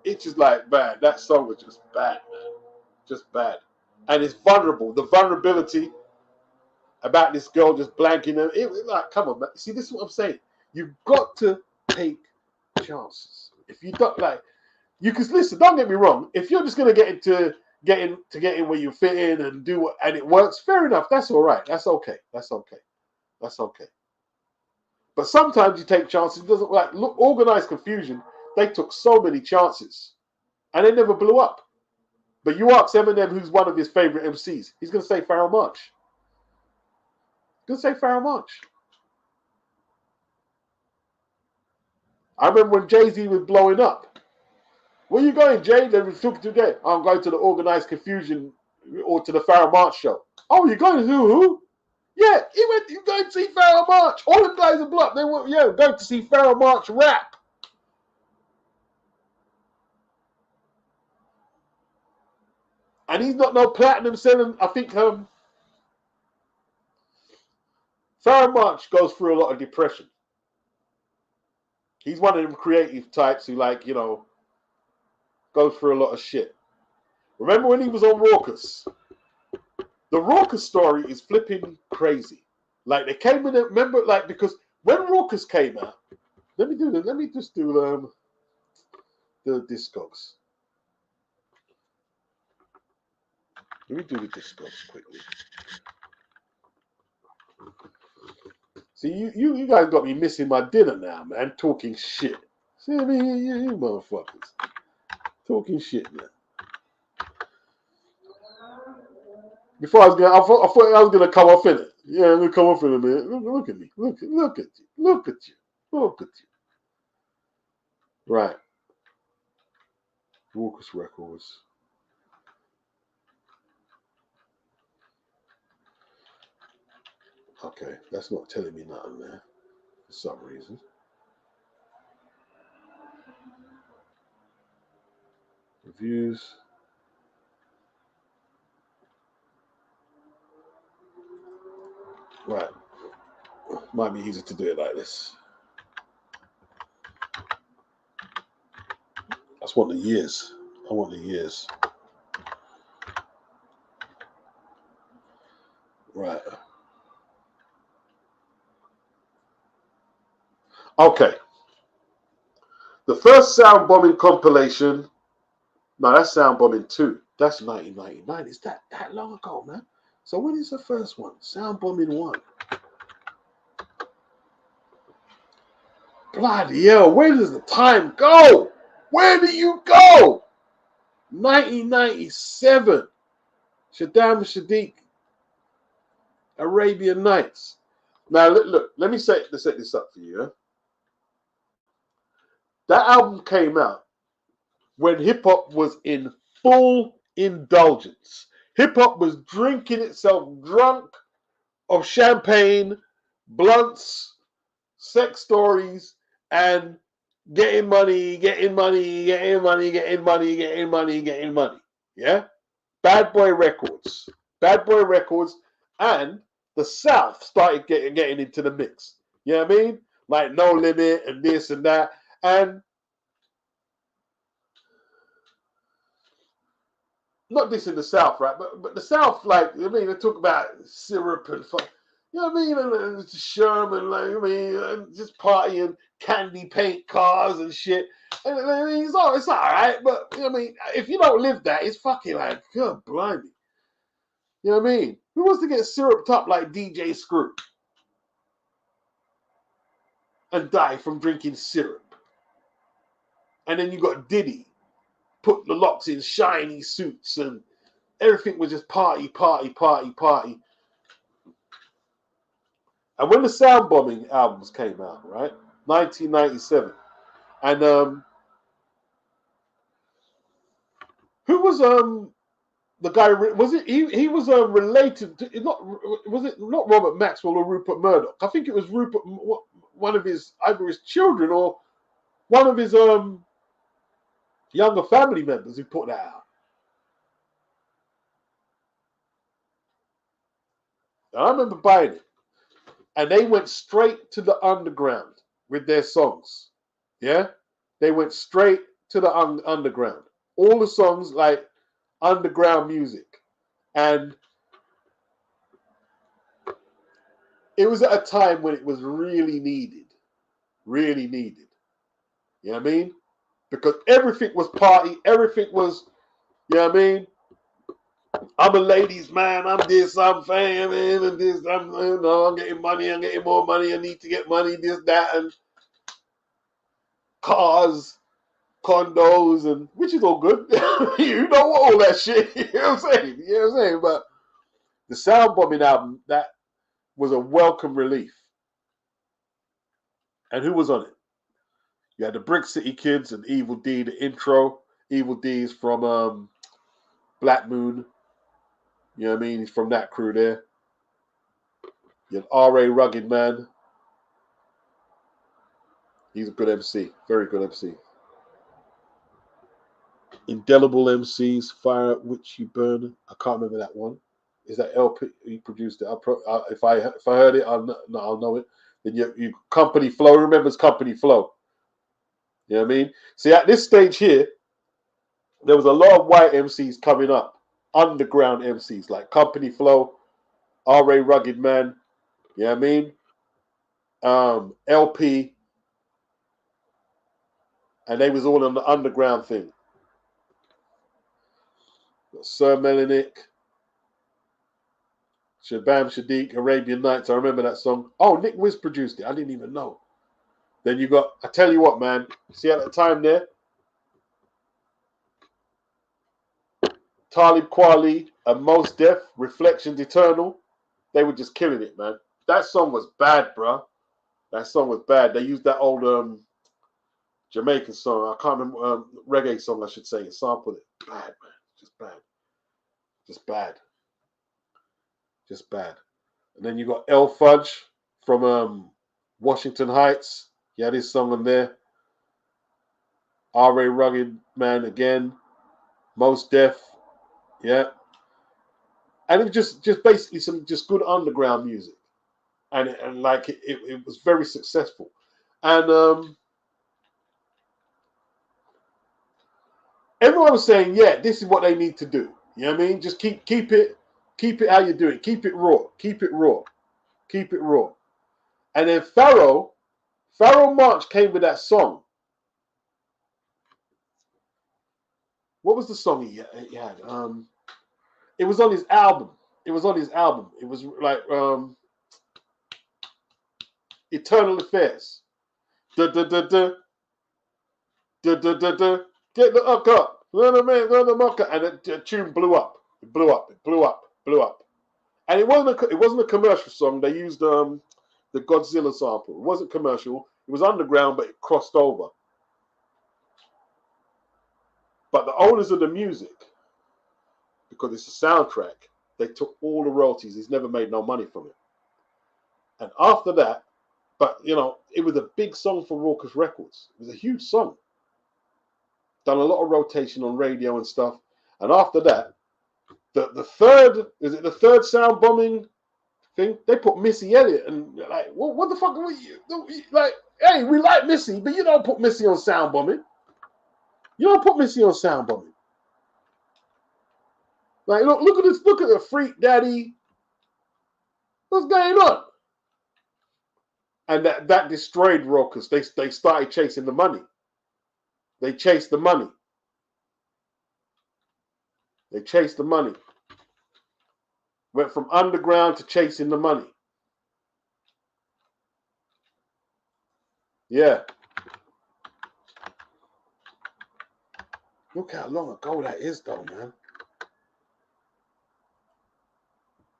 Speaker 1: It's just like, man, that song was just bad, man, just bad, and it's vulnerable. The vulnerability about this girl just blanking them. It was like, come on, man. See, this is what I'm saying. You've got to take chances. If you don't like, you can listen. Don't get me wrong. If you're just gonna get in where you fit in and do what, and it works, fair enough. That's all right. That's okay. That's okay. That's okay. But sometimes you take chances. It doesn't like look. Organized Confusion. They took so many chances, and they never blew up. But you ask Eminem, who's one of his favorite MCs, he's gonna say Pharoahe Monch. He's gonna say Pharoahe Monch. I remember when Jay-Z was blowing up. Where you going, Jay? They were talking today. I'm going to the Organized Confusion or to the Pharoahe Monch show. Oh, you're going to who? Yeah, he went. You going to see Pharoahe Monch? All the guys are blocked. They went. Yeah, going to see Pharoahe Monch rap. And he's not no platinum selling. I think Pharoahe Monch goes through a lot of depression. He's one of them creative types who, like, you know, goes through a lot of shit. Remember when he was on Rawkus? The Rawkus story is flipping crazy. Like, they came in, remember, like, because when Rawkus came out, let me just do the Discogs. Let me do the Discogs quickly. See, you guys got me missing my dinner now, man. Talking shit. See, I mean, you motherfuckers. Talking shit, man. Before I thought I was gonna come off in it. Yeah, I'm gonna come off in a minute. Look at me. Look at you. Look at you. Look at you. Right. Rawkus Records. Okay, that's not telling me nothing there for some reason. Reviews. Right. Might be easy to do it like this. I just want the years. I want the years. Right. Okay. The first Soundbombing compilation. No, that's Soundbombing 2. That's 1999. Is that long ago, man? So when is the first one? Soundbombing 1. Bloody hell, where does the time go? Where do you go? 1997. Shaddam Sadiq Arabian Nights. Now, look, let me set this up for you. Yeah? That album came out when hip-hop was in full indulgence. Hip-hop was drinking itself drunk of champagne, blunts, sex stories, and getting money. Yeah? Bad Boy Records. And the South started getting into the mix. You know what I mean? Like No Limit and this and that. And not this in the South, right? But the South, like, I mean, they talk about syrup and fun. You know what I mean? And Sherman, like, I mean, and just partying, candy paint cars and shit. And I mean, it's all right. But, you know what I mean? If you don't live that, it's fucking like, God blimey. You know what I mean? Who wants to get syruped up like DJ Screw and die from drinking syrup? And then you got Diddy putting the locks in shiny suits and everything was just party. And when the Soundbombing albums came out, right, 1997, and who was the guy? Was it he was related to not Robert Maxwell or Rupert Murdoch? I think it was Rupert, one of his either his children or one of his younger family members who put that out. And I remember buying it, and they went straight to the underground with their songs. Yeah, they went straight to the underground. All the songs like underground music, and it was at a time when it was really needed. You know what I mean? Because everything was party, everything was, you know what I mean? I'm a ladies' man, I'm this, I'm famous, and this, I'm getting money, I'm getting more money, I need to get money, this, that, and cars, condos, and which is all good. You know all that shit. You know what I'm saying? But the Soundbombing album, that was a welcome relief. And who was on it? You had the Brick City Kids and Evil D, the intro. Evil D is from Black Moon. You know what I mean? He's from that crew there. You had R.A. Rugged Man. He's a good MC. Very good MC. Indelible MCs, Fire at Which You Burn. I can't remember that one. Is that LP? He produced it. If I heard it, I'll know it. Then you Company Flow. Remembers Company Flow. You know what I mean? See, at this stage here, there was a lot of white MCs coming up. Underground MCs like Company Flow, R.A. Rugged Man. You know what I mean? LP. And they was all on the underground thing. Sir Melanik, Shabam Shadiq, Arabian Nights. I remember that song. Oh, Nick Wiz produced it. I didn't even know. Then you got, I tell you what, man. See at the time there, Talib Kweli and Mos Def, Reflections Eternal. They were just killing it, man. That song was bad, bro. That song was bad. They used that old Jamaican song. I can't remember, reggae song, I should say. It sampled it. Bad, man. Just bad. Just bad. Just bad. And then you got El Fudge from Washington Heights. He had his song on there. R.A. Rugged Man again. Mos Def. Yeah. And it was just basically some just good underground music. And like it was very successful. And everyone was saying, yeah, this is what they need to do. You know what I mean? Just keep it how you do it. Keep it raw. Keep it raw. Keep it raw. And then Pharoahe Monch came with that song. What was the song he had? It was on his album. It was like Eternal Affairs. Da da da da da da da da. Get the hook up. Learn the man, learn the mucker. And the tune blew up. It blew up. And it wasn't a commercial song. They used the Godzilla sample. It wasn't commercial. It was underground, but it crossed over. But the owners of the music, because it's a soundtrack, they took all the royalties. He's never made no money from it. And after that, but you know, it was a big song for Rawkus Records. It was a huge song. Done a lot of rotation on radio and stuff. And after that, the third, is it the third Soundbombing thing? They put Missy Elliott, and like, what the fuck are you like? Hey, we like Missy, but you don't put Missy on Soundbombing. You don't put Missy on Soundbombing. Like, look at this, look at the Freak Daddy. What's going on? And that destroyed Rawkus. They started chasing the money. They chased the money. They chased the money. Went from underground to chasing the money. Yeah. Look how long ago that is, though, man.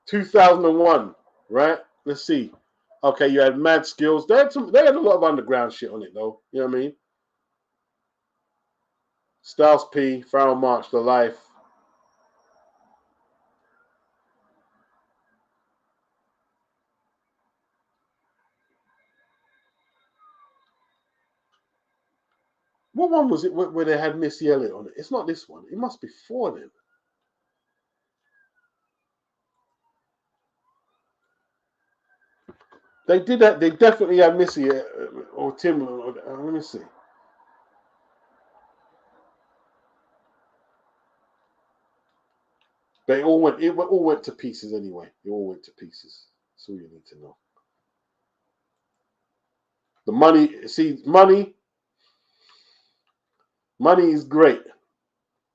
Speaker 1: 2001, right? Let's see. Okay, you had Mad Skills. They had a lot of underground shit on it, though. You know what I mean? Styles P, Pharoahe Monch, The Life. What one was it where they had Missy Elliott on it? It's not this one. It must be four then. They did that. They definitely had Missy or Tim. Let me see. They all went. It all went to pieces anyway. It all went to pieces. That's all you need to know. The money. See, money. Money is great.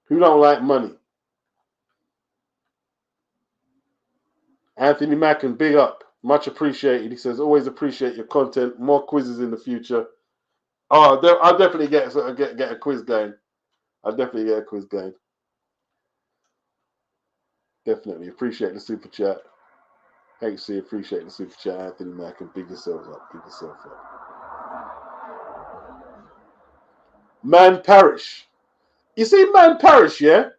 Speaker 1: Who don't like money? Anthony Mackin, big up. Much appreciated. He says, always appreciate your content. More quizzes in the future. Oh, I'll definitely get a quiz going. I'll definitely get a quiz going. Definitely. Appreciate the super chat. HC, appreciate the super chat. Anthony Mackin, big yourself up. Big yourself up. Man Parish. You see Man Parish, yeah?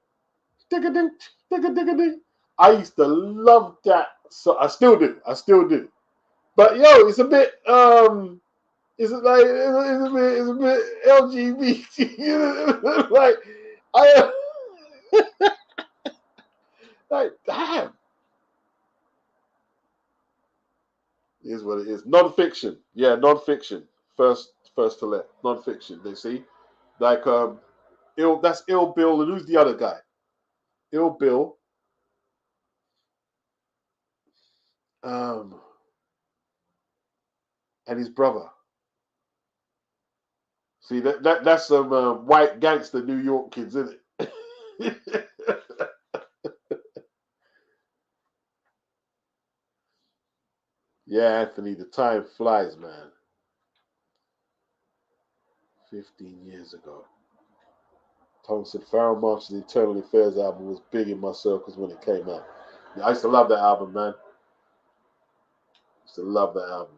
Speaker 1: Digga-ding, digga-digga-ding. I used to love that. So I still do. I still do. But yo, it's a bit it's a bit LGBT. Like I like damn. Is what it is. Non-fiction. Yeah, non-fiction. First to let. Non-fiction. They see? Like that's Ill Bill, and who's the other guy? Ill Bill. And his brother. See that's some white gangster New York kids, isn't it? Yeah, Anthony, the time flies, man. 15 years ago. Tom said Pharoahe Monch's Internal Affairs album was big in my circles when it came out. Yeah, I used to love that album, man. I used to love that album.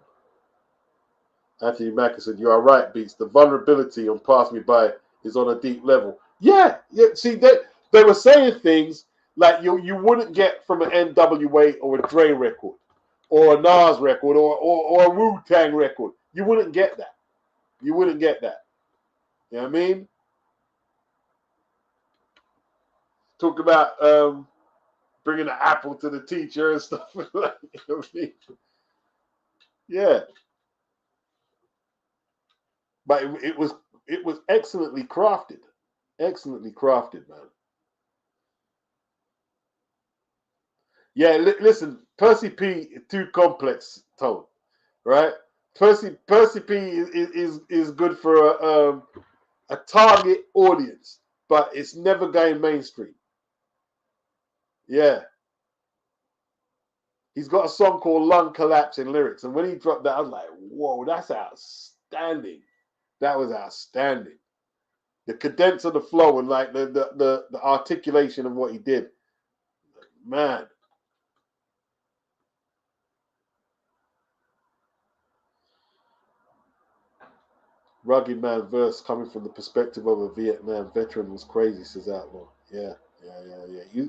Speaker 1: Anthony Mackin said, you are right, Beats. The vulnerability on Pass Me By is on a deep level. Yeah. See, they were saying things like you wouldn't get from an NWA or a Dre record or a Nas record or a Wu-Tang record. You wouldn't get that. You wouldn't get that. You know what I mean? Talk about bringing an apple to the teacher and stuff like that. You know what I mean? Yeah. But it was excellently crafted. Excellently crafted, man. Yeah, listen, Percy P too complex tone, right? Percy P is good for a target audience, but it's never going mainstream. Yeah. He's got a song called Lung Collapse in lyrics. And when he dropped that, I was like, whoa, that's outstanding. That was outstanding. The cadence of the flow and like the articulation of what he did. Man. Rugged man verse coming from the perspective of a Vietnam veteran was crazy, says Outlaw. Yeah.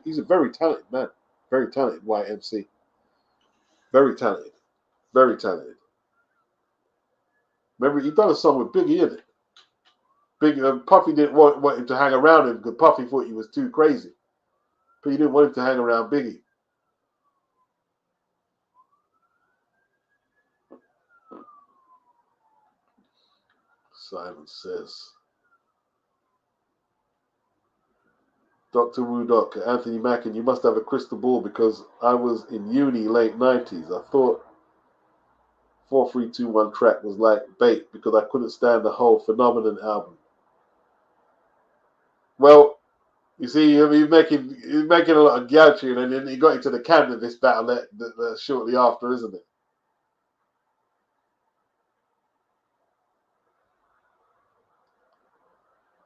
Speaker 1: He's a very talented man. Very talented white MC. Very talented. Very talented. Remember, he done a song with Biggie in it. Puffy didn't want him to hang around him because Puffy thought he was too crazy. But he didn't want him to hang around Biggie. Simon says. Dr. Woodok, Anthony Mackin, you must have a crystal ball because I was in uni late 90s. I thought 4321 track was like bait because I couldn't stand the whole Phenomenon album. Well, you see, he's making a lot of gouching, and then he got into the Cannabis battle shortly after, isn't it?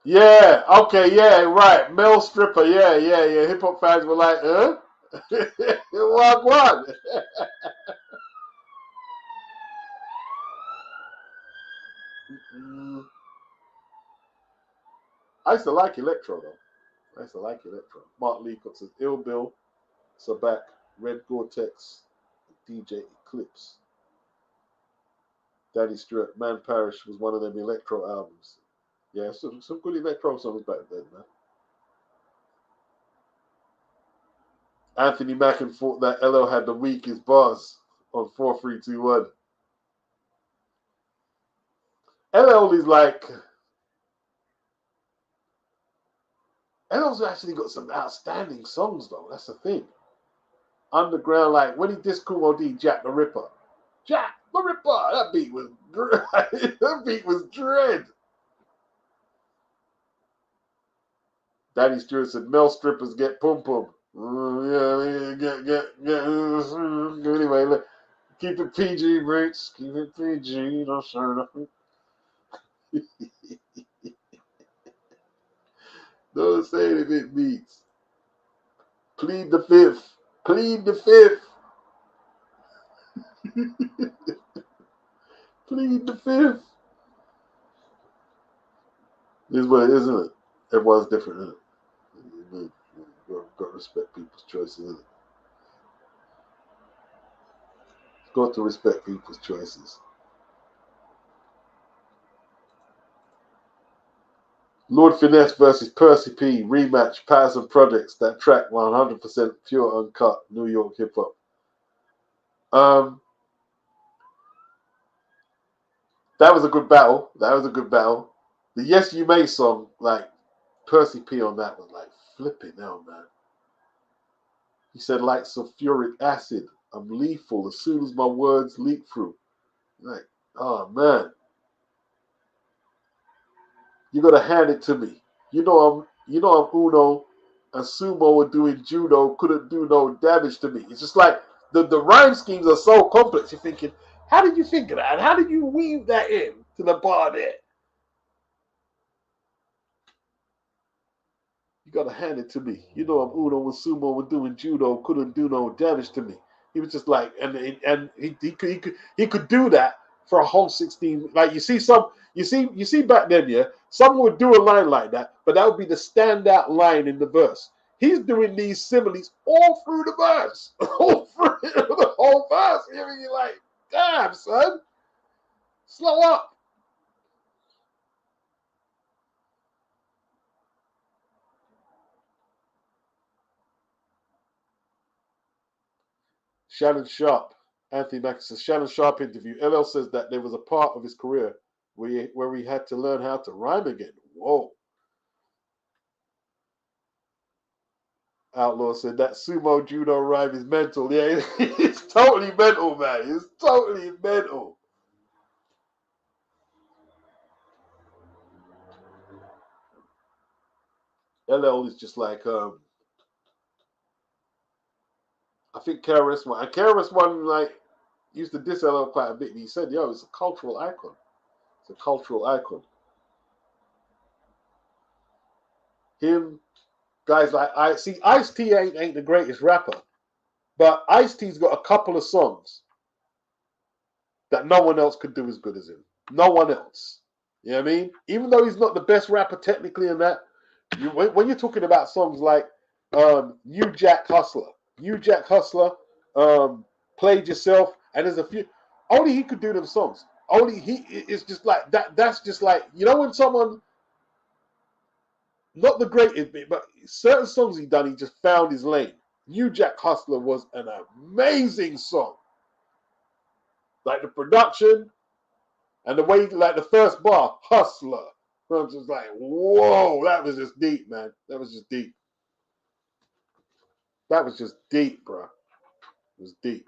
Speaker 1: Yeah, okay, yeah, right. Male stripper, yeah. Hip hop fans were like, huh? What? I used to like electro though. Mark Leacock says Ill Bill, Sabac, Red Gore-Tex, DJ Eclipse. Daddy Stewart, Man Parish was one of them electro albums. Yeah, some good electro songs back then, man. Anthony Mackin thought that LL had the weakest bars on 4321. LL is like, LL's actually got some outstanding songs though. That's the thing. Underground, like when he dissed Kool D, Jack the Ripper. Jack the Ripper. That beat was dread. Daddy Stewart said, "Male strippers get pum pum." Anyway, look, keep it PG, Brits. Keep it PG. No sir. Don't say anything beats. Plead the fifth. Plead the fifth. Plead the fifth. This is what it is, isn't it? Everyone's different, isn't it? You've got to respect people's choices, isn't it? Got to respect people's choices. Lord Finesse versus Percy P rematch, Powers and Projects. That track 100% pure uncut New York hip hop. That was a good battle. The Yes You May song, like Percy P on that was like flipping hell, man. He said like sulfuric acid. I'm lethal as soon as my words leak through. Like, oh man. You gotta hand it to me. You know I'm Uno and Sumo were doing judo, couldn't do no damage to me. It's just like the rhyme schemes are so complex. You're thinking, how did you think of that? And how did you weave that in to the bar there? You gotta hand it to me. You know I'm Uno and Sumo were doing judo, couldn't do no damage to me. He was just like, and he could do that for a whole 16. Like you see back then, yeah, someone would do a line like that, but that would be the standout line in the verse. He's doing these similes all through the verse, all through the whole verse. I mean, you're like, damn, son, slow up. Shannon Sharp, Anthony Mack's Shannon Sharp interview. LL says that there was a part of his career where he had to learn how to rhyme again. Whoa. Outlaw said that sumo judo rhyme is mental. Yeah, it's totally mental, man. It's totally mental. LL is just like, I think KRS-One like used to diss LL quite a bit. And he said, yo, it's a cultural icon. It's a cultural icon. Him, guys like Ice-T ain't the greatest rapper, but Ice-T's got a couple of songs that no one else could do as good as him. No one else. You know what I mean? Even though he's not the best rapper technically in that, when you're talking about songs like New Jack Hustler, Played Yourself, and there's a few, only he could do them songs. Only he, it's just like that. That's just like, you know, when someone, not the greatest, but certain songs he done, he just found his lane. New Jack Hustler was an amazing song. Like the production and the way, like the first bar, Hustler. I was just like, whoa, that was just deep, man. That was just deep. That was just deep, bro. It was deep.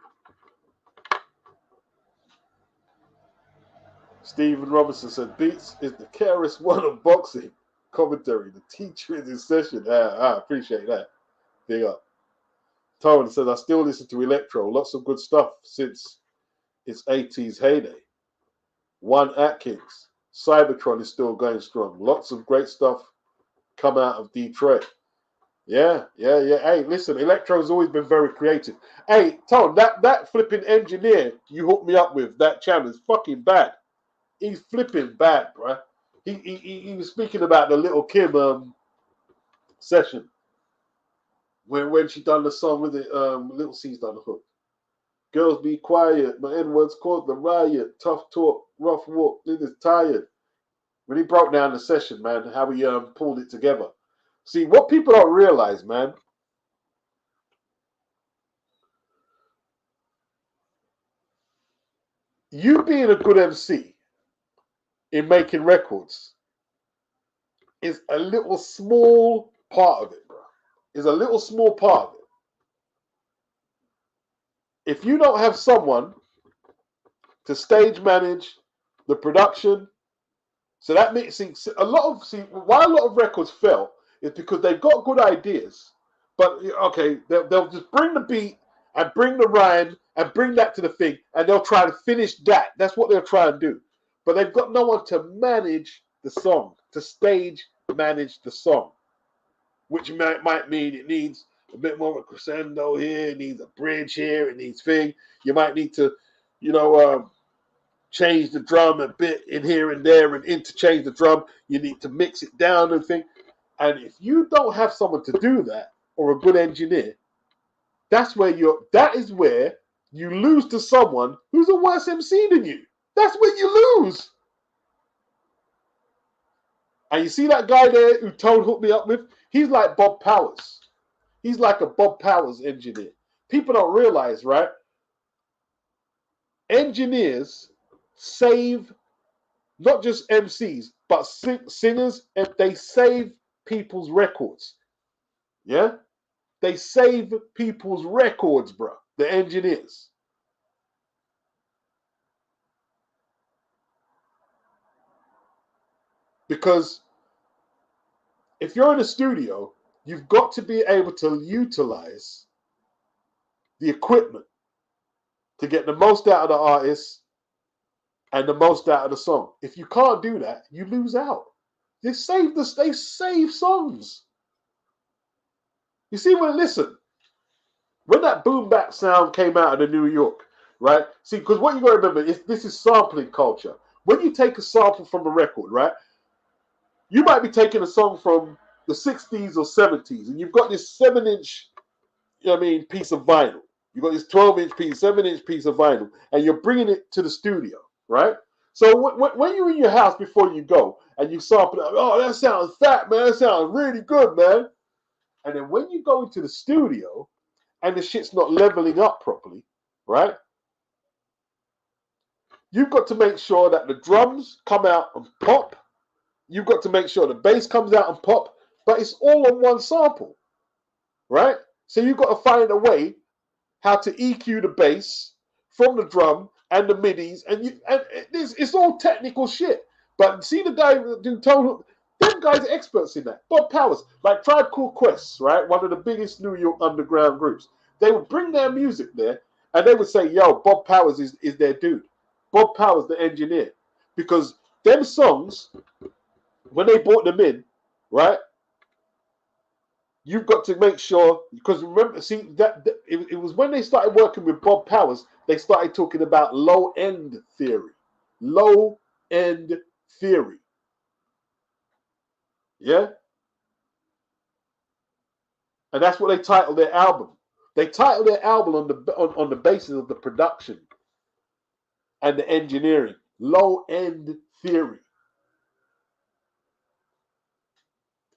Speaker 1: Stephen Robinson said, Beats is the KRS One of boxing. Commentary, the teacher in his session. I appreciate that. Big up. Tone says, I still listen to electro. Lots of good stuff since its 80s heyday. One Atkins. Cybertron is still going strong. Lots of great stuff come out of Detroit. Yeah. Hey, listen, electro's always been very creative. Hey, Tone, that flipping engineer you hooked me up with, that channel is fucking bad. He's flipping bad, bro. He was speaking about the Little Kim session when she done the song with it. Little C's done the hook. Girls be quiet. My N-words caused the riot. Tough talk, rough walk. Niggas tired. When he broke down the session, man, how he pulled it together. See, what people don't realize, man, you being a good MC in making records is a little small part of it, bro. Is a little small part of it. If you don't have someone to stage manage the production, so that makes why a lot of records fail is because they've got good ideas, but okay, they'll just bring the beat and bring the rhyme and bring that to the thing, and they'll try to finish that. That's what they'll try and do, but they've got no one to manage the song, to stage manage the song, which might mean it needs a bit more of a crescendo here, it needs a bridge here, it needs thing. You might need to, change the drum a bit in here and there and interchange the drum. You need to mix it down and thing. And if you don't have someone to do that, or a good engineer, that is where you lose to someone who's a worse MC than you. That's where you lose. And you see that guy there who Tone hooked me up with? He's like Bob Powers. He's like a Bob Powers engineer. People don't realize, right? Engineers save not just MCs, but singers, and they save people's records. Yeah? They save people's records, bro. The engineers. Because if you're in a studio, you've got to be able to utilize the equipment to get the most out of the artist and the most out of the song. If you can't do that, you lose out. They save songs. You see, when that boom bap sound came out of the New York, right? See, because what you got to remember is this is sampling culture. When you take a sample from a record, right? You might be taking a song from the 60s or 70s, and you've got this 7-inch, piece of vinyl. You've got this 12-inch piece, 7-inch piece of vinyl, and you're bringing it to the studio, right? So when you're in your house before you go, and you sample it, oh, that sounds fat, man. That sounds really good, man. And then when you go into the studio, and the shit's not leveling up properly, right? You've got to make sure that the drums come out and pop. You've got to make sure the bass comes out and pop, but it's all on one sample, right? So you've got to find a way how to EQ the bass from the drum and the midis, and it's all technical shit. But see the guy who told them guys are experts in that. Bob Powers, like Tribe Called Quest, right? One of the biggest New York underground groups. They would bring their music there, and they would say, "Yo, Bob Powers is their dude. Bob Powers, the engineer," because them songs, when they brought them in, right? You've got to make sure, because remember, see that it was when they started working with Bob Powers, they started talking about low end theory. Low end theory. Yeah? And that's what they titled their album. They titled their album on the basis of the production and the engineering. Low End Theory.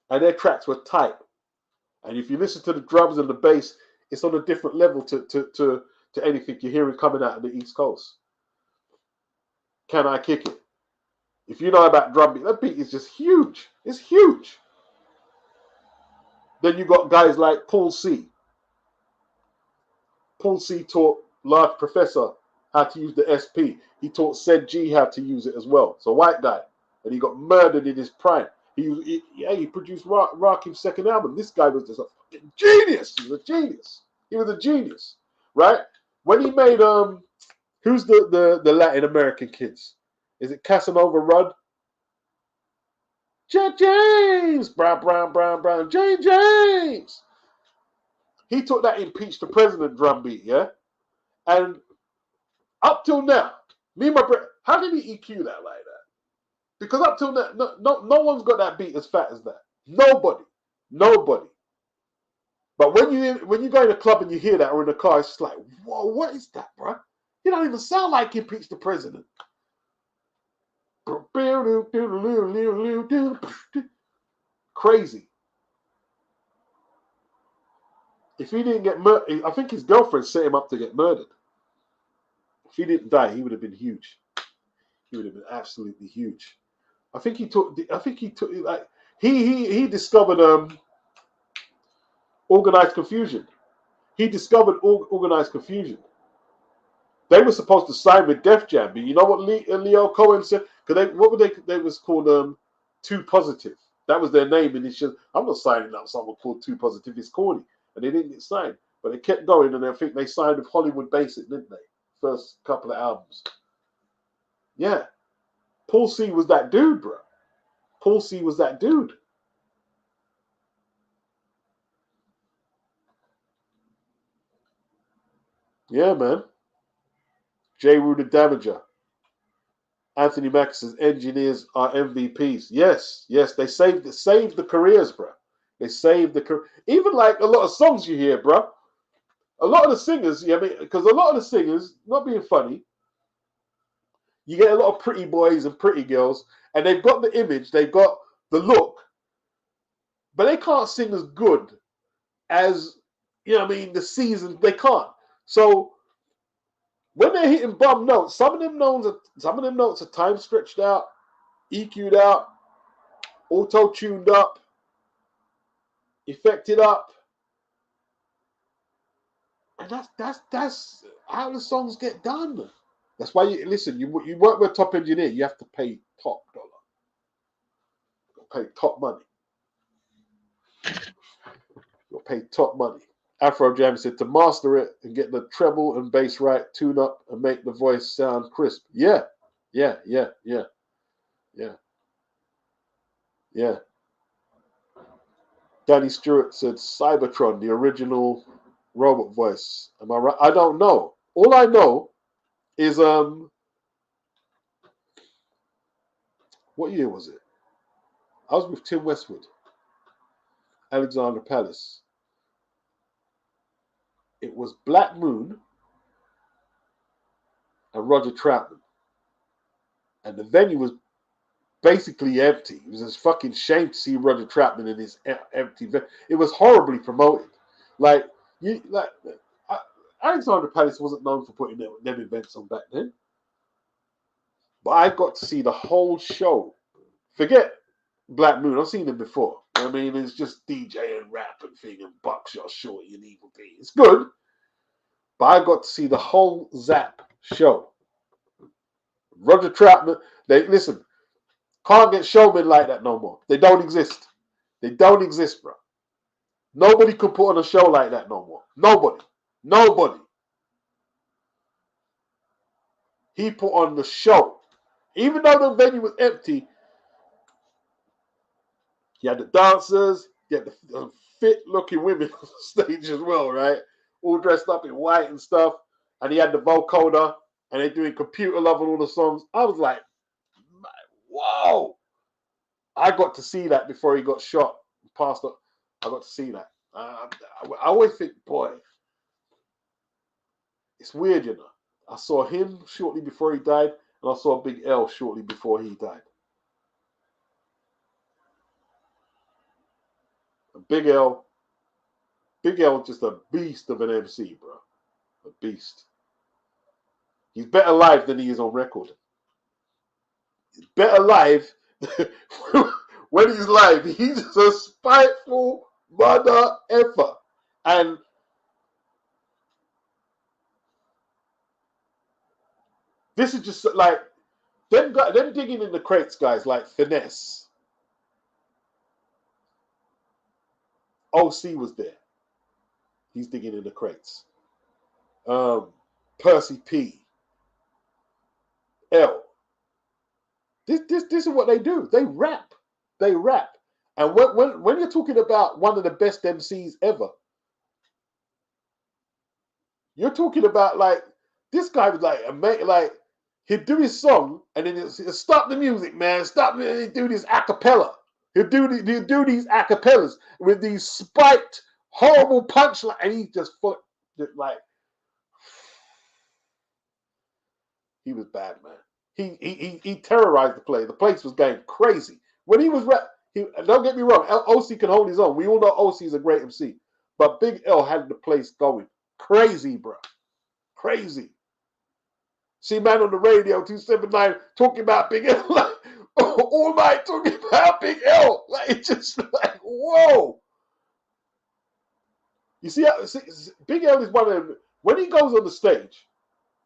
Speaker 1: And their tracks were tight. And if you listen to the drums and the bass, it's on a different level to anything you're hearing coming out of the East Coast. Can I Kick It? If you know about drum beat, that beat is just huge. It's huge. Then you got guys like Paul C. Paul C taught Large Professor how to use the SP. He taught Said G how to use it as well. So white guy. And he got murdered in his prime. He produced Rakim's second album. This guy was just a fucking genius. He was a genius. He was a genius. Right? When he made who's the Latin American kids? Is it Casanova Rudd? James! Brown. James! He took that Impeach the President drum beat, yeah? And up till now, me and my brother, how did he EQ that like that? Because up till now, no one's got that beat as fat as that. Nobody. But when you go in a club and you hear that or in a car, it's just like, whoa, what is that, bro? You don't even sound like Impeach the President. Crazy. If he didn't get murdered, I think his girlfriend set him up to get murdered. If he didn't die, he would have been huge. He would have been absolutely huge. I think he took like he discovered organized confusion. He discovered organized confusion. They were supposed to sign with Def Jam, but you know what Leo Cohen said? Because they was called Too Positive. That was their name, and he said, "I'm not signing up someone called Too Positive. It's corny." And they didn't get signed, but they kept going, and I think they signed with Hollywood Basic, didn't they? First couple of albums. Yeah, Paul C was that dude, bro. Paul C was that dude. Yeah, man. J. Rue the Damager. Anthony Mackison's engineers are MVPs. Yes, they saved the careers, bro. They saved the career. Even like a lot of songs you hear, bro. A lot of the singers, yeah, I mean, because a lot of the singers, not being funny, you get a lot of pretty boys and pretty girls, and they've got the image, they've got the look, but they can't sing as good as, you know what I mean, the seasons. They can't. So when they're hitting bum notes, some of them notes are time stretched out, EQ'd out, auto-tuned up, effected up. And that's how the songs get done. That's why you listen, you work with a top engineer, you have to pay top dollar. Pay top money. You'll pay top money. Afro Jam said to master it and get the treble and bass right, tune up and make the voice sound crisp. Yeah. Danny Stewart said Cybertron, the original robot voice. Am I right? I don't know. All I know is what year was it? I was with Tim Westwood, Alexander Palace. It was Black Moon and Roger Troutman. And the venue was basically empty. It was a fucking shame to see Roger Troutman in his empty venue. It was horribly promoted. Alexander Palace wasn't known for putting them events on back then. But I got to see the whole show. Forget Black Moon. I've seen them before. I mean, it's just DJ and rap and thing and Buckshot Shorty and Evil D. It's good. But I got to see the whole Zap show. Roger Troutman, listen, can't get showmen like that no more. They don't exist. They don't exist, bro. Nobody could put on a show like that no more. Nobody. He put on the show. Even though the venue was empty, he had the dancers, he had the fit-looking women on the stage as well, right? All dressed up in white and stuff. And he had the vocoder, and they're doing Computer Love on all the songs. I was like, whoa. I got to see that before he got shot, passed up. I got to see that. I always think, boy, it's weird, you know. I saw him shortly before he died, and I saw Big L shortly before he died. Big L is just a beast of an MC, bro. A beast. He's better live than he is on record. He's better live. When he's live, he's just a spiteful mother effer. And this is just like them digging in the crates, guys, like Finesse. OC was there. He's digging in the crates. Percy P. L. This is what they do. They rap. They rap. And when you're talking about one of the best MCs ever, you're talking about like this guy was like he'd do his song and then he'd stop the music, man. Stop it. He'd do this a cappella. He'd do these a cappellas with these spiked, horrible punchline, and he just like he was bad, man. He terrorized the place. The place was going crazy when he was rap. Don't get me wrong, OC can hold his own. We all know OC is a great MC, but Big L had the place going crazy, bro. Crazy. See, man on the radio 279 talking about Big L like all night talking about Big L. Like it's just like whoa. You see, Big L is one of them. When he goes on the stage,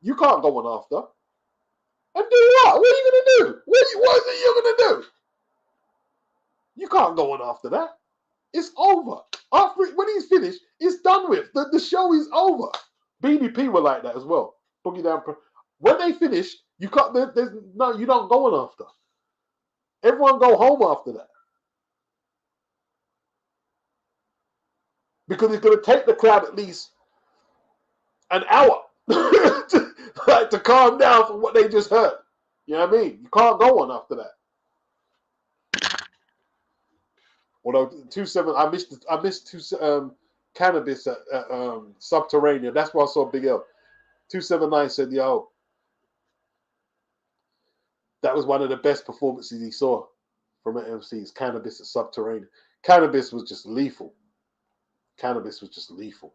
Speaker 1: you can't go on after. And do what? What are you gonna do? What is it you're gonna do? You can't go on after that. It's over. When he's finished, it's done with. The show is over. BDP were like that as well. Boogie Down. When they finish, you can't. You don't go on after. Everyone go home after that because it's going to take the crowd at least an hour to calm down from what they just heard. You know what I mean? You can't go on after that. Although 27, I missed Cannabis at Subterranean. That's why I saw Big L. 279 said, "Yo, that was one of the best performances he saw from an MC's Cannabis at Subterranean." Cannabis was just lethal. Cannabis was just lethal.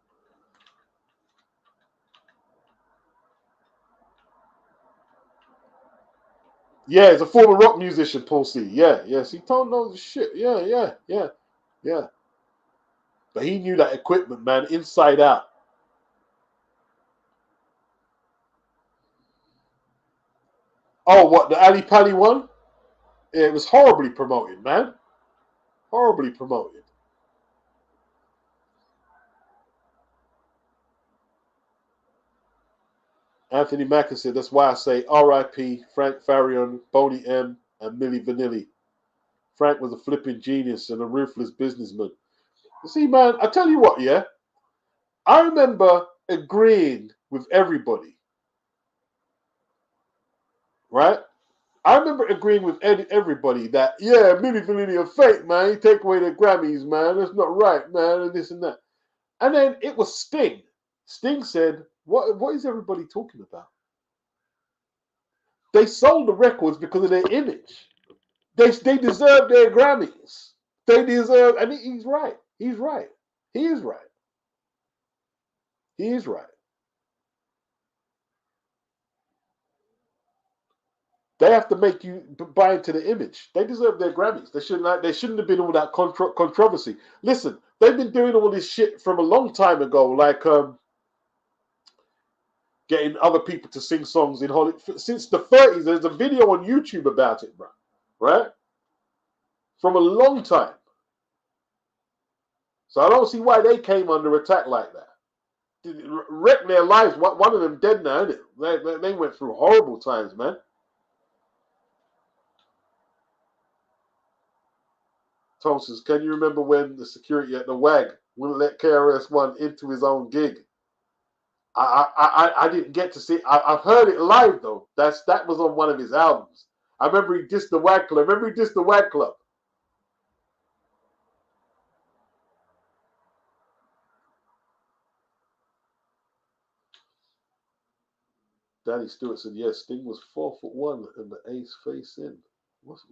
Speaker 1: Yeah, he's a former rock musician, Paul C. Yeah, yes, he told knows the shit. Yeah. But he knew that equipment, man, inside out. Oh, what, the Ali Pali one? Yeah, it was horribly promoted, man. Horribly promoted. Anthony Macker said, that's why I say R.I.P. Frank Farian, Boney M, and Milli Vanilli. Frank was a flipping genius and a ruthless businessman. You see, man, I tell you what, yeah? I remember agreeing with everybody. Right? I remember agreeing with everybody that, yeah, Milli Vanilli are fake, man. You take away their Grammys, man. That's not right, man, and this and that. And then it was Sting. Sting said, what is everybody talking about? They sold the records because of their image. They deserve their Grammys. They deserve, and he's right. He's right. He is right. He is right. They have to make you buy into the image. They deserve their Grammys. They shouldn't have been all that controversy. Listen, they've been doing all this shit from a long time ago, like getting other people to sing songs in Hollywood since the 30s. There's a video on YouTube about it, bro. Right? From a long time. So I don't see why they came under attack like that. Wrecked their lives. One of them dead now, isn't it? They went through horrible times, man. Tom says, can you remember when the security at the WAG wouldn't let KRS-One into his own gig? I didn't get to see it. I've heard it live, though. That was on one of his albums. I remember he dissed the WAG Club. Danny Stewart said, yes, Sting was 4'1" and the ace face in. What's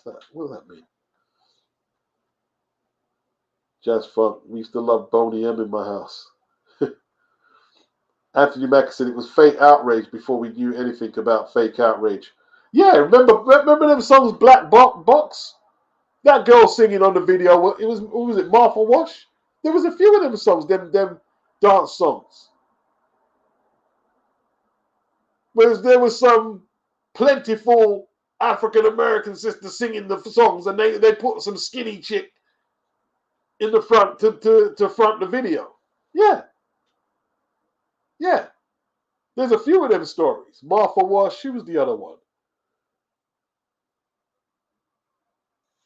Speaker 1: that? What does that mean? Jazz Funk, we used to love Boney M in my house. Anthony Mack said it was fake outrage before we knew anything about fake outrage. Yeah, remember them songs Black Box? That girl singing on the video, it was, who was it, Martha Wash? There was a few of them songs, them dance songs. Whereas there was some plentiful African American sister singing the songs, and they put some skinny chick in the front to front the video. Yeah. Yeah. There's a few of them stories. Martha Wash, she was the other one.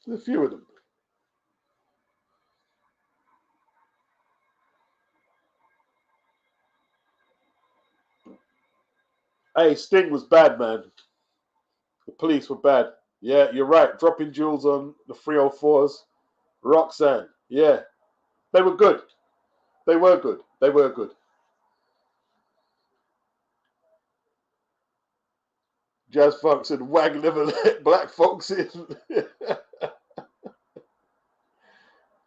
Speaker 1: There's a few of them. Hey, Sting was bad, man. The police were bad. Yeah, you're right. Dropping jewels on the 304s. Roxanne. Yeah. They were good. They were good. They were good. Jazz Funk said, Wag never let black folks in.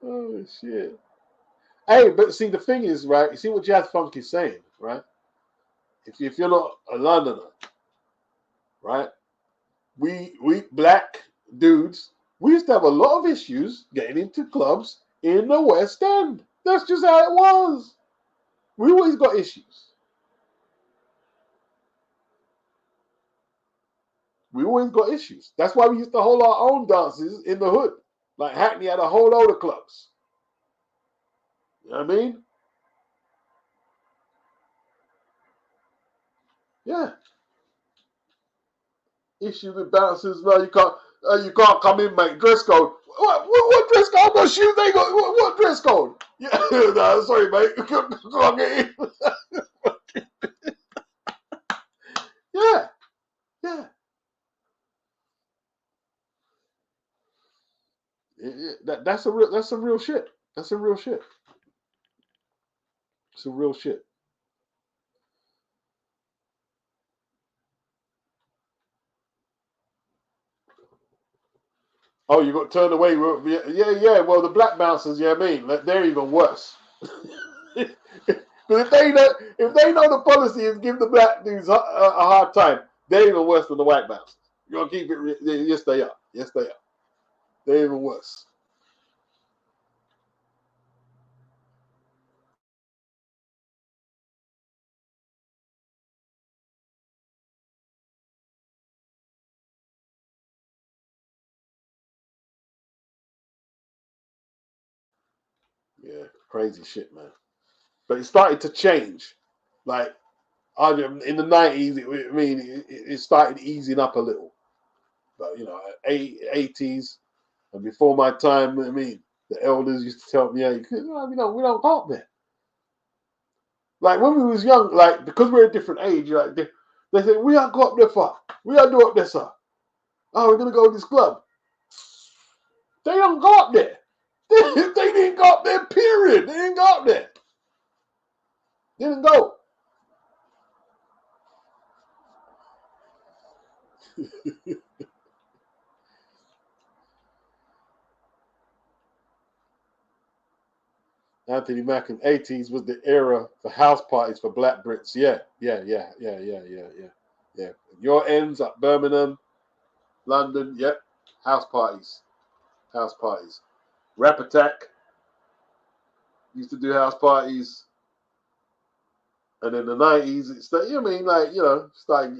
Speaker 1: Oh, shit. Hey, but see, the thing is, right, you see what Jazz Funk is saying, right? If you're not a Londoner, right, we black dudes, we used to have a lot of issues getting into clubs in the West End. That's just how it was. We always got issues. We always got issues. That's why we used to hold our own dances in the hood. Like Hackney had a whole load of clubs. You know what I mean? Yeah. Issues with bouncers. No, you can't come in, mate. Dress code. What dress code? What shoes they got? What dress code? Yeah, no, sorry, mate. You can't get in. Yeah, yeah. That's some real shit. That's some real shit. Some real shit. Oh, you got turned away. Yeah. Well, the black bouncers, yeah, I mean, they're even worse. Because if they know the policy is give the black dudes a hard time, they're even worse than the white bouncers. You gonna keep it? Yes, they are. Yes, they are. They're even worse. Yeah, crazy shit, man. But it started to change. Like in the 90s, it started easing up a little. But 80s and before my time, I mean, the elders used to tell me, yeah, we don't go up there. Like when we was young, like because we're a different age, like they said, we don't go up there far. We don't do up there, sir. Oh, we're gonna go to this club. They don't go up there. They didn't go up there, period. They didn't go up there. They didn't go. Anthony Mack in 80s was the era for house parties for black Brits. Yeah. Your ends at Birmingham, London, yep. House parties. House parties. Rap Attack used to do house parties. And in the 90s, it started, starting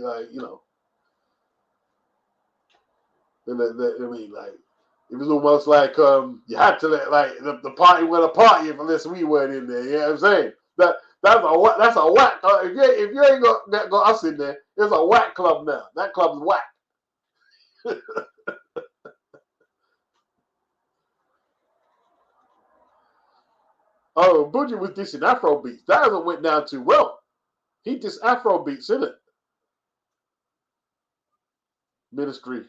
Speaker 1: it was almost like you had to let like the party went a party unless we weren't in there. You know what I'm saying? That's a whack. If you ain't got us in there, it's a whack club now. That club's whack. Oh, Budgie was dissing Afro beats. That hasn't went down too well. He dissed Afro beats, in it. Ministry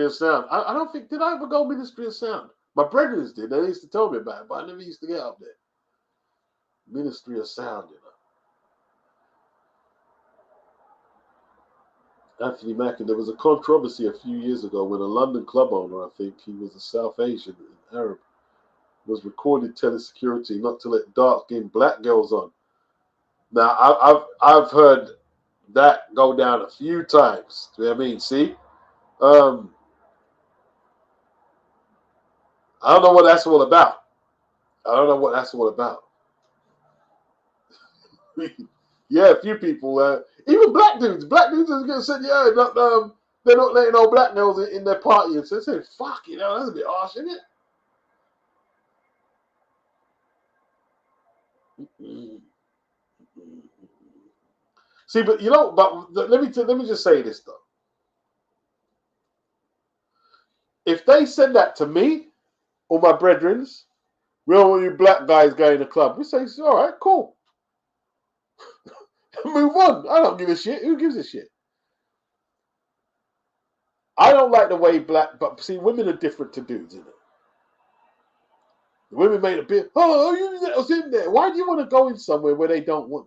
Speaker 1: of Sound. I don't think, did I ever go Ministry of Sound? My brothers did. They used to tell me about it, but I never used to get up there. Ministry of Sound, Anthony Mack, and there was a controversy a few years ago when a London club owner, I think he was a South Asian and Arab, was recorded telling security not to let dark-skinned black girls on. Now, I've heard that go down a few times. Do you know what I mean? See? I don't know what that's all about. I don't know what that's all about. Yeah, a few people, even black dudes are going to say, yeah, they're not letting all black girls in their party. And so they say, fuck, that's a bit harsh, isn't it? See, but let me just say this though. If they said that to me or my brethrens, we don't want you black guys going to the club. We say, all right, cool. Move on. I don't give a shit. Who gives a shit? I don't like the way but see, women are different to dudes, isn't it? The women made a bit, you let us in there. Why do you want to go in somewhere where they don't want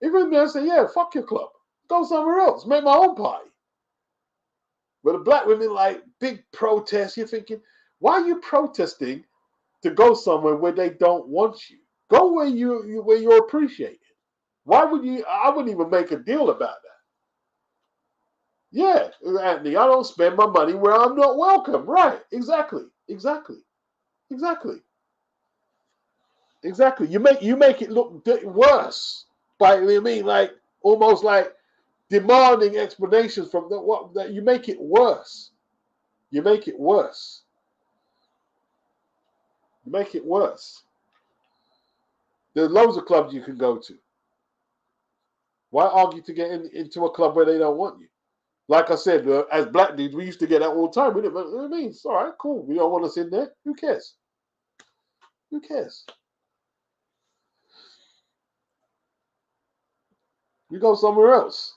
Speaker 1: you? Even they say, yeah, fuck your club. Go somewhere else. Make my own party. But the black women like big protests. You're thinking, why are you protesting to go somewhere where they don't want you? Go where you're appreciated. Why would you? I wouldn't even make a deal about that. Yeah, Anthony, I don't spend my money where I'm not welcome. Right? Exactly. You make it look worse by like almost like demanding explanations from that. You make it worse. You make it worse. You make it worse. There's loads of clubs you can go to. Why argue to get into a club where they don't want you? Like I said, as black dudes, we used to get that all the time. We didn't. You know what I mean? It's all right, cool. We don't want us in there. Who cares? Who cares? You go somewhere else.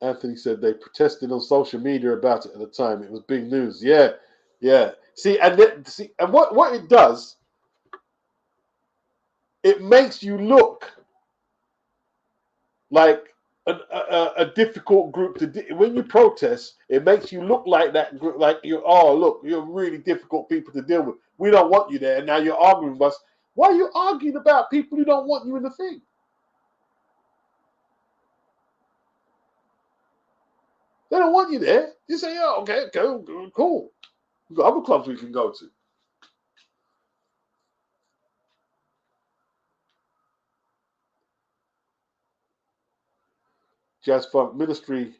Speaker 1: Anthony said they protested on social media about it at the time. It was big news. Yeah. See, and what it does, it makes you look like a difficult group to when you protest. It makes you look like that group, like you're really difficult people to deal with. We don't want you there, and now you're arguing with us. Why are you arguing about people who don't want you in the thing? They don't want you there. You say, "Oh, okay, cool. We've got other clubs we can go to." Jazz Funk Ministry,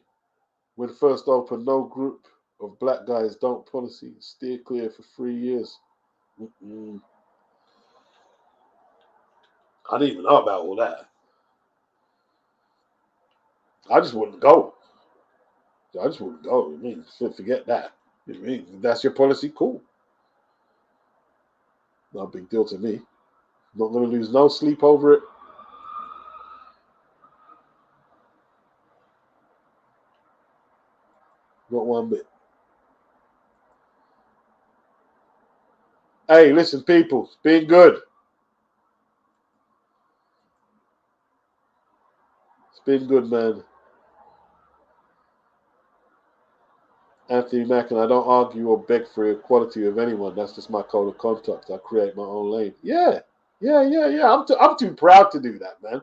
Speaker 1: when first opened, no group of black guys don't policy. Steer clear for 3 years. Mm-mm. I didn't even know about all that. I just wouldn't go. I just wouldn't go. I mean, forget that. I mean, if that's your policy, cool. Not a big deal to me. Not going to lose no sleep over it. Not one bit. Hey, listen, people, it's been good. It's been good, man. Anthony Mack, and I don't argue or beg for equality with anyone. That's just my code of conduct. I create my own lane. Yeah. I'm too proud to do that, man.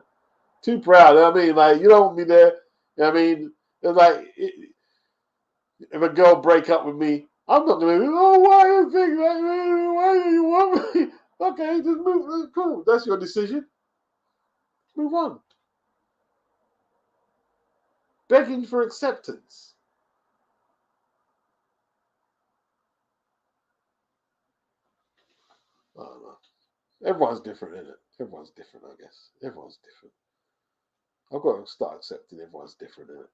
Speaker 1: Too proud. I mean, like, you don't want me there. I mean, it's like, if a girl break up with me, I'm not going to, why you think like, why do you want me? Okay, just move. Cool. That's your decision. Move on. Begging for acceptance. I don't know. Everyone's different, isn't it? Everyone's different, I guess. Everyone's different. I've got to start accepting everyone's different, innit?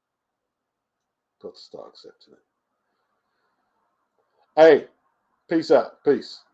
Speaker 1: Got to start accepting it. Hey, peace out. Peace.